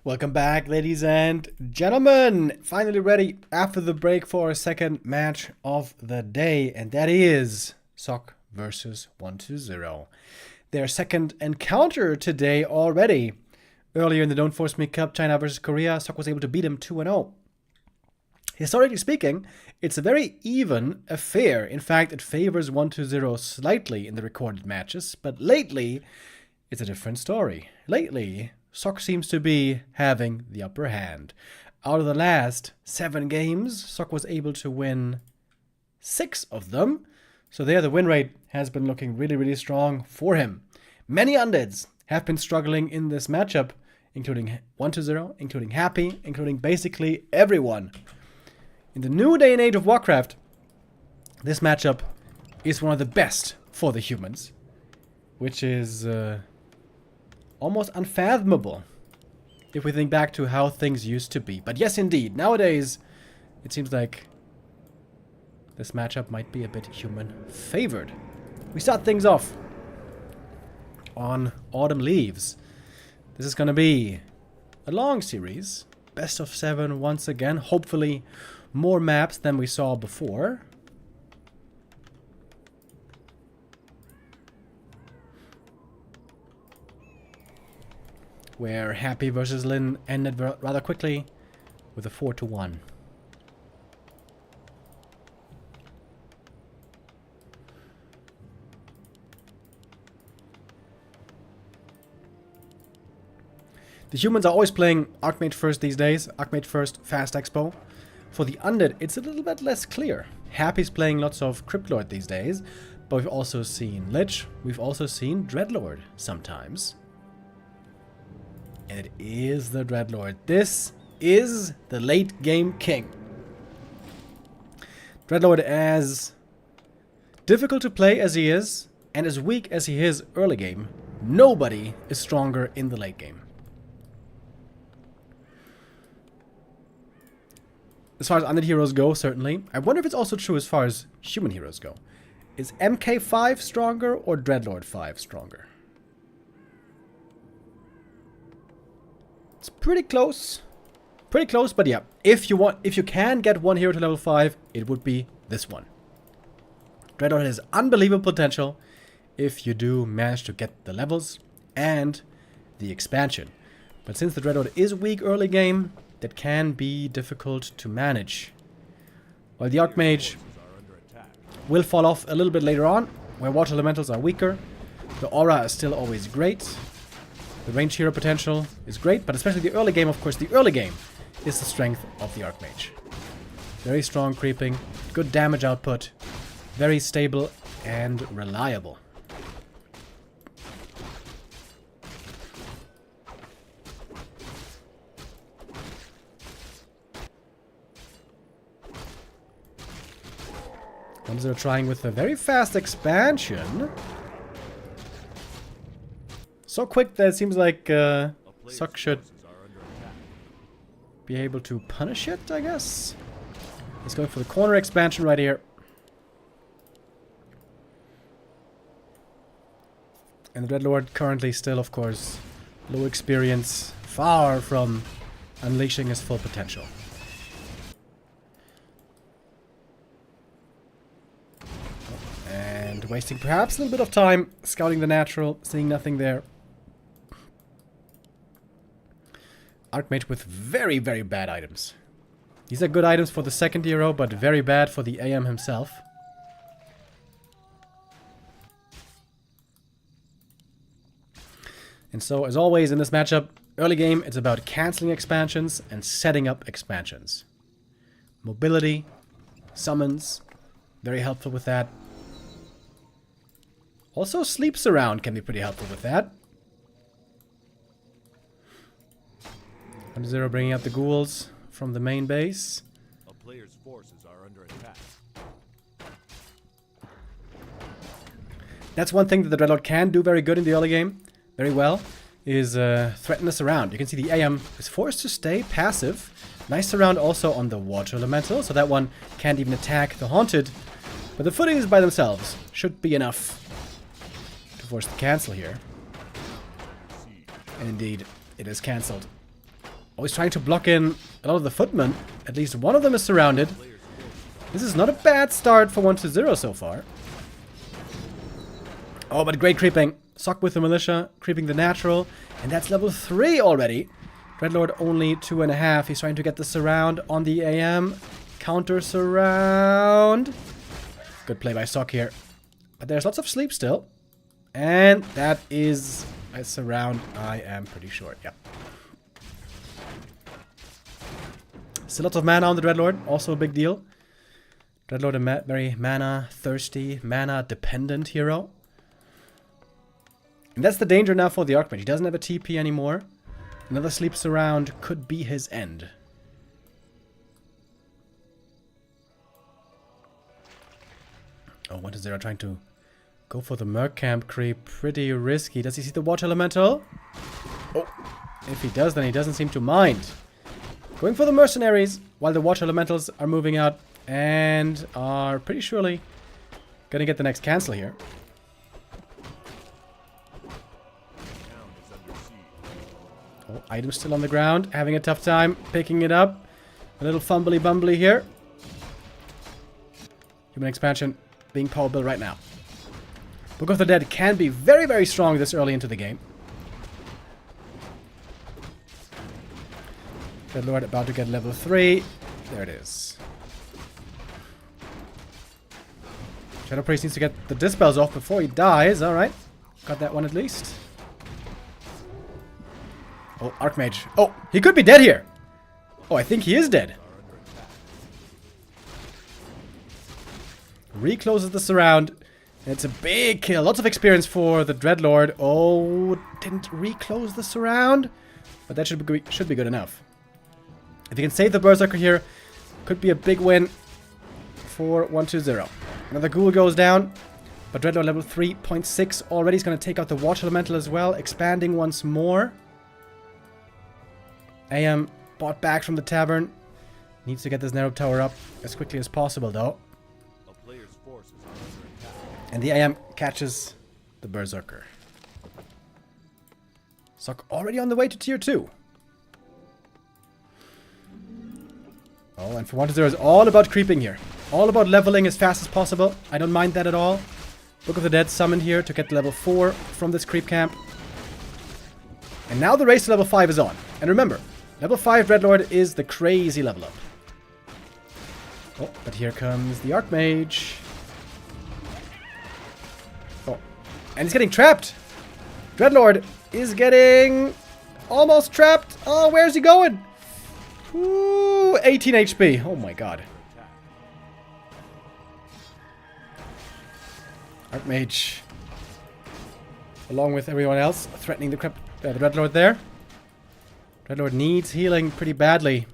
Welcome back, ladies and gentlemen. Finally ready after the break for our second match of the day, and that is Sok versus 120. Their second encounter today already. Earlier in the Don't Force Me Cup, China versus Korea, Sok was able to beat him 2-0. Historically speaking, it's a very even affair. In fact, it favors 120 slightly in the recorded matches, but lately, it's a different story. Lately, Sok seems to be having the upper hand. Out of the last 7 games, Sok was able to win 6 of them. So there, the win rate has been looking really, really strong for him. Many undeads have been struggling in this matchup, including 120, including Happy, including basically everyone. In the new day and age of Warcraft, this matchup is one of the best for the humans, which is almost unfathomable if we think back to how things used to be. But yes, indeed, nowadays it seems like this matchup might be a bit human favored. We start things off on Autumn Leaves. This is going to be a long series, best of 7 once again, hopefully more maps than we saw before. Where Happy versus Lin ended rather quickly with a 4-1. The humans are always playing Archmage first these days, Archmage first, Fast Expo. For the Undead, it's a little bit less clear. Happy's playing lots of Cryptlord these days, but we've also seen Lich, we've also seen Dreadlord sometimes. And it is the Dreadlord. This is the late game king. Dreadlord, as difficult to play as he is, and as weak as he is early game, nobody is stronger in the late game. As far as undead heroes go, certainly. I wonder if it's also true as far as human heroes go. Is MK5 stronger or Dreadlord 5 stronger? It's pretty close. Pretty close, but yeah. If you can get one hero to level 5, it would be this one. Dreadlord has unbelievable potential if you do manage to get the levels and the expansion. But since the Dreadlord is weak early game, that can be difficult to manage. While the Archmage will fall off a little bit later on, where water elementals are weaker. The aura is still always great. The range hero potential is great, but especially the early game, of course, the early game is the strength of the Archmage. Very strong creeping, good damage output, very stable and reliable. They're trying with a very fast expansion. So quick that it seems like Suck should be able to punish it, I guess. He's going for the corner expansion right here. And the Dreadlord currently still, of course, low experience, far from unleashing his full potential. And wasting perhaps a little bit of time scouting the natural, seeing nothing there. Archmage with very, very bad items. These are good items for the second hero, but very bad for the AM himself. And so, as always in this matchup, early game, it's about cancelling expansions and setting up expansions. Mobility, summons, very helpful with that. Also, sleeps around can be pretty helpful with that. 1-0 bringing out the ghouls from the main base. A player's forces are under attack. That's one thing that the Dreadlord can do very good in the early game, very well, is threaten us around. You can see the AM is forced to stay passive. Nice surround also on the Water Elemental, so that one can't even attack the Haunted. But the footies by themselves should be enough to force the cancel here. And indeed, it is cancelled. Always trying to block in a lot of the footmen. At least one of them is surrounded. This is not a bad start for 1-0 so far. Oh, but great creeping. Sock with the militia, creeping the natural. And that's level 3 already. Dreadlord only 2.5. He's trying to get the surround on the AM. Counter surround. Good play by Sock here. But there's lots of sleep still. And that is a surround, I am pretty sure. Yeah. Still lots of mana on the Dreadlord. Also a big deal. Dreadlord a very mana-thirsty, mana-dependent hero. And that's the danger now for the Archmage. He doesn't have a TP anymore. Another sleep surround could be his end. Oh, 1-0 trying to go for the Merc Camp creep. Pretty risky. Does he see the Water Elemental? Oh, if he does, then he doesn't seem to mind. Going for the Mercenaries while the Water Elementals are moving out and are pretty surely gonna get the next cancel here. Oh, item still on the ground, having a tough time picking it up. A little fumbly bumbly here. Human expansion being power built right now. Book of the Dead can be very, very strong this early into the game. Dreadlord about to get level 3. There it is. Shadow Priest needs to get the dispels off before he dies. Alright. Got that one at least. Oh, Archmage. Oh, he could be dead here. Oh, I think he is dead. Recloses the surround. And it's a big kill. Lots of experience for the Dreadlord. Oh, didn't reclose the surround. But that should be good enough. If you can save the Berserker here, could be a big win for 1-0. Another Ghoul goes down. But Dreadlord level 3.6 already is going to take out the Water Elemental as well. Expanding once more. AM bought back from the tavern. Needs to get this Narrow Tower up as quickly as possible, though. A player's forces are under attack. And the AM catches the Berserker. Sock already on the way to tier 2. Oh, and for 1-0 is all about creeping here. All about leveling as fast as possible. I don't mind that at all. Book of the Dead summoned here to get level 4 from this creep camp. And now the race to level 5 is on. And remember, level 5 Dreadlord is the crazy level up. Oh, but here comes the Archmage. Oh, and he's getting trapped. Dreadlord is getting almost trapped. Oh, where's he going? Ooh, 18 HP. Oh my god. Archmage, along with everyone else, threatening the Dreadlord there. Dreadlord needs healing pretty badly,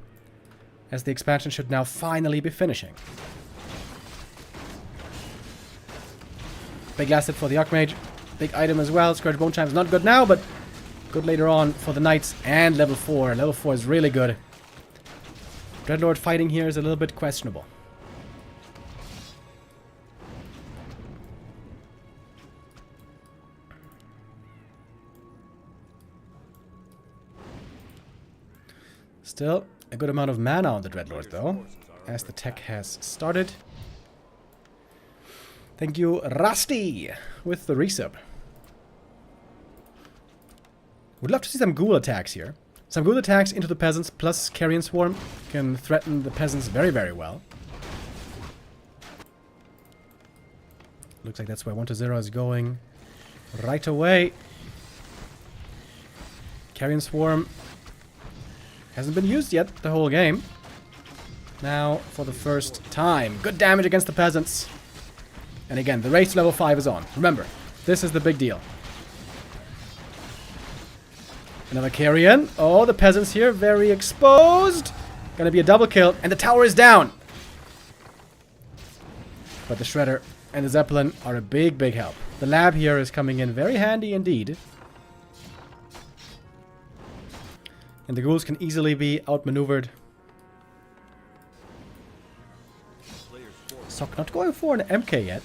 as the expansion should now finally be finishing. Big asset for the Archmage. Big item as well. Scourge Bone Chime is not good now, but good later on for the Knights and level 4. Level 4 is really good. Dreadlord fighting here is a little bit questionable. Still, a good amount of mana on the Dreadlord, though, as the tech has started. Thank you, Rusty, with the resub. Would love to see some ghoul attacks here. Some ghoul attacks into the peasants, plus Carrion Swarm can threaten the peasants very, very well. Looks like that's where 1-0 is going right away. Carrion Swarm hasn't been used yet the whole game. Now, for the first time. Good damage against the peasants. And again, the race to level 5 is on. Remember, this is the big deal. Another Carrion. Oh, the peasants here, very exposed. Gonna be a double kill, and the tower is down. But the Shredder and the Zeppelin are a big, big help. The lab here is coming in very handy indeed. And the ghouls can easily be outmaneuvered. Sock not going for an MK yet.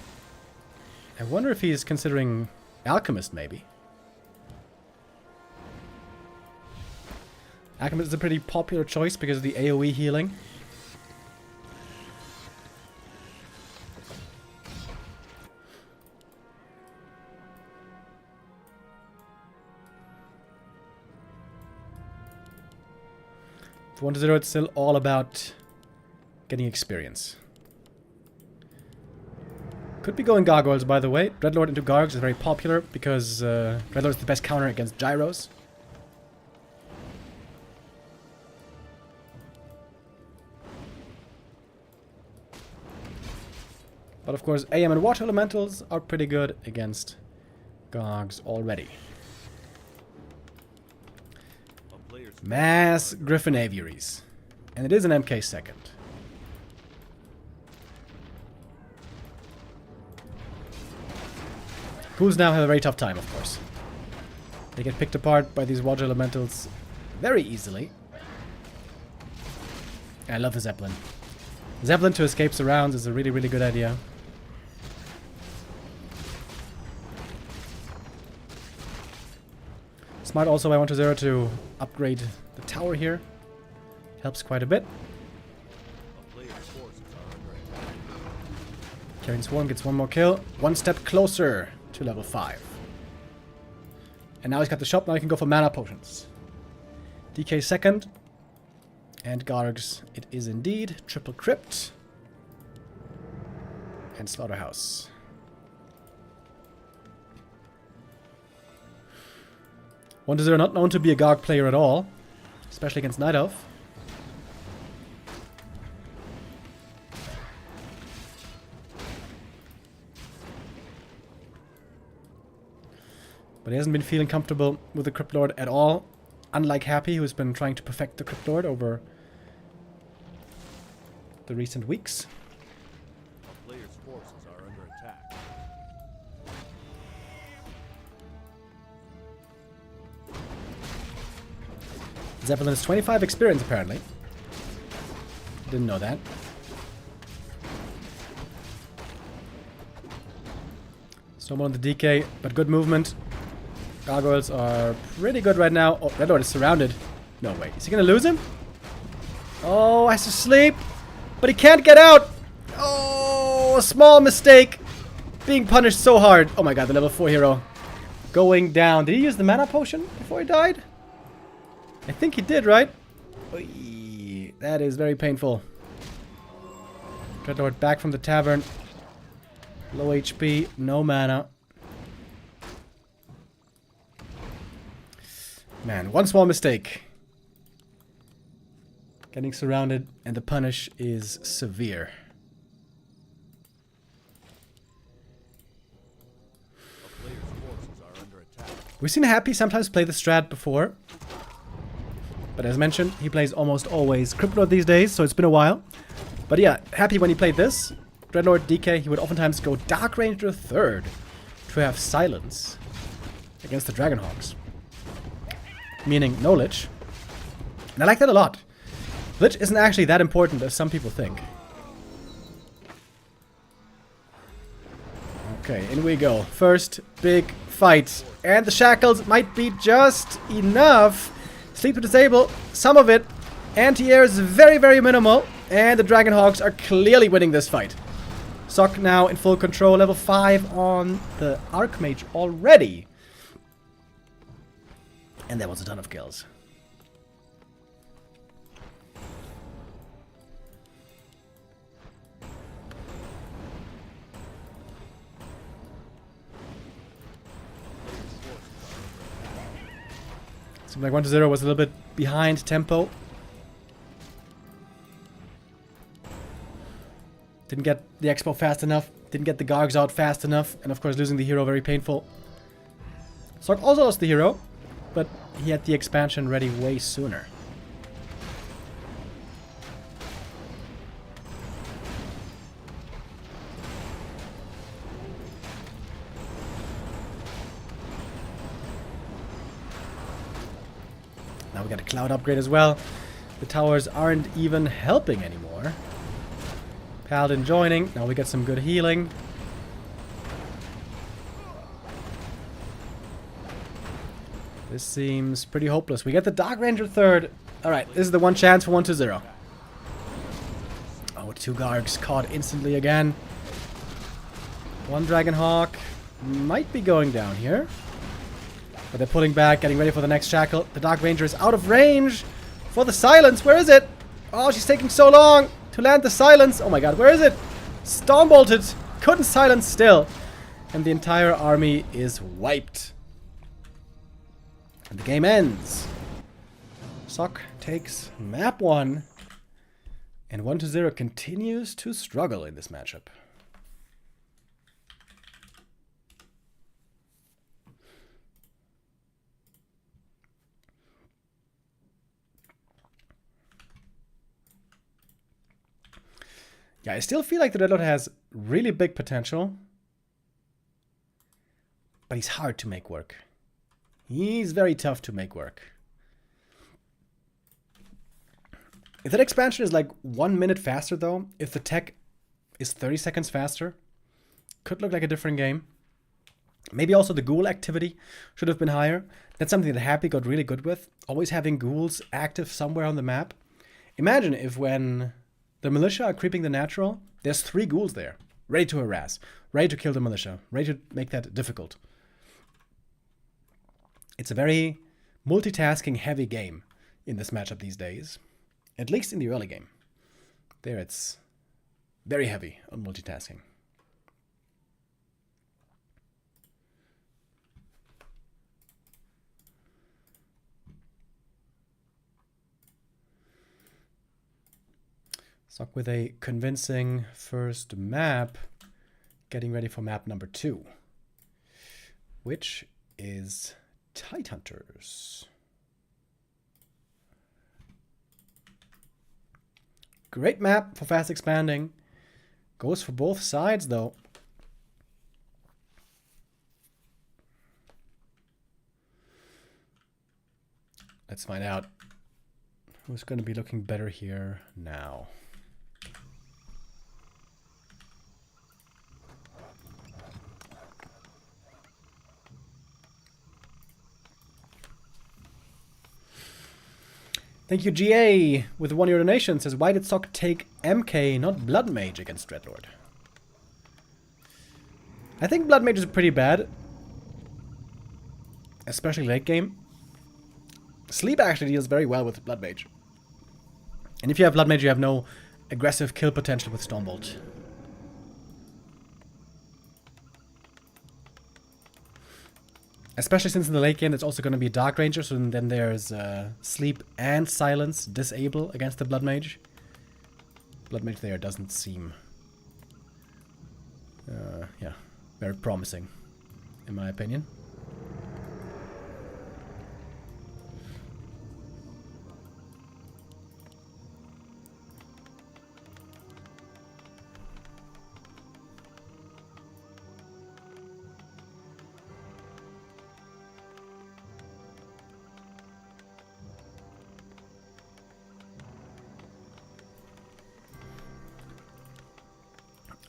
I wonder if he's considering Alchemist, maybe. Alchemist is a pretty popular choice because of the AoE healing. For 1-0, it's still all about getting experience. Could be going Gargoyles, by the way. Dreadlord into Gargs is very popular because Dreadlord is the best counter against Gyros. But of course, AM and Water Elementals are pretty good against Gargs already. Mass Griffin Aviaries. And it is an MK second. Ghouls now have a very tough time, of course. They get picked apart by these water elementals very easily. I love the Zeppelin. Zeppelin to escape surrounds is a really, really good idea. Smart also by 1-0 to upgrade the tower here. Helps quite a bit. Carrion Swarm gets one more kill. One step closer to level 5. And now he's got the shop. Now he can go for mana potions. DK second. And Gargs, it is indeed. Triple Crypt. And Slaughterhouse. 1-0 not known to be a Garg player at all. Especially against Night Elf. But he hasn't been feeling comfortable with the Crypt Lord at all. Unlike Happy, who's been trying to perfect the Crypt Lord over the recent weeks. A player's forces are under attack. Zeppelin has 25 experience, apparently. Didn't know that. Someone on the DK, but good movement. Gargoyles are pretty good right now. Oh, Red Lord is surrounded. No way. Is he gonna lose him? Oh, has to sleep. But he can't get out. Oh, a small mistake. Being punished so hard. Oh my god, the level 4 hero. Going down. Did he use the mana potion before he died? I think he did, right? Oy, that is very painful. Dreadlord back from the tavern. Low HP, no mana. Man, one small mistake. Getting surrounded, and the punish is severe. A player's forces are under attack. We've seen Happy sometimes play the strat before. But as mentioned, he plays almost always Crypto these days, so it's been a while. But yeah, Happy when he played this, Dreadlord DK, he would oftentimes go Dark Ranger 3rd to have silence against the Dragonhawks. Meaning no Lich. And I like that a lot. Lich isn't actually that important as some people think. Okay, in we go. First big fight. And the shackles might be just enough. Sleep to disable some of it. Anti-air is very, very minimal. And the Dragonhawks are clearly winning this fight. Sock now in full control. Level 5 on the Archmage already. And that was a ton of kills. Seemed like 1-0 was a little bit behind tempo. Didn't get the Expo fast enough. Didn't get the Gargs out fast enough. And of course losing the hero very painful. Sock also lost the hero. But he had the expansion ready way sooner. Now we got a cloud upgrade as well. The towers aren't even helping anymore. Paladin joining. Now we get some good healing. This seems pretty hopeless. We get the Dark Ranger 3rd. Alright, this is the one chance for 1-0. Oh, 2 Gargs caught instantly again. 1 Dragonhawk might be going down here. But they're pulling back, getting ready for the next shackle. The Dark Ranger is out of range for the silence. Where is it? Oh, she's taking so long to land the silence. Oh my god, where is it? Storm bolted. Couldn't silence still. And the entire army is wiped. And the game ends. Sock takes map 1. And 1-0 continues to struggle in this matchup. Yeah, I still feel like the Dreadlord has really big potential. But he's hard to make work. He's very tough to make work. If that expansion is like 1 minute faster though, if the tech is 30 seconds faster, could look like a different game. Maybe also the ghoul activity should have been higher. That's something that Happy got really good with. Always having ghouls active somewhere on the map. Imagine if when the militia are creeping the natural, there's 3 ghouls there, ready to harass, ready to kill the militia, ready to make that difficult. It's a very multitasking heavy game in this matchup these days. At least in the early game. There it's very heavy on multitasking. Sock with a convincing first map, getting ready for map number 2, which is Tidehunters. Great map for fast expanding. Goes for both sides though. Let's find out who's going to be looking better here now. Thank you, GA, with the €1 donation. Says, why did Sock take MK, not Blood Mage against Dreadlord? I think Blood Mage is pretty bad. Especially late game. Sleep actually deals very well with Blood Mage. And if you have Blood Mage, you have no aggressive kill potential with Stormbolt. Especially since in the late game there's also going to be a Dark Ranger, so then there's Sleep and Silence disable against the Blood Mage. Blood Mage there doesn't seem... yeah, very promising, in my opinion.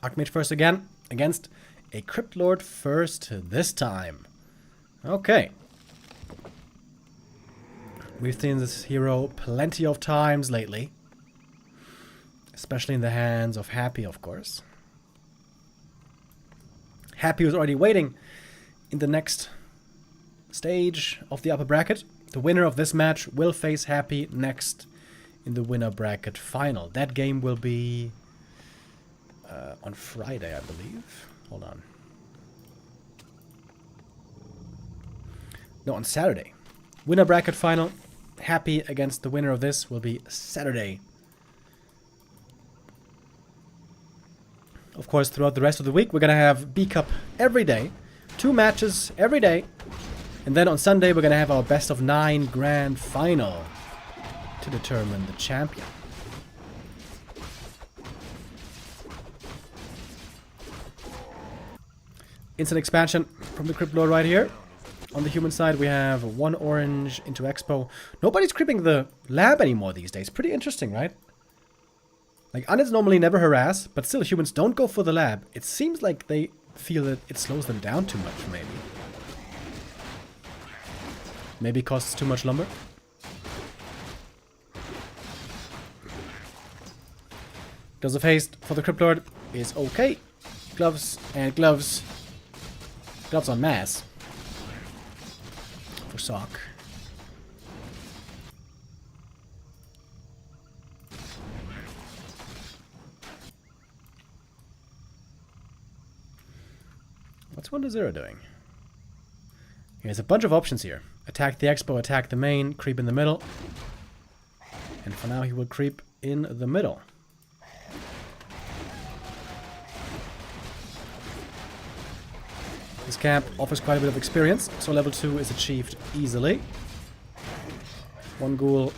Archmage first again, against a Crypt Lord first this time. Okay. We've seen this hero plenty of times lately. Especially in the hands of Happy, of course. Happy was already waiting in the next stage of the upper bracket. The winner of this match will face Happy next in the winner bracket final. That game will be... on Friday, I believe. Hold on. No, on Saturday. Winner bracket final. Happy against the winner of this will be Saturday. Of course, throughout the rest of the week, we're going to have B-Cup every day. 2 matches every day. And then on Sunday, we're going to have our best of 9 grand final to determine the champion. Instant expansion from the Crypt Lord right here. On the human side, we have 1 orange into Expo. Nobody's creeping the lab anymore these days. Pretty interesting, right? Like, Unids normally never harass, but still humans don't go for the lab. It seems like they feel that it slows them down too much, maybe. Maybe costs too much lumber. Dose of haste for the Crypt Lord is okay. Gloves and gloves. Gloves on mass. For Sock. What's 1-0 doing? He has a bunch of options here. Attack the Expo, attack the main, creep in the middle. And for now he will creep in the middle. This camp offers quite a bit of experience, so level 2 is achieved easily. 1 ghoul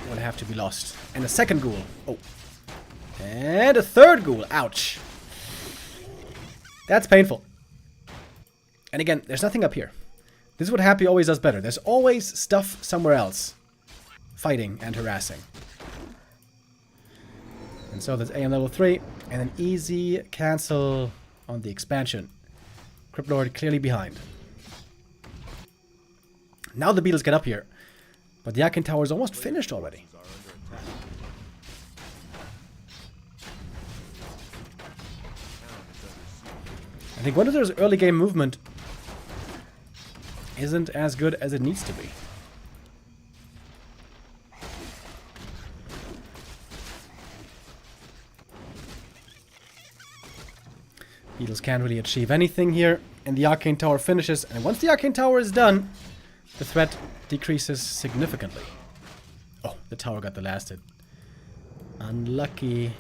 will have to be lost. And a second ghoul. Oh. And a third ghoul. Ouch. That's painful. And again, there's nothing up here. This is what Happy always does better. There's always stuff somewhere else. Fighting and harassing. And so that's AM level 3. And an easy cancel on the expansion. Crypt Lord clearly behind. Now the beetles get up here. But the Arcane Tower is almost finished already. I think Wonders' early game movement isn't as good as it needs to be. Beetles can't really achieve anything here, and the Arcane Tower finishes, and once the Arcane Tower is done, the threat decreases significantly. Oh, the tower got the last hit. Unlucky.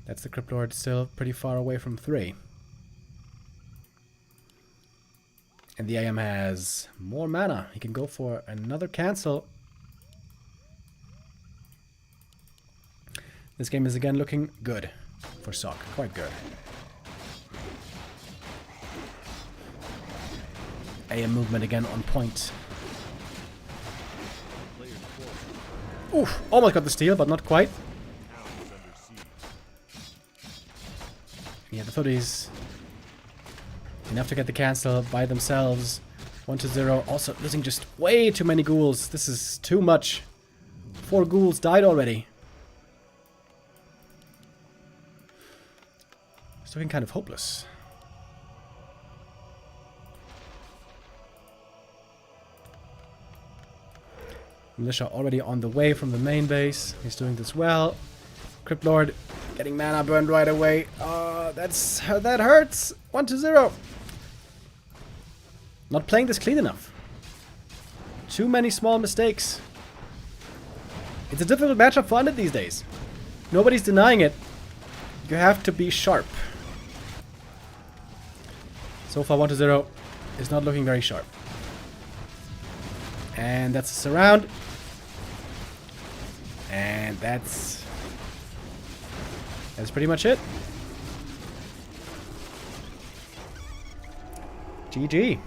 That's the Crypt Lord still pretty far away from 3. And the AM has more mana. He can go for another cancel. This game is again looking good for Sock. Quite good. AM movement again on point. Oof, almost got the steal, but not quite. Yeah, the 30s. Enough to get the cancel by themselves. 1-0. Also losing just way too many ghouls. This is too much. 4 ghouls died already. It's looking kind of hopeless. Militia already on the way from the main base. He's doing this well. Crypt Lord Getting mana burned right away. That hurts. 1-0. Not playing this clean enough. Too many small mistakes. It's a difficult matchup for Undead these days. Nobody's denying it. You have to be sharp. So far 1-0 is not looking very sharp. And that's a surround. And that's pretty much it. GG.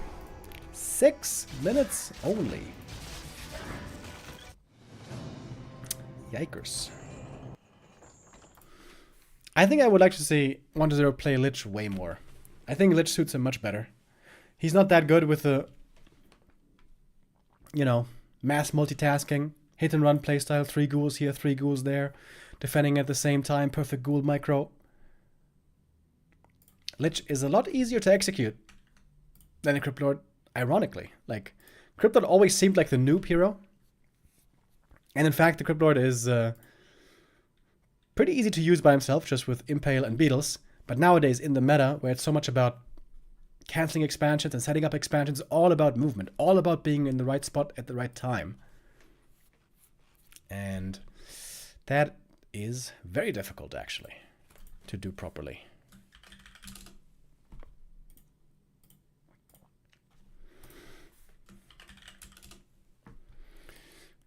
6 minutes only. Yikers. I think I would like to see 1-0 play Lich way more. I think Lich suits him much better. He's not that good with the, you know, mass multitasking, hit and run playstyle, 3 ghouls here, 3 ghouls there, defending at the same time, perfect ghoul micro. Lich is a lot easier to execute than a Crypt Lord, ironically. Like, Crypt Lord always seemed like the noob hero. And in fact, the Crypt Lord is pretty easy to use by himself, just with Impale and Beetles. But nowadays, in the meta, where it's so much about canceling expansions and setting up expansions, all about movement, all about being in the right spot at the right time. And that is very difficult, actually, to do properly.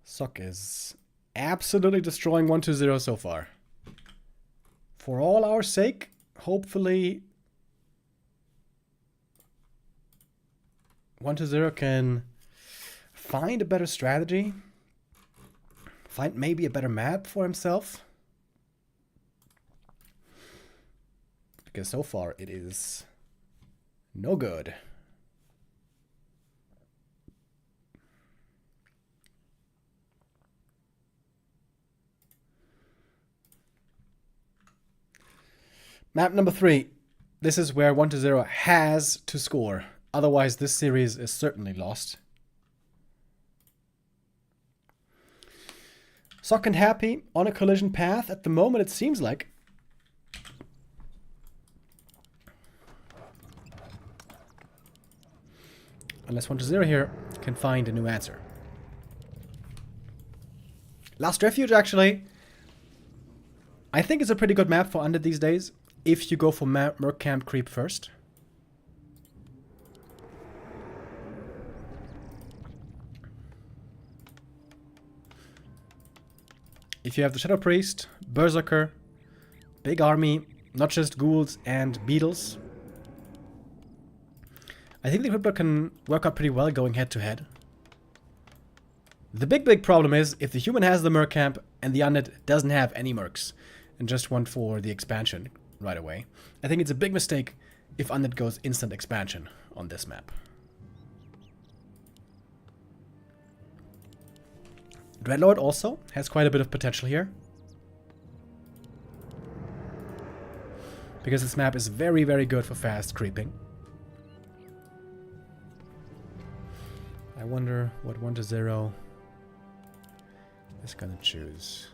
Sok is absolutely destroying 1-0 so far. For all our sake, hopefully 1-0 can find a better strategy, find maybe a better map for himself. Because so far it is no good. Map number 3. This is where 1-0 has to score. Otherwise, this series is certainly lost. Sok and Happy on a collision path. At the moment, it seems like. Unless 1-0 here can find a new answer. Last Refuge, actually, I think it's a pretty good map for Undead these days. If you go for Merc Camp Creep first. If you have the Shadow Priest, Berserker, big army, not just ghouls and beetles, I think the Crypt Lord can work out pretty well going head to head. The big problem is if the human has the Merc Camp and the Undead doesn't have any Mercs and just one for the expansion right away. I think it's a big mistake if Undead goes instant expansion on this map. Dreadlord also has quite a bit of potential here. Because this map is very, very good for fast creeping. I wonder what 1-0 is going to choose.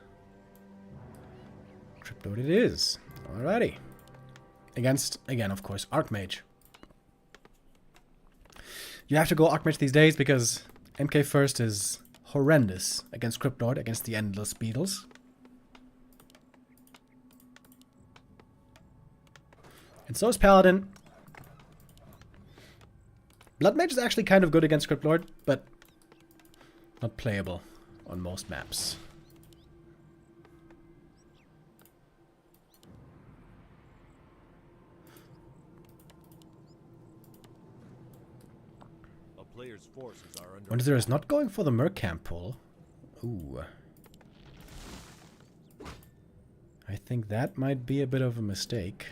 Crypt Lord it is. Alrighty. Against, again, of course, Archmage. You have to go Archmage these days because MK first is horrendous against Crypt Lord, against the endless beetles. And so is Paladin. Blood Mage is actually kind of good against Crypt Lord, but not playable on most maps. Players' forces are under 1-0 is not going for the Merc Camp pull. Ooh. I think that might be a bit of a mistake.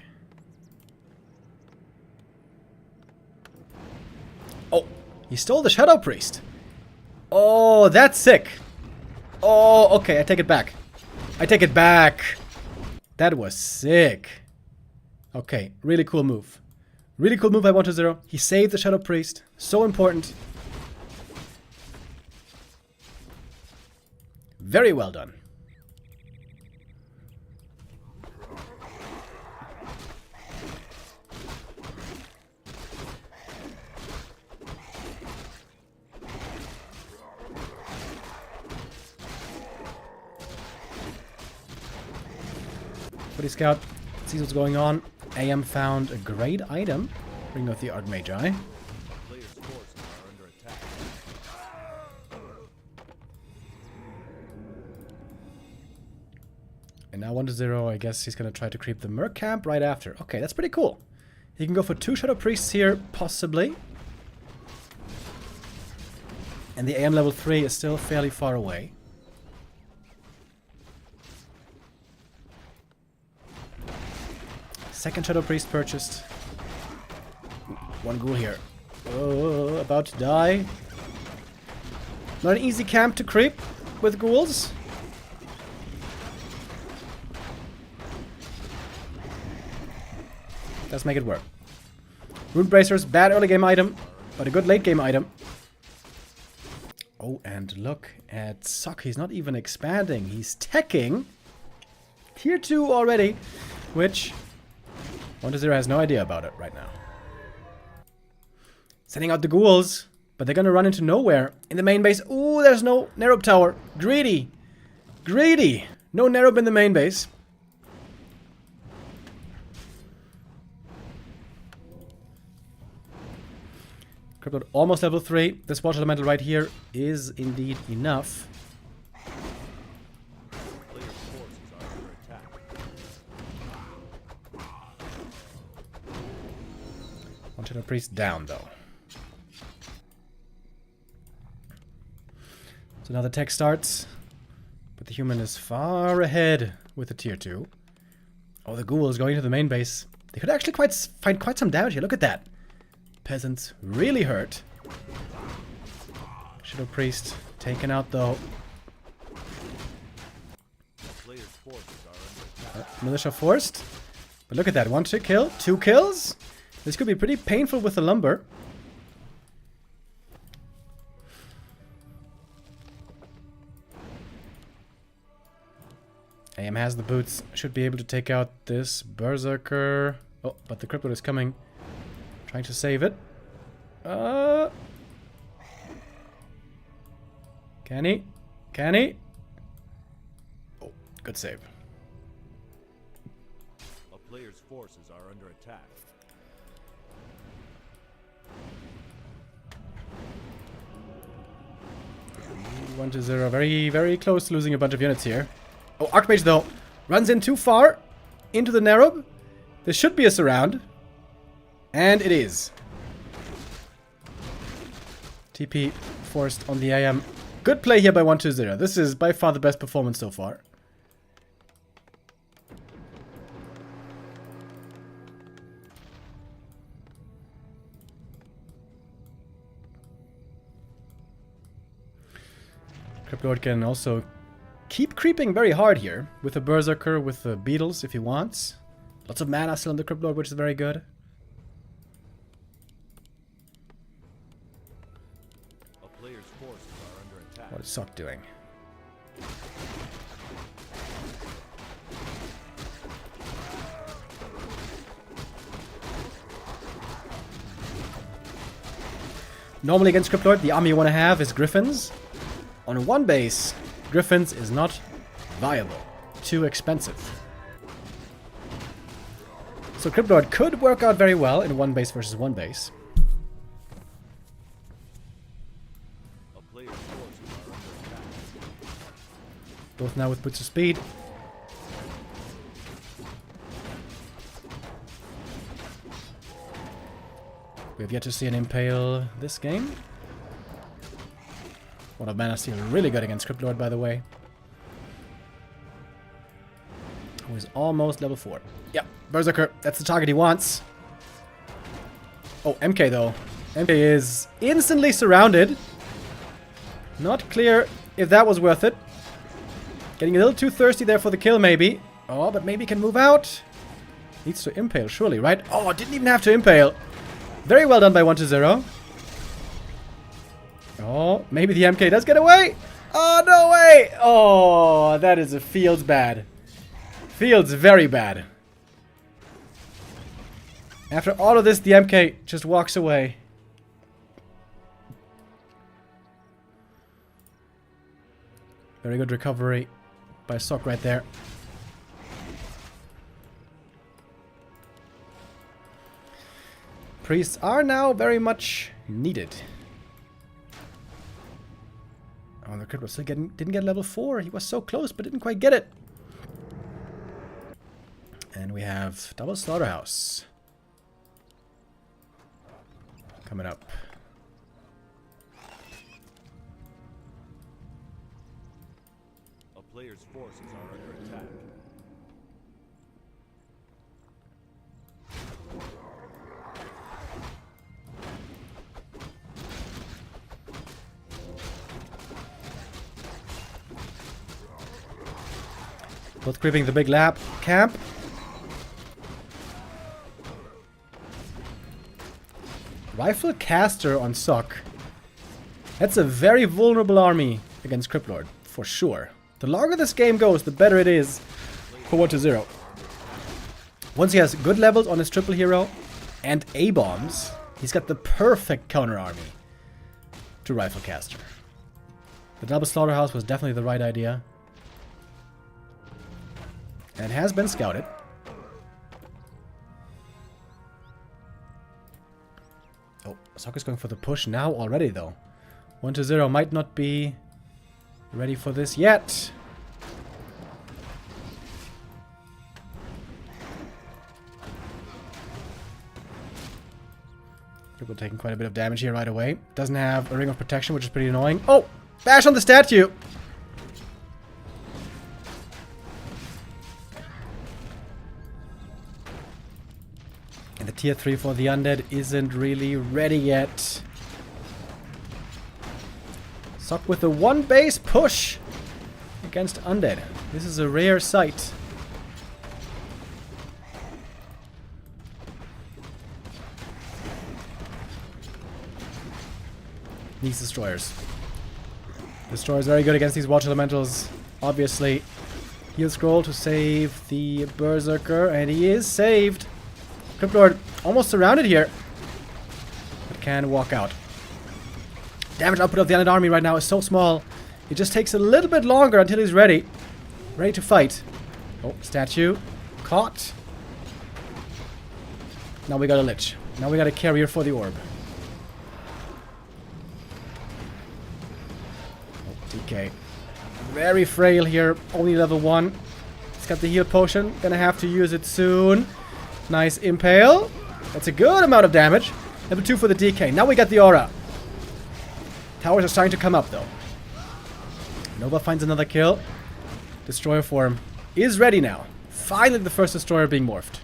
Oh, he stole the Shadow Priest. Oh, that's sick. Oh, okay, I take it back. I take it back. That was sick. Okay, really cool move. Really cool move by 1-0. He saved the Shadow Priest. So important. Very well done. Footy Scout sees what's going on. AM found a great item. Bring out the Archmagi. Players' forces are under attack. And now 1-0, I guess he's going to try to creep the Merc camp right after. Okay, that's pretty cool. He can go for 2 Shadow Priests here, possibly. And the AM level 3 is still fairly far away. Second Shadow Priest purchased. One ghoul here. Oh, about to die. Not an easy camp to creep with ghouls. Let's make it work. Rune Bracers, bad early game item, but a good late game item. Oh, and look at Sock. He's not even expanding. He's teching. Tier 2 already, which 1-0 has no idea about it right now. Sending out the ghouls, but they're gonna run into nowhere in the main base. Ooh, there's no Nerub tower. Greedy. Greedy. No Nerub in the main base. Cryptid almost level 3. This water elemental right here is indeed enough. Players' forces are under attack. One Shadow Priest down though. So now the tech starts, but the human is far ahead with the tier 2. Oh, the ghoul is going to the main base. They could actually find quite some damage here. Look at that. Peasants really hurt. Shadow Priest taken out though. Players' forces are under attack. Militia forced. But look at that. 1 kill, 2 kills. This could be pretty painful with the lumber. AM has the boots. Should be able to take out this Berserker. Oh, but the Cryptid is coming. Trying to save it. Can he? Can he? Oh, good save. A player's forces are under attack. Ooh, 1-0. Very, very close to losing a bunch of units here. Oh, Archmage though. Runs in too far. Into the Nerub. This should be a surround. And it is. TP forced on the AM. Good play here by 1-0. This is by far the best performance so far. Cryptlord can also keep creeping very hard here. With the Berserker, with the Beetles if he wants. Lots of mana still on the Cryptlord, which is very good. Players' forces are under attack. What is Sock doing? Normally against Cryptlord, the army you want to have is Griffins. On one base, Griffins is not viable. Too expensive. So Cryptlord could work out very well in one base versus one base. Players' forces are under attack. Both now with boots of speed. We have yet to see an Impale this game. One of Mana Steel really good against Cryptlord, by the way. Who is almost level 4. Yep, Berserker. That's the target he wants. Oh, MK though. MK is instantly surrounded. Not clear if that was worth it. Getting a little too thirsty there for the kill, maybe. Oh, but maybe can move out. Needs to impale, surely, right? Oh, didn't even have to impale. Very well done by 1-0. Oh, maybe the MK does get away. Oh, no way. Oh, that is a Fields bad. Fields very bad. After all of this, the MK just walks away. Very good recovery by Sock right there. Priests are now very much needed. Oh, the crit was still didn't get level 4. He was so close, but didn't quite get it. And we have double slaughterhouse coming up. A player's forces are under attack. Both creeping the big lab camp. Rifle caster on Sock. That's a very vulnerable army against Cryptlord, for sure. The longer this game goes, the better it is for 1-0. Once he has good levels on his triple hero and A-bombs, he's got the perfect counter army to Rifle caster. The double slaughterhouse was definitely the right idea. And has been scouted. Oh, Sokka's going for the push now already, though. 1-0 might not be ready for this yet. People taking quite a bit of damage here right away. Doesn't have a ring of protection, which is pretty annoying. Oh! Bash on the statue! And the tier 3 for the undead isn't really ready yet. Sock with a 1 base push against undead. This is a rare sight. Needs destroyers. Destroyers very good against these watch elementals. Obviously. Heal scroll to save the berserker, and he is saved. Cryptlord almost surrounded here, but can walk out. Damage output of the undead army right now is so small. It just takes a little bit longer until he's ready. Ready to fight. Oh, statue. Caught. Now we got a lich. Now we got a carrier for the orb. Oh, DK. Very frail here. Only level 1. He's got the heal potion. Gonna have to use it soon. Nice impale. That's a good amount of damage. Level 2 for the DK. Now we got the aura. Towers are starting to come up, though. Nova finds another kill. Destroyer form is ready now. Finally, the first destroyer being morphed.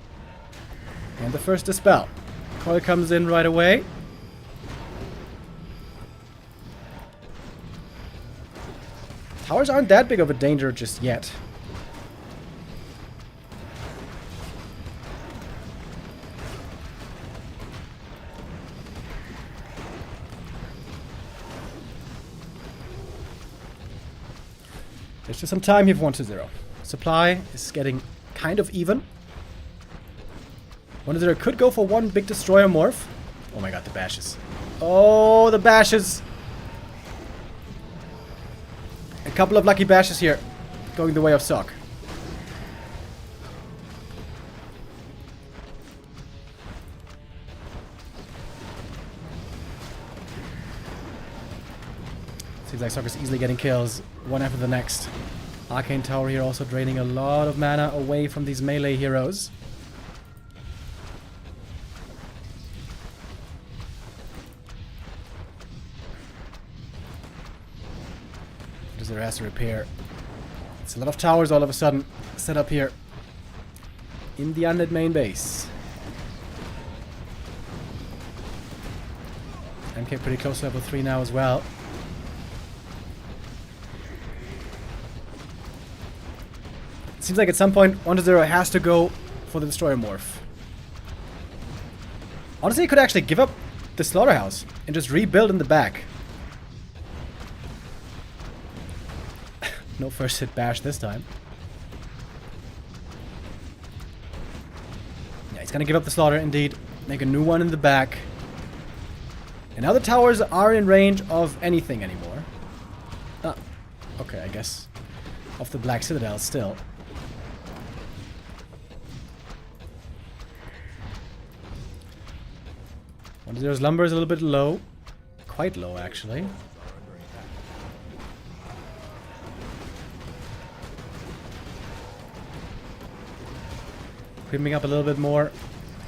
And the first dispel. Coil comes in right away. Towers aren't that big of a danger just yet. There's just some time here for 1-0. Supply is getting kind of even. 1-0 could go for one big destroyer morph. Oh my god, the bashes. Oh, the bashes. A couple of lucky bashes here. Going the way of Sock. Seems like Sock is easily getting kills, one after the next. Arcane Tower here also draining a lot of mana away from these melee heroes. There has to repair. It's a lot of towers all of a sudden set up here in the undead main base. MK pretty close to level 3 now as well. It seems like at some point 1-0 has to go for the destroyer morph. Honestly, he could actually give up the slaughterhouse and just rebuild in the back. No first hit bash this time. Yeah, he's gonna give up the slaughter indeed. Make a new one in the back. And now the towers are in range of anything anymore. Ah, okay, I guess. Off the Black Citadel still. 1-0's lumber is a little bit low. Quite low, actually. Creeping up a little bit more.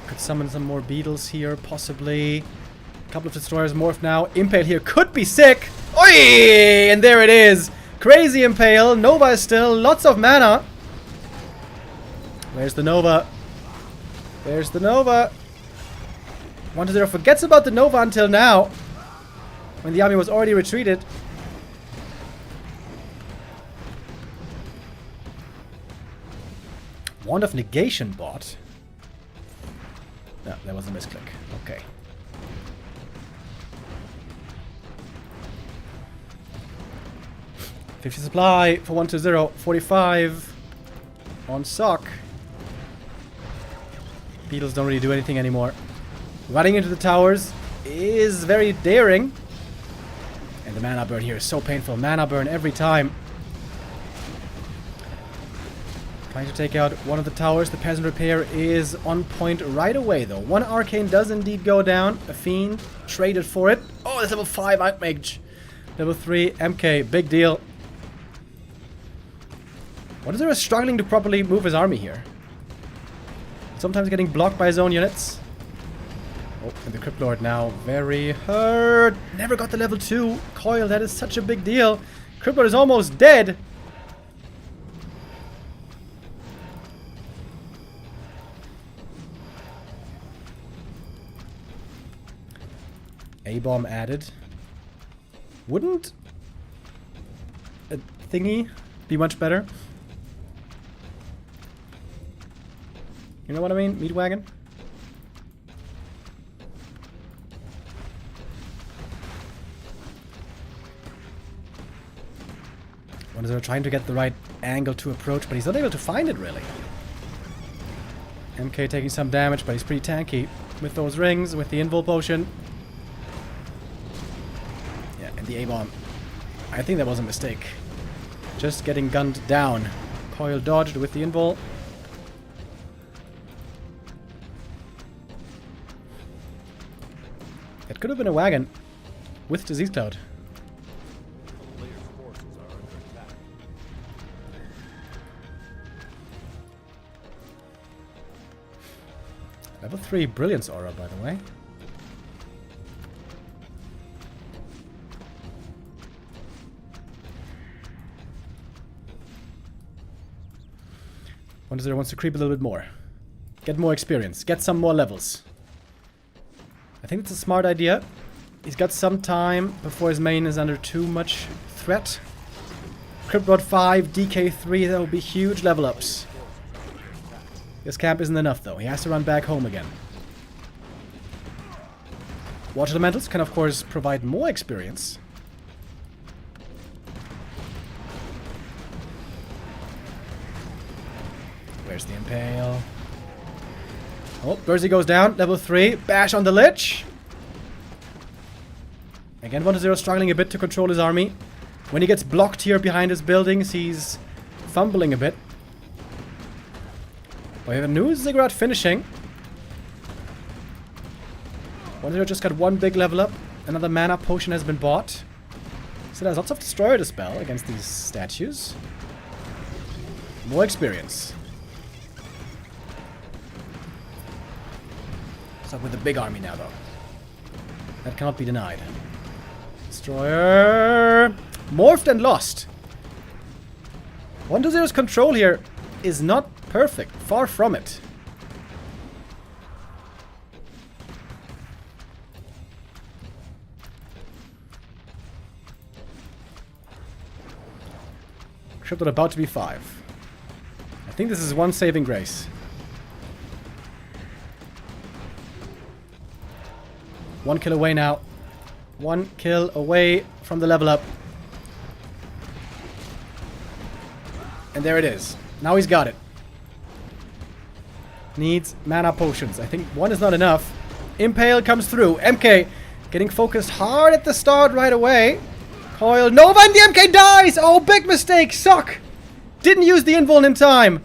Could summon some more beetles here, possibly. A couple of destroyers morphed now. Impale here could be sick. Oi! And there it is. Crazy Impale. Nova is still. Lots of mana. Where's the Nova? Where's the Nova? 1-0 forgets about the Nova until now. When the army was already retreated. Wand of Negation bot. No, that was a misclick. Okay. $50 supply for 1-0. 45 on sock. Beetles don't really do anything anymore. Running into the towers is very daring. And the mana burn here is so painful. Mana burn every time. Trying to take out one of the towers. The Peasant Repair is on point right away, though. One Arcane does indeed go down. A Fiend traded for it. Oh, that's level 5 Outmage. Level 3 MK. Big deal. What is there struggling to properly move his army here? Sometimes getting blocked by his own units. Oh, and the Crypt Lord now very hurt. Never got the level 2 coil. That is such a big deal. Crypt Lord is almost dead. A-bomb added. Wouldn't a thingy be much better? You know what I mean? Meat wagon? One is trying to get the right angle to approach, but he's not able to find it, really. MK taking some damage, but he's pretty tanky with those rings, with the invul potion. Yeah, and the A-bomb. I think that was a mistake. Just getting gunned down. Coil dodged with the invul. It could have been a wagon with Disease Cloud. A player's forces are under attack. Level 3 Brilliance Aura, by the way. Wonder wants to creep a little bit more. Get more experience. Get some more levels. I think it's a smart idea. He's got some time before his main is under too much threat. Crypt Rod 5, DK3, that will be huge level ups. This camp isn't enough though. He has to run back home again. Water Elementals can of course provide more experience. Where's the Impale? Oh, Bursey goes down. Level 3. Bash on the Lich. Again, 1-0 struggling a bit to control his army. When he gets blocked here behind his buildings, he's fumbling a bit. We have a new Ziggurat finishing. 1-0 just got one big level up. Another mana potion has been bought. So there's lots of Destroyer Dispel against these statues. More experience. Up with a big army now, though. That cannot be denied. Destroyer morphed and lost. 1-0's control here is not perfect. Far from it. Cryptid about to be 5. I think this is one saving grace. One kill away now. One kill away from the level up. And there it is. Now he's got it. Needs mana potions. I think one is not enough. Impale comes through. MK getting focused hard at the start right away. Coil Nova and the MK dies! Oh, big mistake! Suck! Didn't use the invuln in time.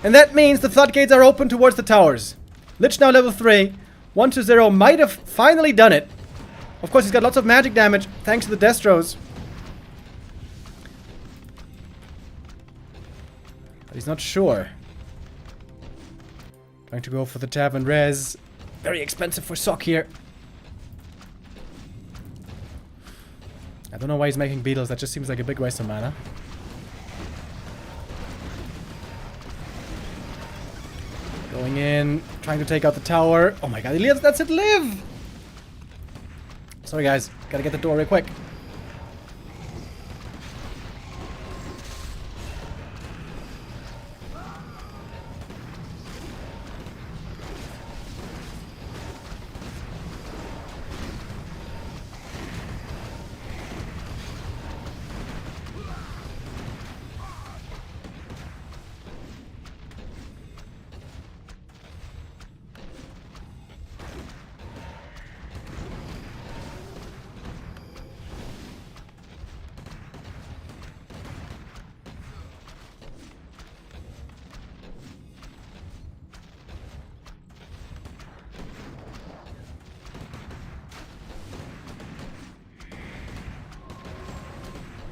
And that means the floodgates are open towards the towers. Lich now level 3. 1-0 might have finally done it. Of course, he's got lots of magic damage thanks to the Destros. But he's not sure. Trying to go for the Tavern Res. Very expensive for Sock here. I don't know why he's making Beetles. That just seems like a big waste of mana. Going in, trying to take out the tower. Oh my god, he lives. That's it, live! Sorry guys, gotta get the door real quick.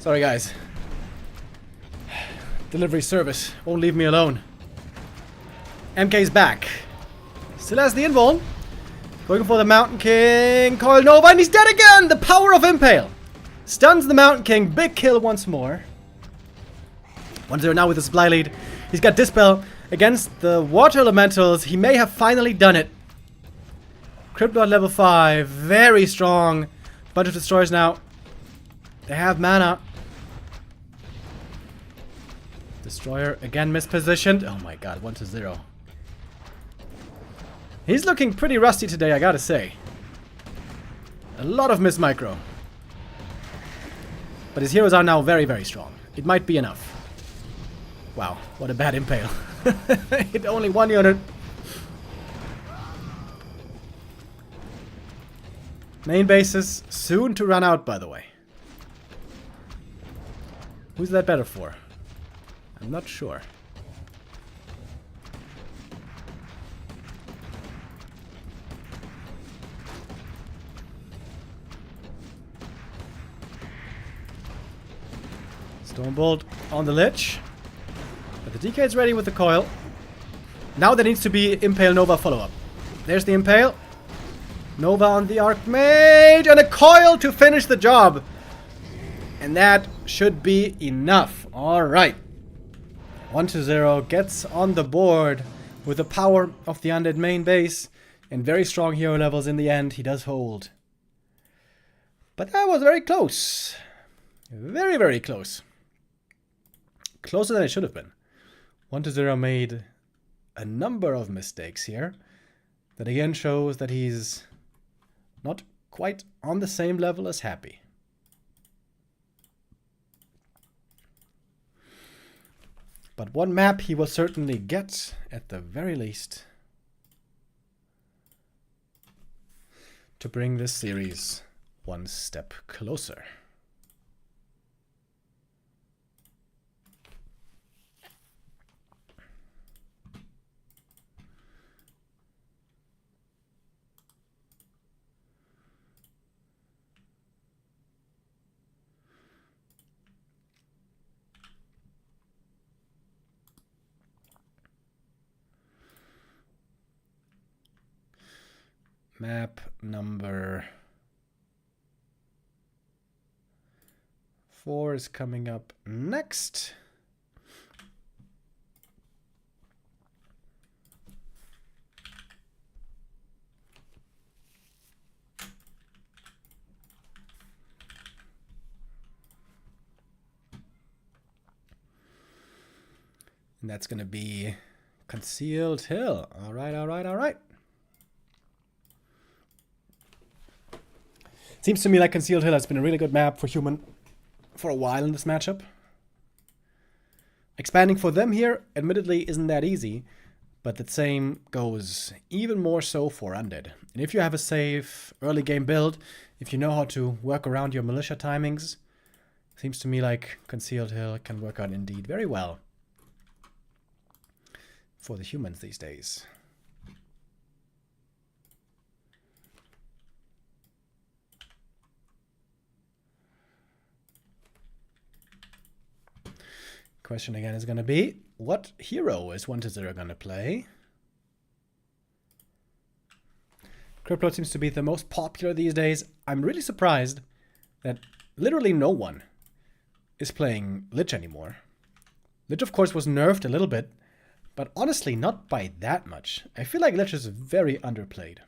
Sorry guys. Delivery service won't leave me alone. MK's back. Still has the invuln. Going for the Mountain King. Coil Nova, and he's dead again! The power of Impale. Stuns the Mountain King. Big kill once more. 1-0 now with the supply lead. He's got Dispel against the Water Elementals. He may have finally done it. Cryptod level 5. Very strong. Bunch of destroyers now. They have mana. Destroyer again mispositioned. Oh my god, 1-0. He's looking pretty rusty today, I gotta say. A lot of miss micro. But his heroes are now very, very strong. It might be enough. Wow, what a bad impale. Hit only one unit. Main bases soon to run out, by the way. Who's that better for? I'm not sure. Stormbolt on the Lich. But the DK is ready with the coil. Now there needs to be Impale Nova follow-up. There's the Impale. Nova on the Archmage. And a coil to finish the job. And that should be enough. Alright. 1-0 gets on the board with the power of the undead main base and very strong hero levels in the end. He does hold. But that was very close. Very, very close. Closer than it should have been. 1-0 made a number of mistakes here. That again shows that he's not quite on the same level as Happy. But one map he will certainly get, at the very least, to bring this series one step closer. Map number 4 is coming up next. And that's going to be Concealed Hill. All right, all right, all right. Seems to me like Concealed Hill has been a really good map for Human for a while in this matchup. Expanding for them here, admittedly, isn't that easy, but the same goes even more so for Undead. And if you have a safe early game build, if you know how to work around your militia timings, seems to me like Concealed Hill can work out indeed very well for the humans these days. Question again is going to be, what hero is 1-0 going to play? Cryptlord seems to be the most popular these days. I'm really surprised that literally no one is playing Lich anymore. Lich, of course, was nerfed a little bit, but honestly, not by that much. I feel like Lich is very underplayed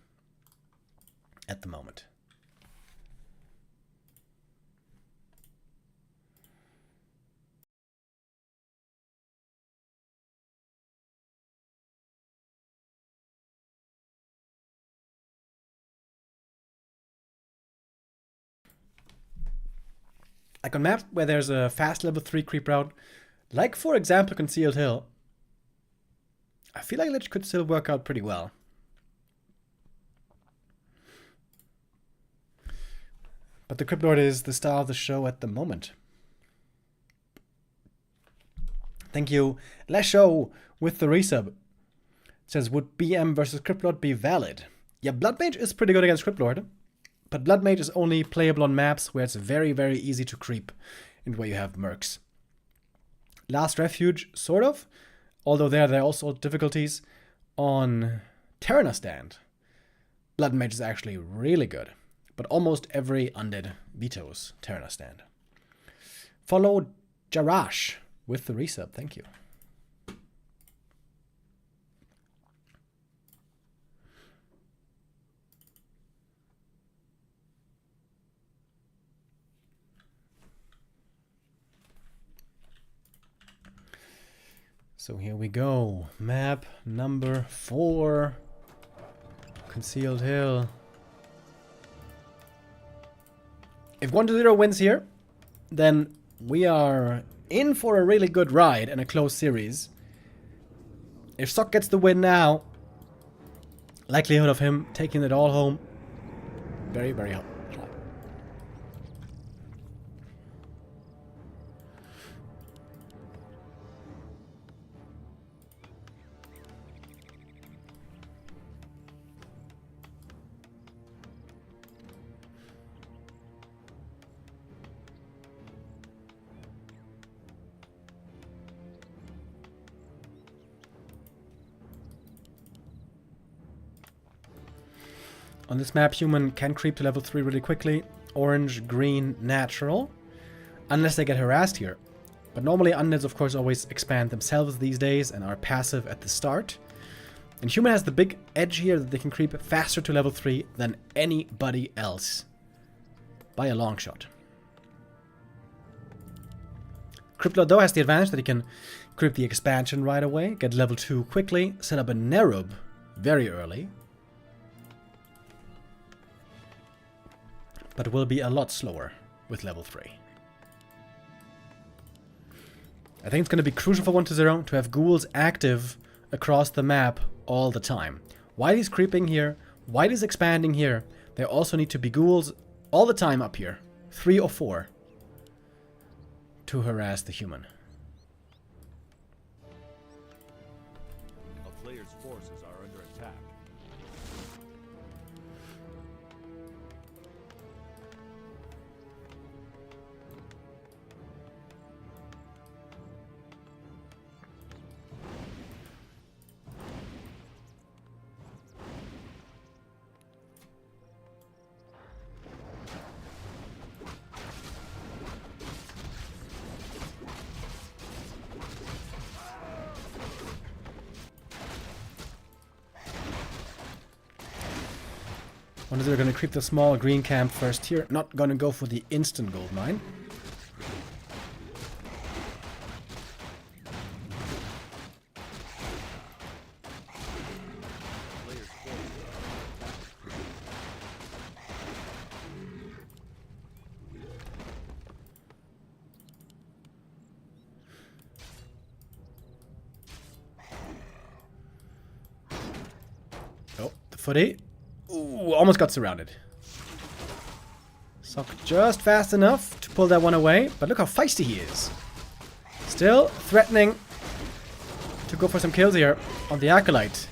at the moment. Like on maps where there's a fast level 3 creep route, like for example Concealed Hill, I feel like Lich could still work out pretty well. But the Cryptlord is the star of the show at the moment. Thank you, Lesho, with the resub. It says, would BM versus Cryptlord be valid? Yeah, Blood Mage is pretty good against Cryptlord. But Blood Mage is only playable on maps where it's very, very easy to creep and where you have mercs. Last Refuge, sort of. Although there are also difficulties. On Terrana Stand, Blood Mage is actually really good. But almost every undead vetoes Terrana Stand. Follow Jarash with the resub. Thank you. So here we go. Map number 4. Concealed Hill. If 1-0 wins here, then we are in for a really good ride and a close series. If Sock gets the win now, likelihood of him taking it all home, very, very high. On this map, human can creep to level 3 really quickly. Orange, green, natural. Unless they get harassed here. But normally undeads, of course, always expand themselves these days and are passive at the start. And human has the big edge here that they can creep faster to level 3 than anybody else. By a long shot. Cryptlord, though, has the advantage that he can creep the expansion right away, get level 2 quickly, set up a Nerub very early. But will be a lot slower with level 3. I think it's going to be crucial for 1-0 to have ghouls active across the map all the time. While he's creeping here, while he's expanding here, there also need to be ghouls all the time up here. 3 or 4. To harass the human. A player's forces are under attack. One is they're going to creep the small green camp first here. Not going to go for the instant gold mine. Oh, the footy. Ooh, almost got surrounded. Sock just fast enough to pull that one away, but look how feisty he is. Still threatening to go for some kills here on the Acolyte.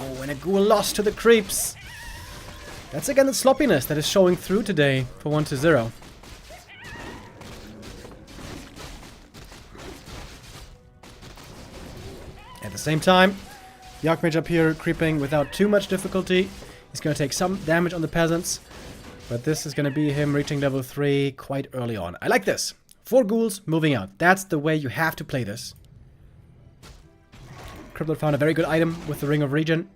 Oh, and a ghoul lost to the creeps. That's again the sloppiness that is showing through today for 1-0. At the same time, the Archmage up here creeping without too much difficulty. He's going to take some damage on the peasants, but this is going to be him reaching level 3 quite early on. I like this. 4 ghouls moving out. That's the way you have to play this. Crippler found a very good item with the Ring of Regen.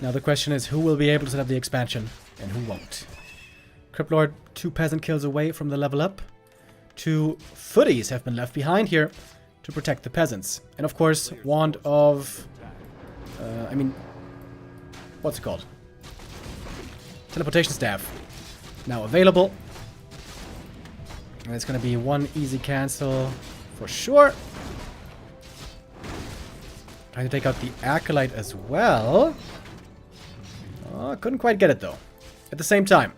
Now the question is, who will be able to set up the expansion and who won't? Cryptlord, 2 peasant kills away from the level up. 2 footies have been left behind here to protect the peasants. And of course, Wand of... what's it called? Teleportation Staff. Now available. And it's going to be 1 easy cancel for sure. Trying to take out the Acolyte as well. Oh, couldn't quite get it though. At the same time,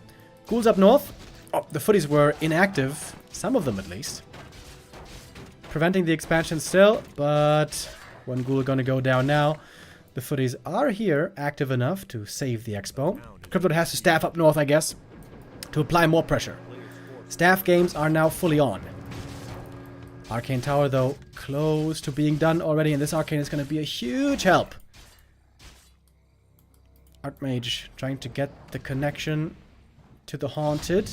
ghouls up north. Oh, the footies were inactive. Some of them at least. Preventing the expansion still, but 1 ghoul going to go down now. The footies are here, active enough to save the expo. Cryptid has to staff up north, I guess, to apply more pressure. Staff games are now fully on. Arcane Tower, though, close to being done already, and this Arcane is going to be a huge help. Archmage trying to get the connection to the Haunted.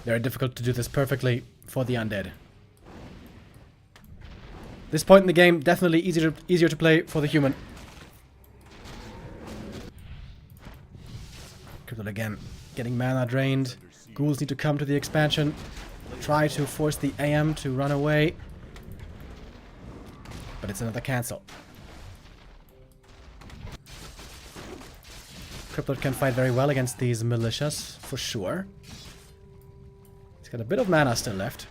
Very difficult to do this perfectly for the Undead. This point in the game, definitely easier to play for the human. Cryptid again, getting mana drained. Ghouls need to come to the expansion. Try to force the AM to run away. But it's another cancel. Cryptid can fight very well against these militias, for sure. He's got a bit of mana still left.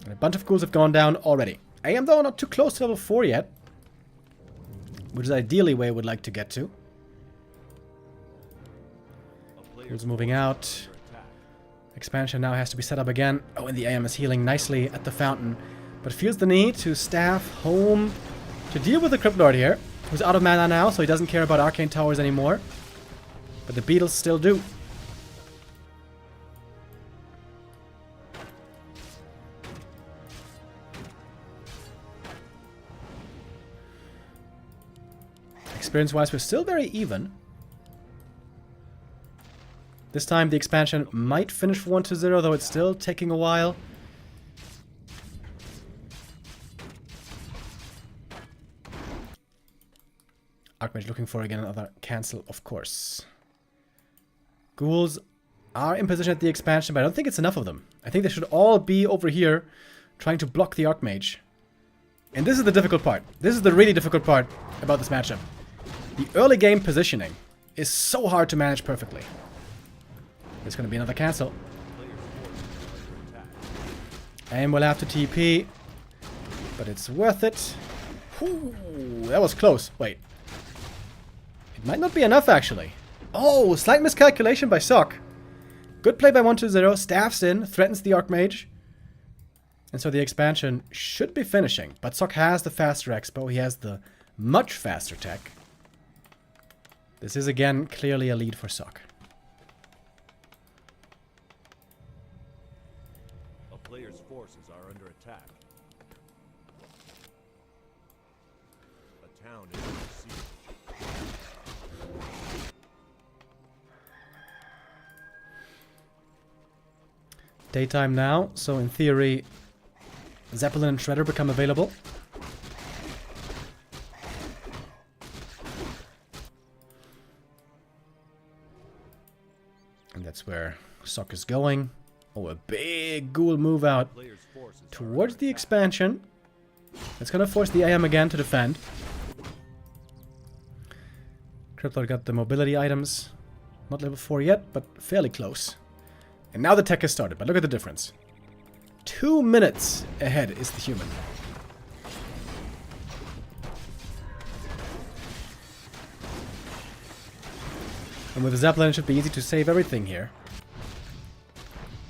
And a bunch of ghouls have gone down already. AM, though, not too close to level 4 yet. Which is ideally where I would like to get to. Ghouls moving out. Expansion now has to be set up again. Oh, and the AM is healing nicely at the fountain. But feels the need to staff home to deal with the Crypt Lord here. Who's out of mana now, so he doesn't care about Arcane Towers anymore. But the Beetles still do. Experience-wise, we're still very even. This time the expansion might finish for 1-0, though it's still taking a while. Archmage looking for again another cancel, of course. Ghouls are in position at the expansion, but I don't think it's enough of them. I think they should all be over here trying to block the Archmage. And this is the difficult part. This is the really difficult part about this matchup. The early game positioning is so hard to manage perfectly. There's going to be another cancel. And we'll have to TP. But it's worth it. Ooh, that was close. Wait. It might not be enough, actually. Oh, slight miscalculation by Sock. Good play by 1-0. Staffs in, threatens the Archmage. And so the expansion should be finishing. But Sock has the faster expo. He has the much faster tech. This is, again, clearly a lead for Sock. A player's forces are under attack. A town is under siege. Daytime now, so in theory, Zeppelin and Shredder become available. And that's where Sock is going. Oh, a big ghoul move out towards the expansion. It's gonna force the AM again to defend. Cryptlord got the mobility items. Not level 4 yet, but fairly close. And now the tech has started, but look at the difference. 2 minutes ahead is the human. And with the Zeppelin, it should be easy to save everything here.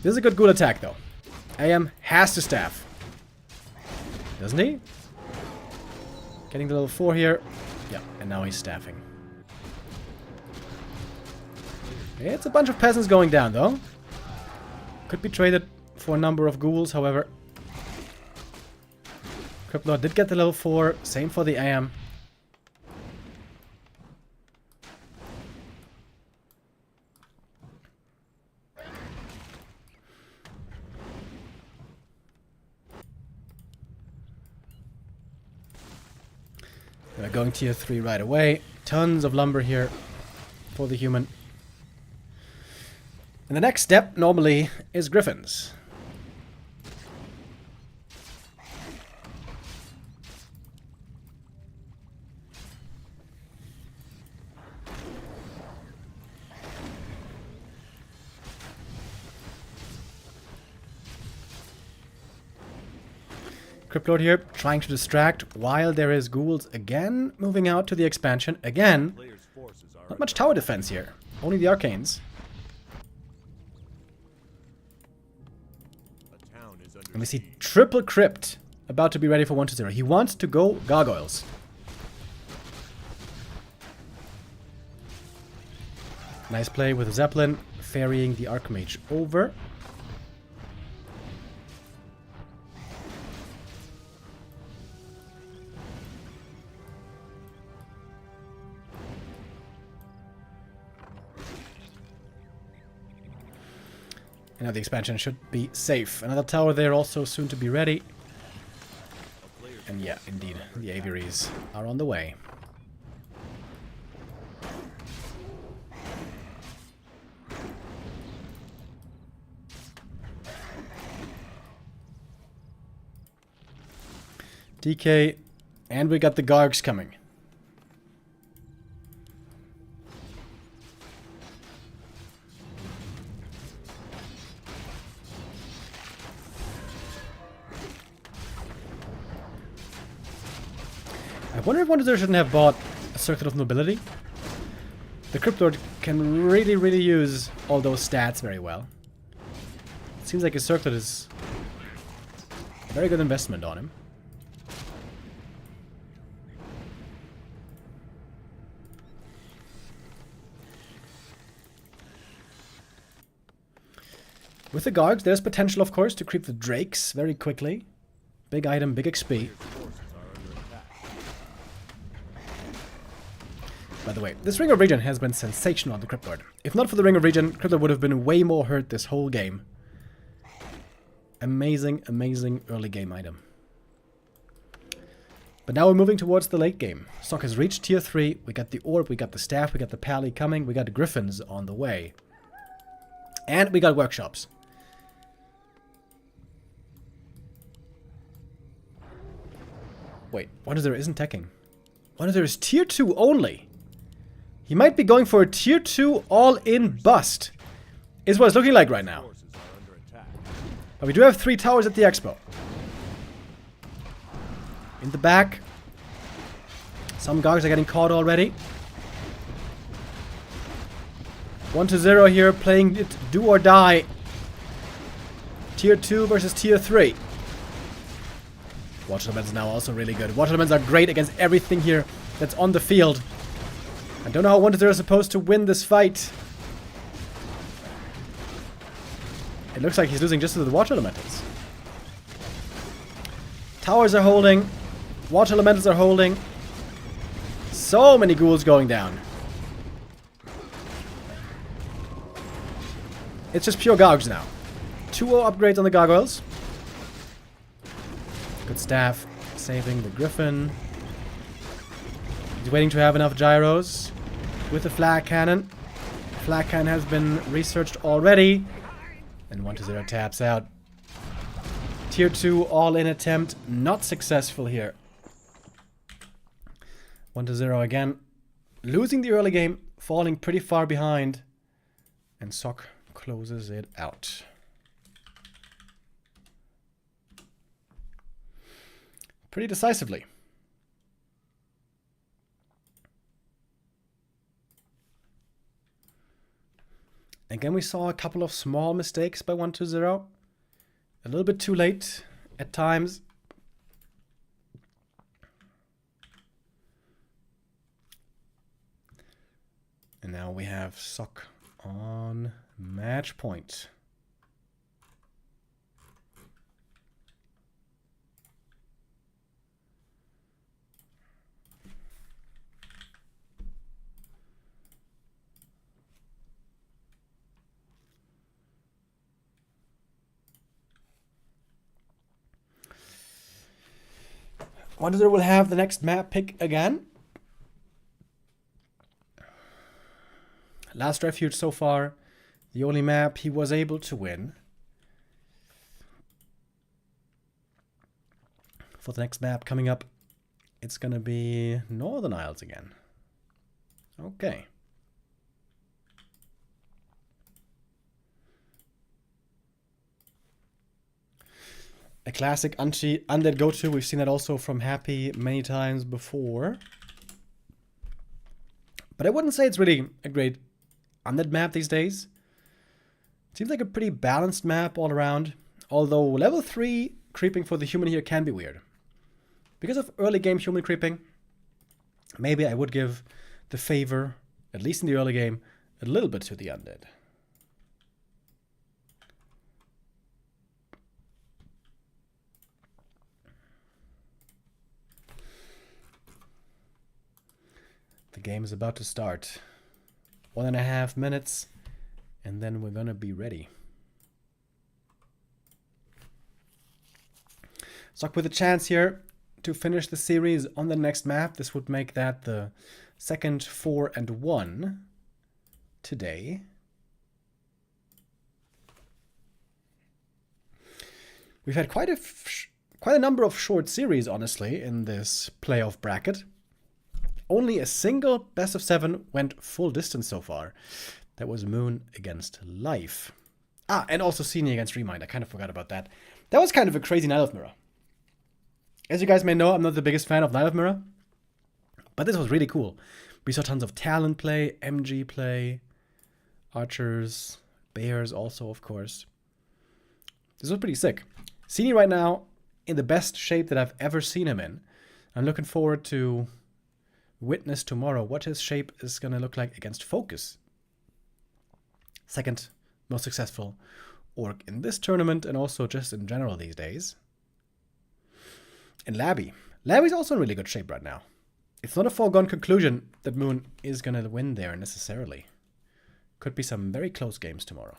This is a good ghoul attack, though. AM has to staff. Doesn't he? Getting to level 4 here. Yeah, and now he's staffing. It's a bunch of peasants going down, though. Could be traded for a number of ghouls, however. Cryptlord did get the level 4. Same for the AM. We're going tier 3 right away. Tons of lumber here for the human. And the next step, normally, is griffins. Cryptlord here, trying to distract while there is ghouls again, moving out to the expansion. Again, Player's forces are not much tower defense here. Only the arcanes. a town is under And we see siege. triple crypt about to be ready for 1-0. He wants to go gargoyles. Nice play with the Zeppelin, ferrying the Archmage over. And now the expansion should be safe. Another tower there also soon to be ready. And yeah, indeed, the aviaries are on the way. DK, and we got the Gargs coming. I wonder if Wonder shouldn't have bought a Circuit of Nobility. The Cryptlord can really use all those stats very well. It seems like a Circuit is a very good investment on him. With the Gargs, there's potential, of course, to creep the Drakes very quickly. Big item, big XP. By the way, this Ring of Regen has been sensational on the Cryptlord. If not for the Ring of Regen, Cryptlord would have been way more hurt this whole game. Amazing, amazing early game item. But now we're moving towards the late game. Sock has reached tier 3. We got the Orb, we got the Staff, we got the Pally coming, we got the Griffins on the way. And we got workshops. Wait, Wonder isn't teching. Wonder is tier 2 only. He might be going for a tier 2 all-in bust. Is what it's looking like right now. Forces are under attack. But we do have 3 towers at the expo. In the back. Some Gargs are getting caught already. 1-0 here, playing it do or die. Tier 2 versus tier 3. Watch Elements now also really good. Watch Elements are great against everything here that's on the field. I don't know how 1-0 is supposed to win this fight. It looks like he's losing just to the Watch Elementals. Towers are holding. Watch Elementals are holding. So many ghouls going down. It's just pure Gargs now. 2-0 upgrades on the Gargoyles. Good staff. Saving the Griffin. He's waiting to have enough gyros. With the flag cannon. Flag cannon has been researched already. And 1-0 taps out. Tier 2 all-in attempt. Not successful here. 1-0 again. Losing the early game. Falling pretty far behind. And Sock closes it out. Pretty decisively. Again, we saw a couple of small mistakes by 1-0. A little bit too late at times. And now we have Sock on match point. Wonder will have the next map pick again. Last Refuge so far, the only map he was able to win. For the next map coming up, it's gonna be Northern Isles again. Okay. A classic undead go-to. We've seen that also from Happy many times before. But I wouldn't say it's really a great undead map these days. It seems like a pretty balanced map all around. Although level 3 creeping for the human here can be weird. Because of early game human creeping, maybe I would give the favor, at least in the early game, a little bit to the undead. The game is about to start. 1.5 minutes, and then we're gonna be ready. Zoc with a chance here to finish the series on the next map. This would make that the second 4-1 today. We've had quite a number of short series, honestly, in this playoff bracket. Only a single best of 7 went full distance so far. That was Moon against Life. Ah, and also Sini against Remind. I kind of forgot about that. That was kind of a crazy Night of Mirror. As you guys may know, I'm not the biggest fan of Night of Mirror. But this was really cool. We saw tons of Talon play, MG play, Archers, Bears also, of course. This was pretty sick. Sini right now in the best shape that I've ever seen him in. I'm looking forward to witness tomorrow what his shape is going to look like against Focus. Second most successful orc in this tournament and also just in general these days. And Labby. Labby's also in really good shape right now. It's not a foregone conclusion that Moon is going to win there necessarily. Could be some very close games tomorrow.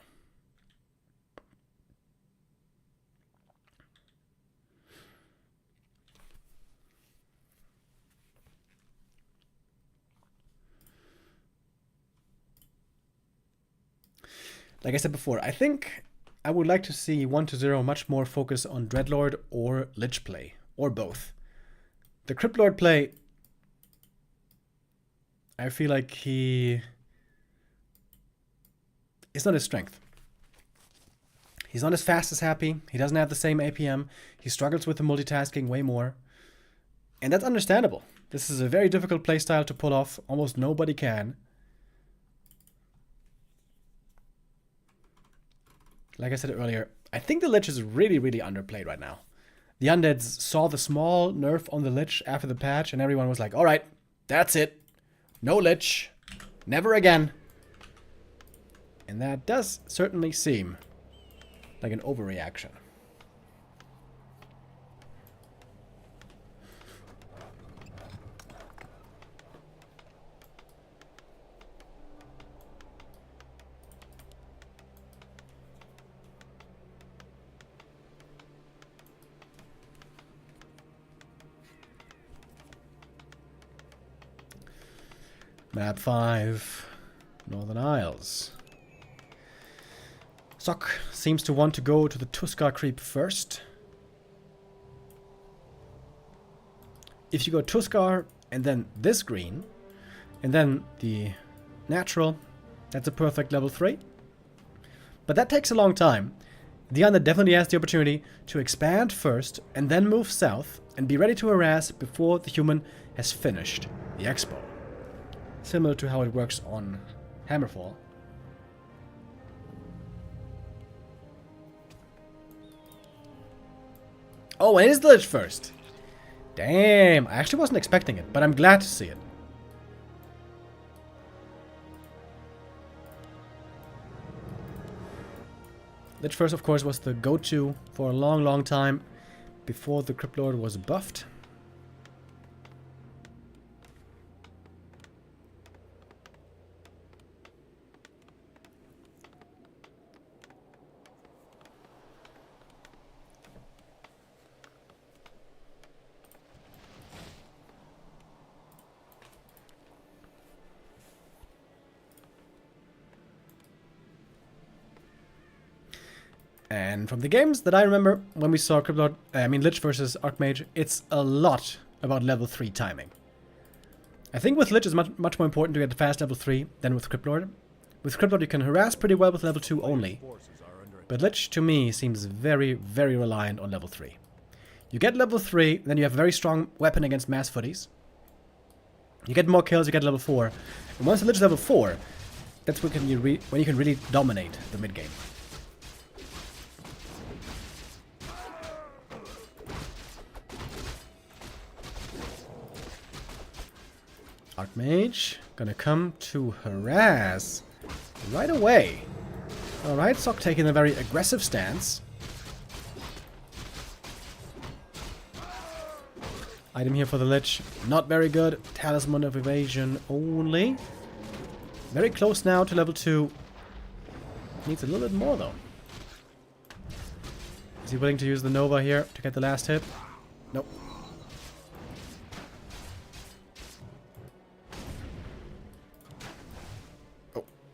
Like I said before, I think I would like to see 1-0 much more focus on Dreadlord or Lich play, or both. The Cryptlord play, I feel like he is not his strength. He's not as fast as Happy, he doesn't have the same APM, he struggles with the multitasking way more. And that's understandable. This is a very difficult playstyle to pull off, almost nobody can. Like I said earlier, I think the Lich is really, really underplayed right now. The Undeads saw the small nerf on the Lich after the patch, and everyone was like, alright, that's it. No Lich. Never again. And that does certainly seem like an overreaction. Map 5, Northern Isles. Zoc seems to want to go to the Tuskar creep first. If you go Tuskar and then this green, and then the natural, that's a perfect level 3. But that takes a long time. The Undead definitely has the opportunity to expand first and then move south and be ready to harass before the human has finished the expo. Similar to how it works on Hammerfall. Oh, it is the Lich first. Damn, I actually wasn't expecting it, but I'm glad to see it. Lich First, of course, was the go-to for a long, long time before the Crypt Lord was buffed. And from the games that I remember when we saw Lich versus Archmage, it's a lot about level 3 timing. I think with Lich it's much more important to get fast level 3 than with Cryptlord. With Cryptlord you can harass pretty well with level 2 only. But Lich to me seems very, very reliant on level 3. You get level 3, then you have a very strong weapon against mass footies. You get more kills, you get level 4. And once the Lich is level 4, that's when you can really dominate the mid game. Archmage gonna come to harass right away. Alright, Sock taking a very aggressive stance. Item here for the Lich, not very good. Talisman of Evasion only. Very close now to level 2. Needs a little bit more though. Is he willing to use the Nova here to get the last hit? Nope.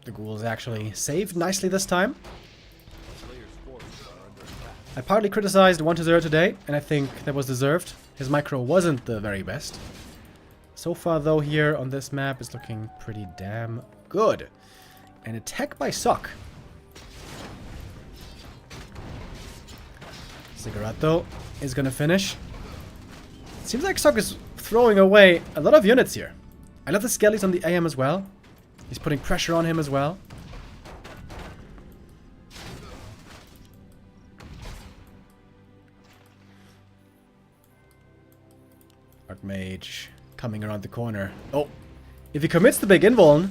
The Ghoul's actually saved nicely this time. I partly criticized 1-0 today, and I think that was deserved. His micro wasn't the very best. So far, though, here on this map is looking pretty damn good. An attack by Sock. Ziggurat is gonna finish. Seems like Sock is throwing away a lot of units here. I love the skellies on the AM as well. He's putting pressure on him as well. Archmage coming around the corner. Oh, if he commits the big invuln,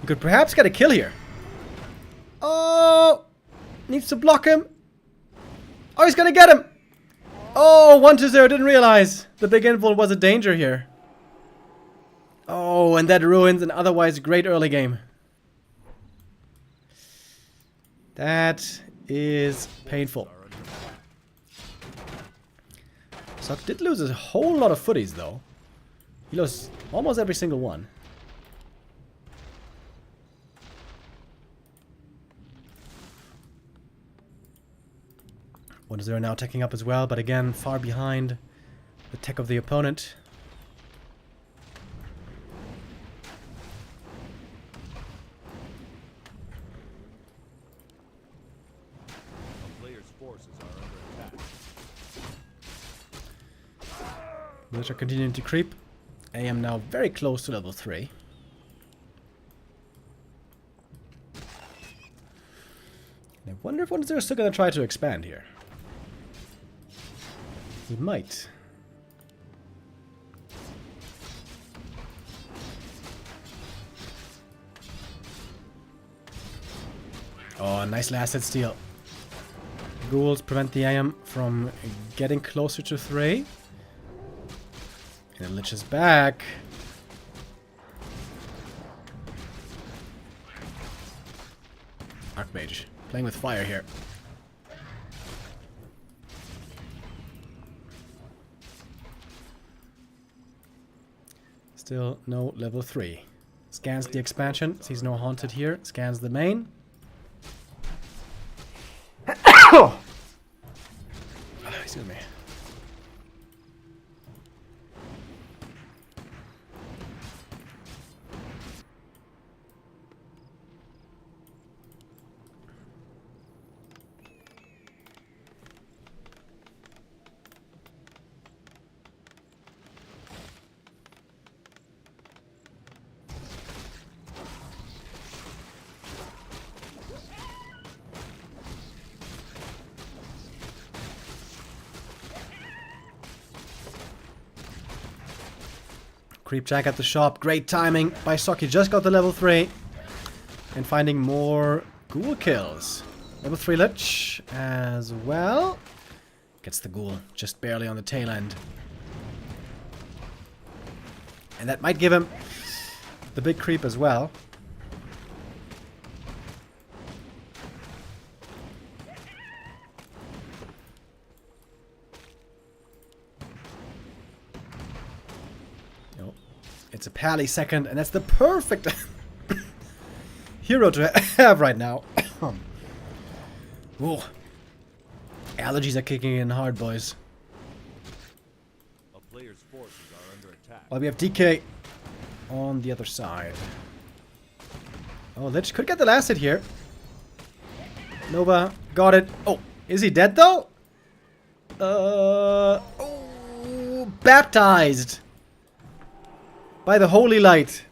he could perhaps get a kill here. Oh, needs to block him. Oh, he's gonna get him. Oh, 1-0, didn't realize the big invuln was a danger here. Oh, and that ruins an otherwise great early game. That is painful. Sock did lose a whole lot of footies, though. He lost almost every single one. One zero now taking up as well, but again, far behind the tech of the opponent. Which are continuing to creep. I am now very close to level 3. I wonder if 1-0 is still going to try to expand here. He might. Oh, nice last hit steal. Ghouls prevent the AM from getting closer to 3. And Lich is back. Archmage playing with fire here. Still no level 3. Scans the expansion, sees no haunted here. Scans the main. Excuse me. Creep Jack at the shop. Great timing by Sock. He just got the level 3. And finding more ghoul kills. Level 3 Lich as well. Gets the ghoul just barely on the tail end. And that might give him the big creep as well. No. It's a pally second, and that's the perfect hero to have right now. Whoa. Allergies are kicking in hard, boys. A player's forces are under attack. While we have DK on the other side. Oh, Lich could get the last hit here. Nova got it. Oh, is he dead though? Oh, baptized by the holy light.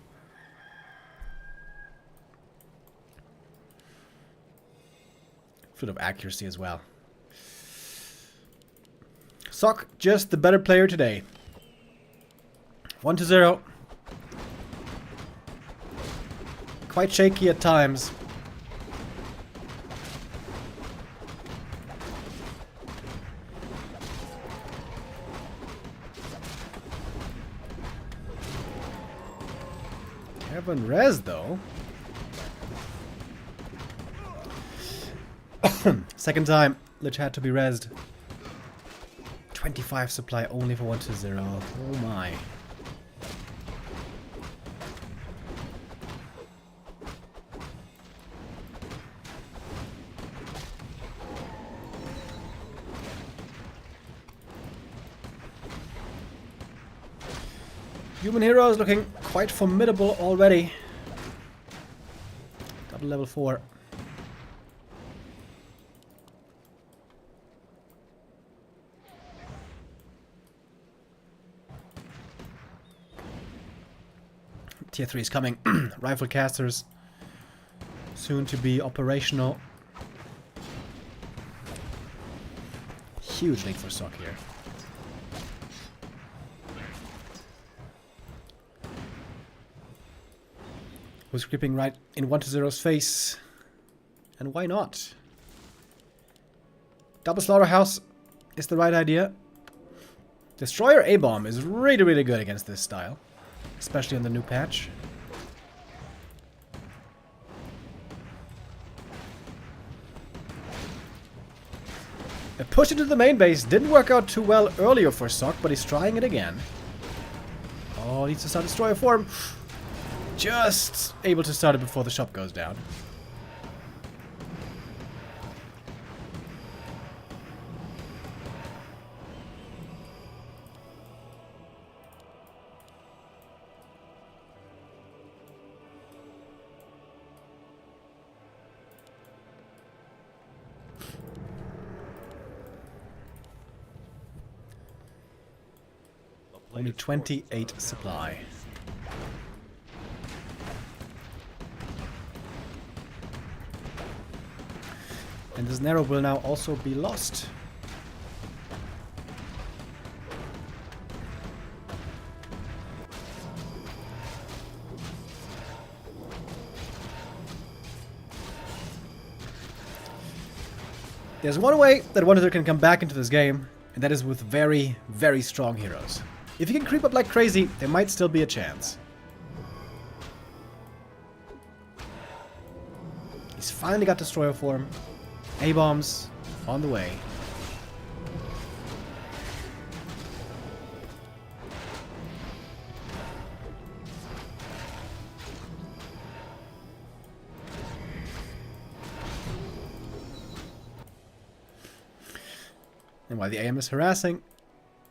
Foot of accuracy as well. Sock, just the better player today. 1-0. Quite shaky at times. Kevin Rez though. Second time, Lich had to be rezzed. 25 supply only for 1-0. Oh my. Human hero is looking quite formidable already. Double level 4. Tier 3 is coming. Rifle casters. Soon to be operational. Huge lead for Sock here. Who's creeping right in 1-0's face? And why not? Double slaughterhouse is the right idea. Destroyer A-bomb is really, really good against this style. Especially on the new patch. A push into the main base didn't work out too well earlier for Sock, but he's trying it again. Oh, needs to start Destroyer form. Just able to start it before the shop goes down. Only 28 supply. And this narrow will now also be lost. There's one way that Wonder can come back into this game, and that is with very, very strong heroes. If you can creep up like crazy, there might still be a chance. He's finally got Destroyer form. A-bombs on the way. And while the AM is harassing,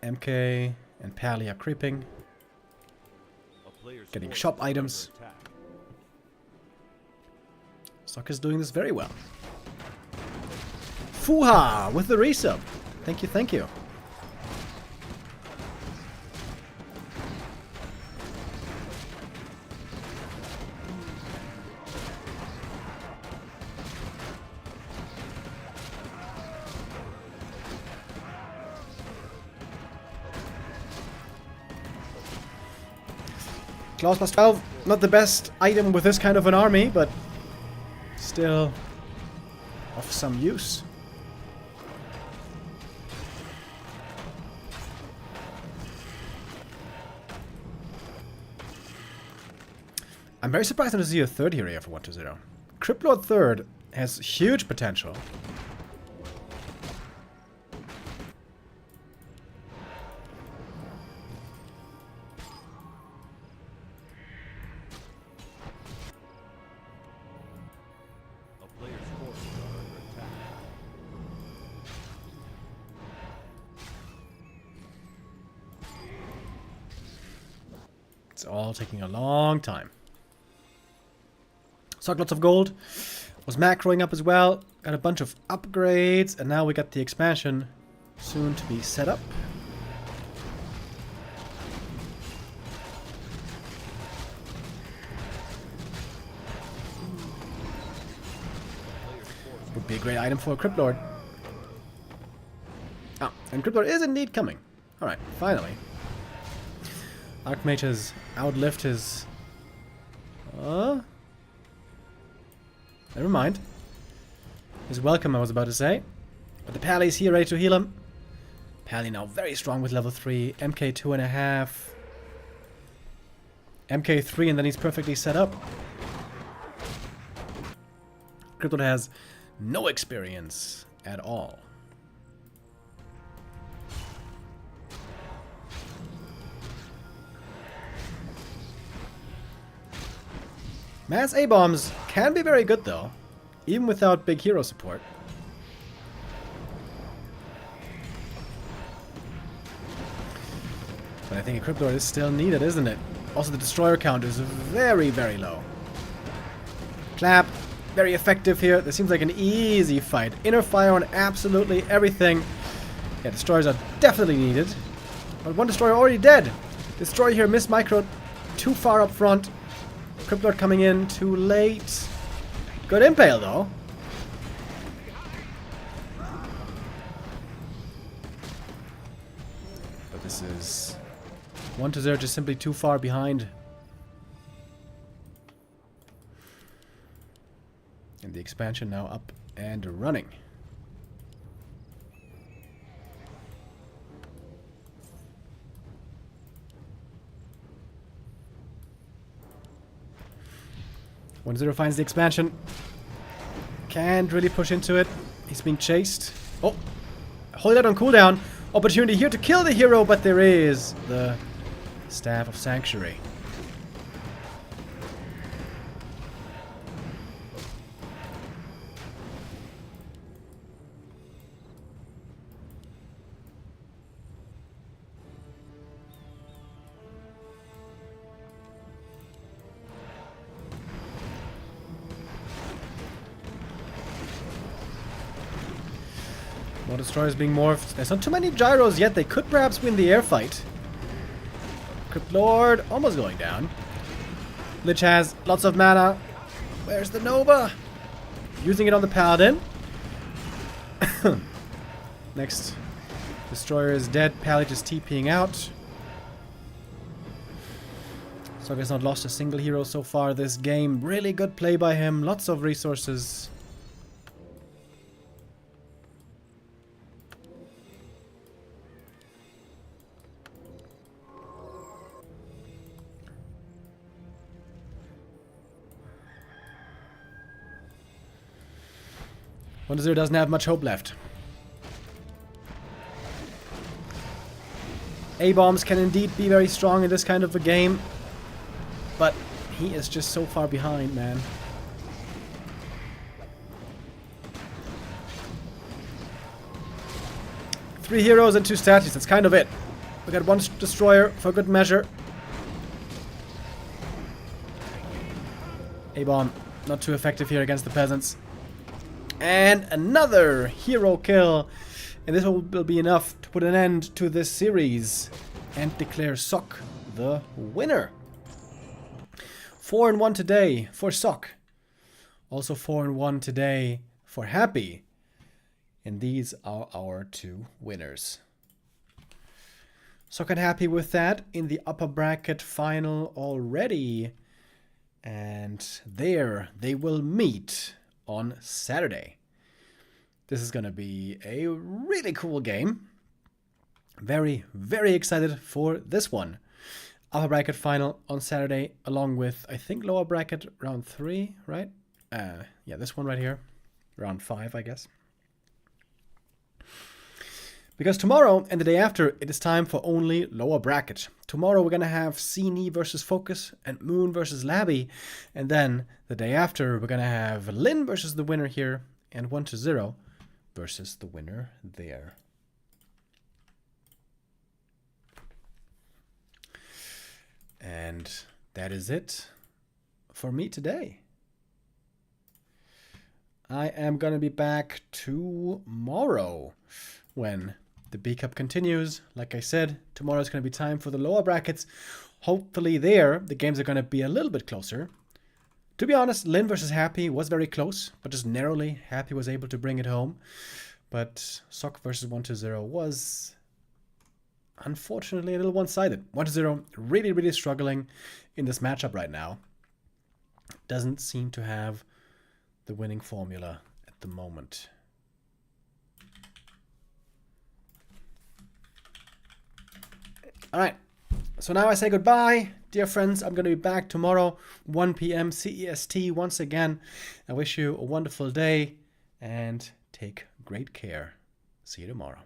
MK and Pally are creeping. Getting shop items. Sock is doing this very well. Fuha with the resub. Thank you, thank you. Claws plus 12, not the best item with this kind of an army, but still of some use. I'm very surprised not to see a third hero here for 1-0. Cryptlord third has huge potential. A player's forces are under attack. It's all taking a long time. Sucked lots of gold. Was macroing up as well. Got a bunch of upgrades. And now we got the expansion soon to be set up. Would be a great item for a Cryptlord. Ah, and Cryptlord is indeed coming. Alright, finally. Archmage has outlived his... Never mind. His welcome, I was about to say. But the Pally's here ready to heal him. Pally now very strong with level 3. MK 2.5. MK 3 and then he's perfectly set up. Cryptlord has no experience at all. Mass A-bombs can be very good though, even without big hero support. But I think a Cryptlord is still needed, isn't it? Also the destroyer count is very, very low. Clap, very effective here. This seems like an easy fight. Inner fire on absolutely everything. Yeah, destroyers are definitely needed. But one destroyer already dead. Destroyer here missed micro too far up front. Cryptlord coming in too late. Good impale though. But this is 1-0, just simply too far behind. And the expansion now up and running. One zero finds the expansion. Can't really push into it. He's being chased. Oh! Hold that on cooldown. Opportunity here to kill the hero, but there is the Staff of Sanctuary. More destroyers being morphed. There's not too many gyros yet. They could perhaps win the air fight. Cryptlord almost going down. Lich has lots of mana. Where's the Nova? Using it on the Paladin. Next destroyer is dead. Pally just TPing out. Sog has not lost a single hero so far this game. Really good play by him. Lots of resources. One zero doesn't have much hope left. A-bombs can indeed be very strong in this kind of a game, but he is just so far behind, man. Three heroes and two statues, that's kind of it. We got one destroyer for good measure. A-bomb, not too effective here against the peasants. And another hero kill. And this will be enough to put an end to this series and declare Sok the winner. 4-1 today for Sok. Also 4-1 today for Happy. And these are our two winners. Sok and Happy with that in the upper bracket final already. And there they will meet on Saturday. This is going to be a really cool game. Very, very excited for this one. Upper bracket final on Saturday, along with, I think, lower bracket round 3, right? Yeah, this one right here. Round 5, I guess. Because tomorrow and the day after, it is time for only lower bracket. Tomorrow we're going to have Cine versus Focus and Moon versus Labby. And then the day after, we're going to have Lin versus the winner here and 1-0 versus the winner there. And that is it for me today. I am going to be back tomorrow when the B Cup continues. Like I said, tomorrow is going to be time for the lower brackets. Hopefully there, the games are going to be a little bit closer. To be honest, Lin versus Happy was very close, but just narrowly. Happy was able to bring it home. But Sok versus 1-0 was unfortunately a little one-sided. 1-0 really, really struggling in this matchup right now. Doesn't seem to have the winning formula at the moment. All right, so now I say goodbye, dear friends. I'm going to be back tomorrow, 1 p.m. CEST once again. I wish you a wonderful day and take great care. See you tomorrow.